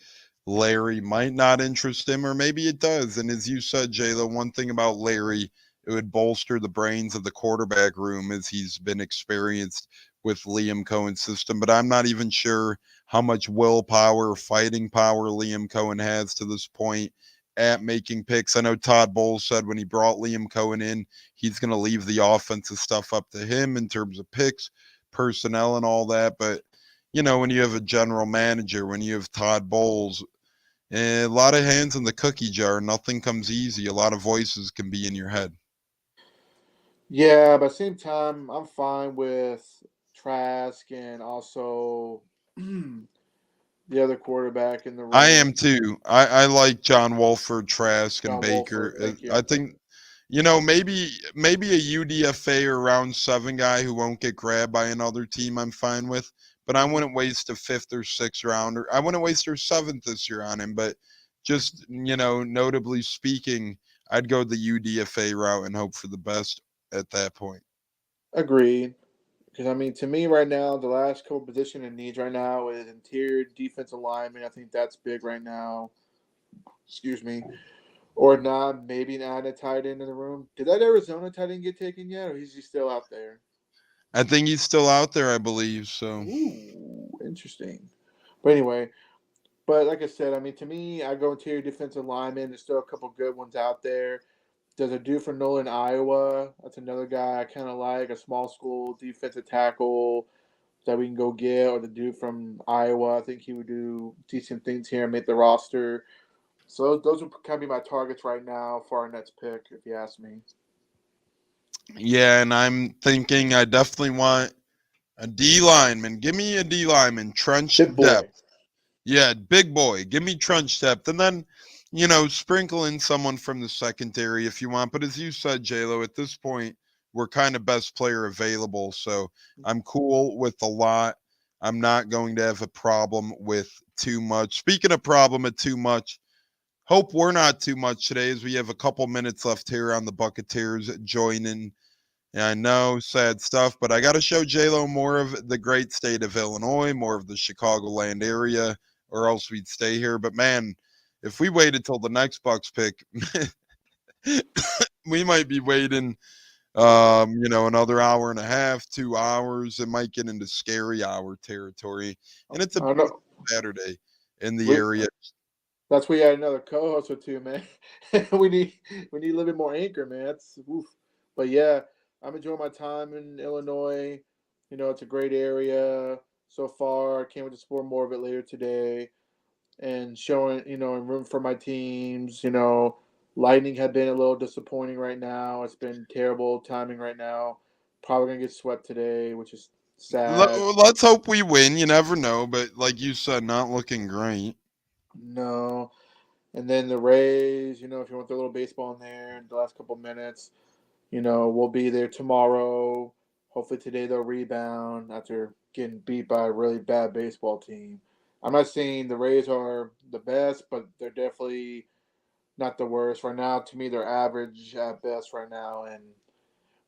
Larry might not interest him, or maybe it does. And as you said, Jay, the one thing about Larry, it would bolster the brains of the quarterback room as he's been experienced with Liam Cohen's system. But I'm not even sure how much willpower, fighting power Liam Cohen has to this point at making picks. I know Todd Bowles said when he brought Liam Cohen in, he's going to leave the offensive stuff up to him in terms of picks, personnel, and all that. But, when you have a general manager, when you have Todd Bowles, a lot of hands in the cookie jar, nothing comes easy. A lot of voices can be in your head. Yeah, but at the same time, I'm fine with Trask and also the other quarterback in the I room, am too. I like John Wolford, Trask, and John Baker. Wolford. Thank you. I think maybe a UDFA or round 7 guy who won't get grabbed by another team. I'm fine with, but I wouldn't waste a 5th or 6th rounder. I wouldn't waste a 7th this year on him. But just notably speaking, I'd go the UDFA route and hope for the best at that point. Agreed. Because I mean, to me, right now, the last couple position in needs right now is interior defensive lineman. I think that's big right now. Excuse me. Or not, maybe not a tight end in the room. Did that Arizona tight end get taken yet, or is he still out there? I think he's still out there, I believe. So Ooh, interesting. But anyway, but like I said, I mean, to me, I go interior defensive lineman. There's still a couple good ones out there. There's a dude from Nolan, Iowa. That's another guy I kind of like, a small school defensive tackle that we can go get, or the dude from Iowa. I think he would do decent things here and make the roster. So those would kind of be my targets right now for our next pick, if you ask me. yeah, and I'm thinking I definitely want a D lineman. Give me a D lineman, trench Big boy. depth. Yeah, big boy. Give me trench depth. And then, sprinkle in someone from the secondary if you want. But as you said, JLo, at this point, we're kind of best player available. So I'm cool with a lot. I'm not going to have a problem with too much. Speaking of problem of too much, hope we're not too much today as we have a couple minutes left here on the Buccaneers joining. Yeah, I know, sad stuff, but I got to show J-Lo more of the great state of Illinois, more of the Chicagoland area, or else we'd stay here. But man, if we waited till the next Bucks pick, we might be waiting, another hour and a half, 2 hours. It might get into scary hour territory. And it's a I don't know. Saturday in the We, area. that's where you had another co-host or two, man. we need a little bit more anchor, man. That's oof. But yeah, I'm enjoying my time in Illinois. It's a great area so far. I can't wait to explore more of it later today and showing, and room for my teams. Lightning have been a little disappointing right now. It's been terrible timing right now. Probably gonna get swept today, which is sad. Let's hope we win. You never know, but like you said, not looking great. No. And then the Rays, if you want the little baseball in there in the last couple minutes, we'll be there tomorrow. Hopefully today they'll rebound after getting beat by a really bad baseball team. I'm not saying the Rays are the best, but they're definitely not the worst right now. To me, they're average at best right now, and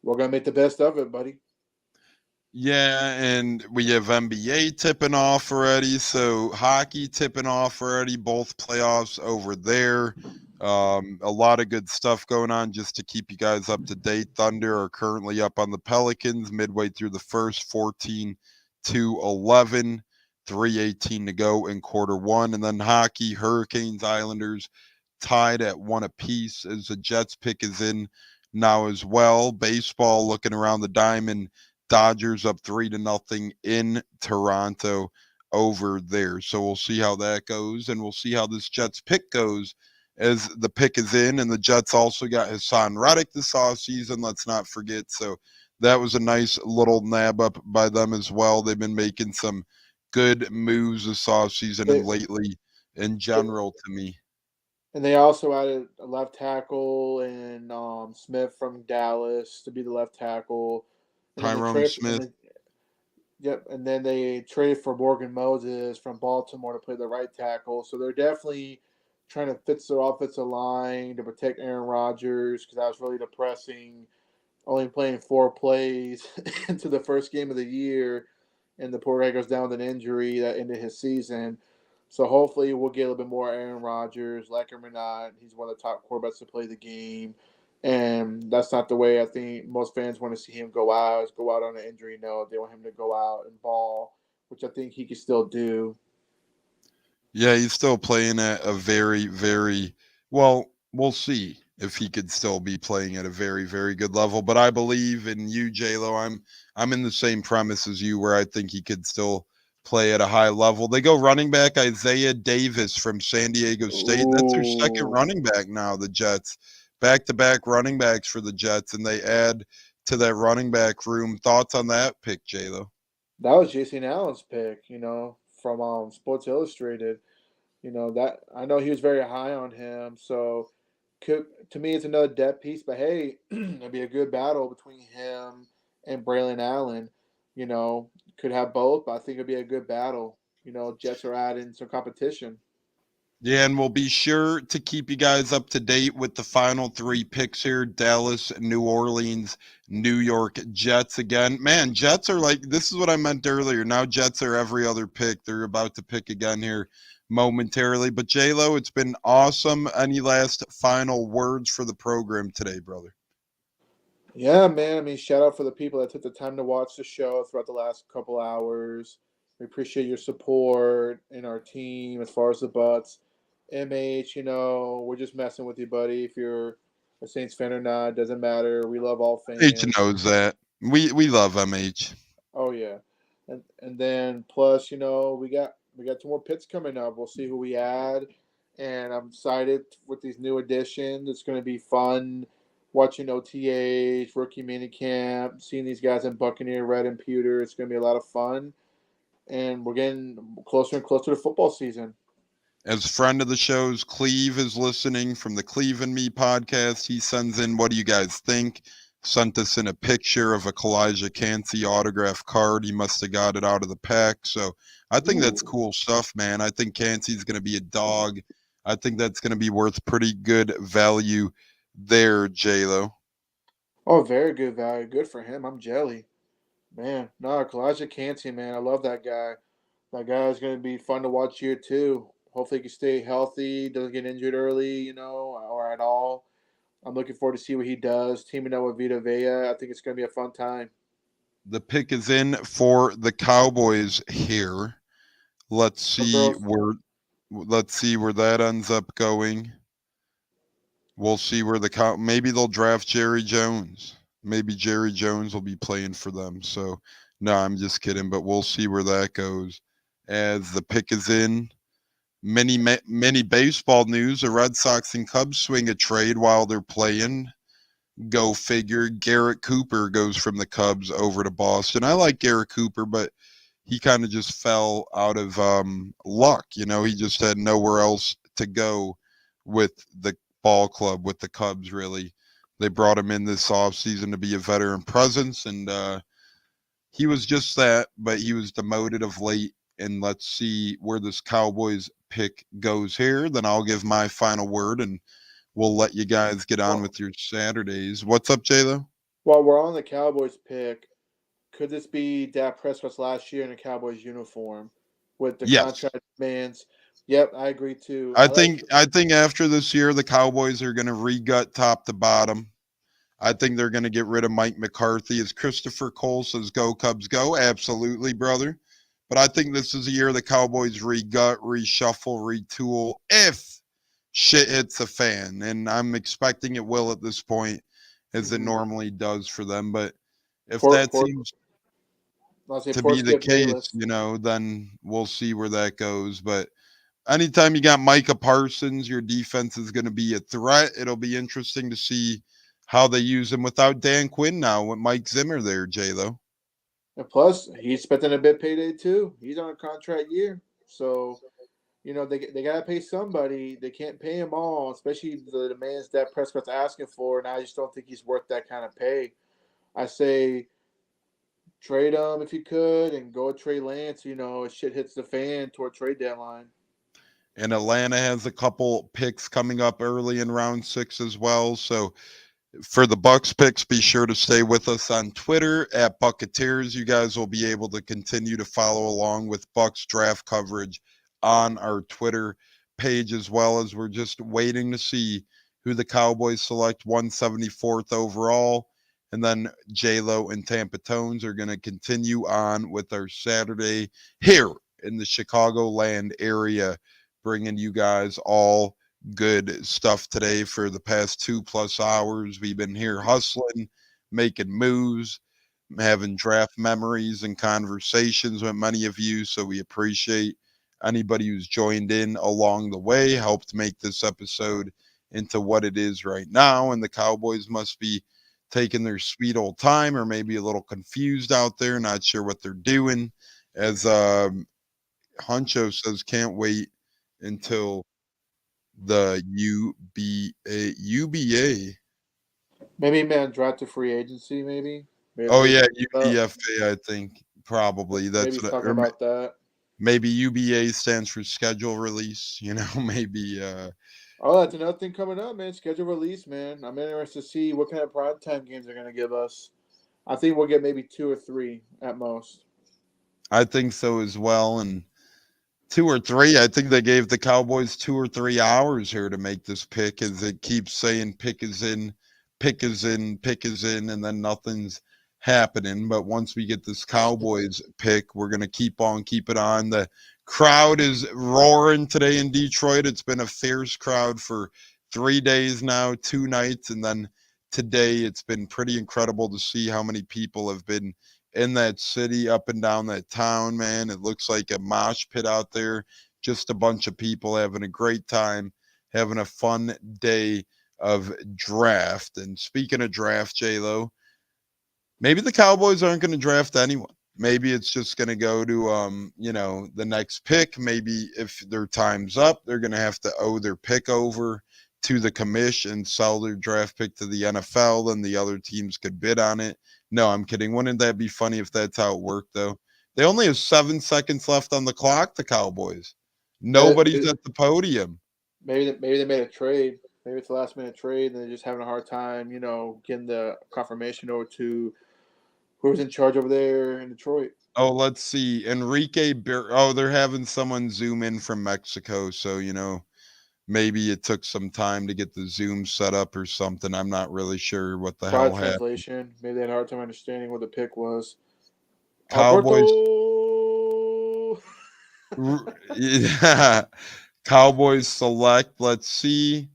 we're gonna make the best of it, buddy. Yeah, and we have NBA tipping off already, so hockey tipping off already, both playoffs over there. A lot of good stuff going on just to keep you guys up to date. Thunder are currently up on the Pelicans midway through the first, 14-11, 3:18 to go in quarter one. And then hockey, Hurricanes, Islanders tied at one apiece as the Jets pick is in now as well. Baseball looking around the diamond. Dodgers up 3-0 in Toronto over there. So we'll see how that goes, and we'll see how this Jets pick goes as the pick is in. And the Jets also got Hassan Reddick this offseason, let's not forget. So that was a nice little nab up by them as well. They've been making some good moves this offseason They, and lately in general to me. and they also added a left tackle and Smith from Dallas to be the left tackle, and then they Tyrone trade Smith. and then they traded for Morgan Moses from Baltimore to play the right tackle. So they're definitely trying to fix their offensive line to protect Aaron Rodgers because that was really depressing. Only playing 4 plays into the first game of the year, and the poor guy goes down with an injury that ended his season. So hopefully we'll get a little bit more Aaron Rodgers. Like him or not, he's one of the top quarterbacks to play the game. And that's not the way I think most fans want to see him go out. Is go out on an injury note. They want him to go out and ball, which I think he can still do. Yeah, he's still playing at a very, very well. We'll see if he could still be playing at a very, very good level. But I believe in you, Lo. I'm in the same premise as you, where I think he could still play at a high level. They go running back Isaiah Davis from San Diego State. That's their second Ooh, running back now. The Jets, back to back running backs for the Jets, and they add to that running back room. Thoughts on that pick, Lo? that was Jason Allen's pick. From Sports Illustrated. That I know he was very high on him. So to me, it's another depth piece. But hey, it'd be a good battle between him and Braylon Allen. Could have both, but I think it'd be a good battle. Jets are adding some competition. Yeah, and we'll be sure to keep you guys up to date with the final three picks here: Dallas, New Orleans, New York Jets again. Man, Jets are like, this is what I meant earlier. Now Jets are every other pick. They're about to pick again here momentarily. But Lo, it's been awesome. Any last final words for the program today, brother? Yeah, man. I mean, shout out for the people that took the time to watch the show throughout the last couple hours. We appreciate your support in our team as far as the Bucs. MH, we're just messing with you, buddy. If you're a Saints fan or not, doesn't matter. We love all H fans. knows that. We love MH. Oh yeah, and then plus, we got 2 more picks coming up. We'll see who we add, and I'm excited with these new additions. It's going to be fun watching OTAs, rookie minicamp, seeing these guys in Buccaneer red and pewter. It's going to be a lot of fun, and we're getting closer and closer to football season. As a friend of the show's, Cleve is listening from the Cleve and Me podcast. He sends in, what do you guys think? Sent us in a picture of a Kalijah Cansey autograph card. He must have got it out of the pack. So I think that's Ooh. cool stuff, man. I think Cansey's going to be a dog. I think that's going to be worth pretty good value there, Lo. Oh, very good value. Good for him. I'm jelly. Man, no, Kalijah Cansey, man. I love that guy. That guy is going to be fun to watch here, too. Hopefully, he can stay healthy, doesn't get injured early, or at all. I'm looking forward to see what he does. Teaming up with Vita Vea, I think it's going to be a fun time. The pick is in for the Cowboys here. Let's Go see girls. where that ends up going. We'll see where maybe they'll draft Jerry Jones. Maybe Jerry Jones will be playing for them. So, no, I'm just kidding, but we'll see where that goes. As the pick is in, many baseball news. The Red Sox and Cubs swing a trade while they're playing. Go figure. Garrett Cooper goes from the Cubs over to Boston. I like Garrett Cooper, but he kind of just fell out of luck. He just had nowhere else to go with the ball club, with the Cubs, really. They brought him in this offseason to be a veteran presence, and he was just that, but he was demoted of late. and let's see where this Cowboys pick goes here. Then I'll give my final word, and we'll let you guys get on with your Saturdays. What's up, J-Lo? While we're on the Cowboys pick, could this be Dak Prescott's last year in a Cowboys uniform with the Yes. contract demands? Yep, I agree too. I think after this year, the Cowboys are going to re-gut top to bottom. I think they're going to get rid of Mike McCarthy. As Christopher Cole says, go Cubs go. Absolutely, brother. But I think this is a year the Cowboys re-gut, reshuffle, retool if shit hits the fan. And I'm expecting it will at this point, as it normally does for them. But if that seems to be the case, then we'll see where that goes. But anytime you got Micah Parsons, your defense is going to be a threat. It'll be interesting to see how they use him without Dan Quinn now with Mike Zimmer there, J-Lo. And plus, he's expecting a big payday too. He's on a contract year. So, they got to pay somebody. They can't pay him all, especially the demands that Prescott's asking for. And I just don't think he's worth that kind of pay. I say trade him if you could and go Trey Lance. If shit hits the fan toward trade deadline. And Atlanta has a couple picks coming up early in round 6 as well. So for the Bucs picks, be sure to stay with us on Twitter at Buccaneers. You guys will be able to continue to follow along with Bucs draft coverage on our Twitter page, as well as we're just waiting to see who the Cowboys select 174th overall. And then J-Lo and Tampa Tones are going to continue on with our Saturday here in the Chicagoland area, bringing you guys all good stuff today for the past 2+ hours. We've been here hustling, making moves, having draft memories and conversations with many of you. So we appreciate anybody who's joined in along the way, helped make this episode into what it is right now. And the Cowboys must be taking their sweet old time, or maybe a little confused out there, not sure what they're doing. As Huncho says, can't wait until the UBA. Maybe man draft to free agency. Maybe UBFA. I think probably that's maybe talking about that. Maybe UBA stands for schedule release. Maybe. Oh, that's another thing coming up, man. Schedule release, man. I'm interested to see what kind of primetime games they're going to give us. I think we'll get maybe 2 or 3 at most. I think so as well. And 2 or 3, I think they gave the Cowboys 2 or 3 hours here to make this pick, as it keeps saying pick is in, pick is in, pick is in, and then nothing's happening. But once we get this Cowboys pick, we're going to keep it on. The crowd is roaring today in Detroit. It's been a fierce crowd for 3 days now, 2 nights, and then today it's been pretty incredible to see how many people have been in that city, up and down that town, man. It looks like a mosh pit out there. Just a bunch of people having a great time, having a fun day of draft. And speaking of draft, J-Lo, maybe the Cowboys aren't going to draft anyone. Maybe it's just going to go to, the next pick. Maybe if their time's up, they're going to have to owe their pick over to the commish and sell their draft pick to the NFL, and the other teams could bid on it. No, I'm kidding. Wouldn't that be funny if that's how it worked, though? They only have 7 seconds left on the clock, the Cowboys. Nobody's at the podium. Maybe they made a trade. Maybe it's a last-minute trade, and they're just having a hard time, getting the confirmation over to who's in charge over there in Detroit. Oh, let's see. They're having someone zoom in from Mexico, so, maybe it took some time to get the Zoom set up or something. I'm not really sure what the hell happened. Translation. Maybe they had a hard time understanding what the pick was. Cowboys. Yeah. Cowboys select. Let's see.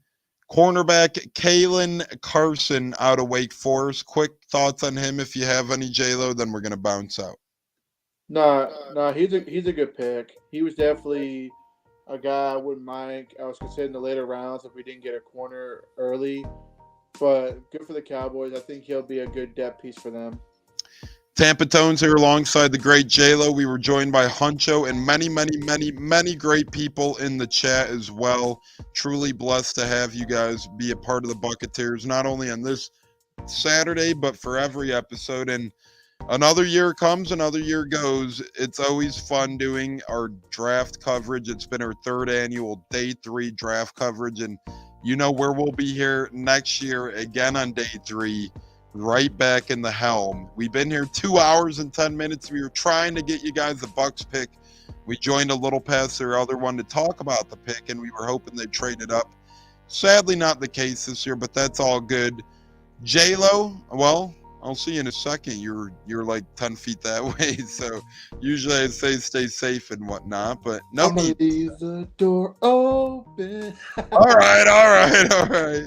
Cornerback Kalen Carson out of Wake Forest. Quick thoughts on him, if you have any, J-Lo, then we're going to bounce out. No, he's a good pick. He was definitely a guy I wouldn't mind. I was considering the later rounds if we didn't get a corner early. But good for the Cowboys. I think he'll be a good depth piece for them. Tampa Tones here alongside the great J-Lo. We were joined by Huncho and many, many, many, many great people in the chat as well. Truly blessed to have you guys be a part of the Buccaneers, not only on this Saturday, but for every episode. And Another year comes, another year goes. It's always fun doing our draft coverage. It's been our third annual day 3 draft coverage, and you know where we'll be here next year again on day 3, right back in the helm. We've been here 2 hours and 10 minutes. We were trying to get you guys the Bucs pick. We joined a little past their other one to talk about the pick, and we were hoping they'd trade it up. Sadly, not the case this year, but that's all good. J-Lo, well, I'll see you in a second. You're like 10 feet that way, so usually I say stay safe and whatnot, but no I'm gonna need. leave the door open. All right.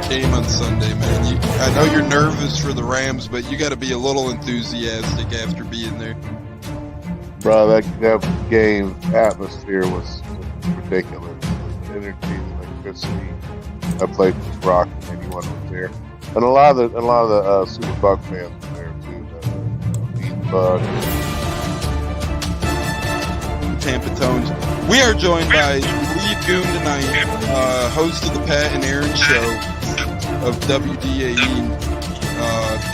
Game on Sunday, man. I know you're nervous for the Rams, but you got to be a little enthusiastic after being there. Bro, that game atmosphere was ridiculous. The energy, the electricity. I played with Brock and anyone was there, and a lot of the Super Buck fans were there too. The Bug. Tampa Tones. We are joined by Lee Goon tonight, host of the Pat and Aaron Show of WDAE,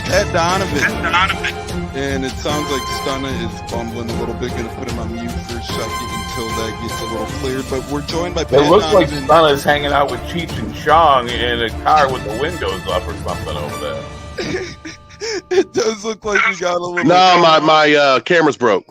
Pat Donovan. And it sounds like Stunna is bumbling a little bit. Going to put him on mute for a second until that gets a little cleared. But we're joined by Pat It looks like Donovan. Stunna's hanging out with Cheech and Chong in a car with the windows up or something over there. It does look like we got a little. No, my camera's broke.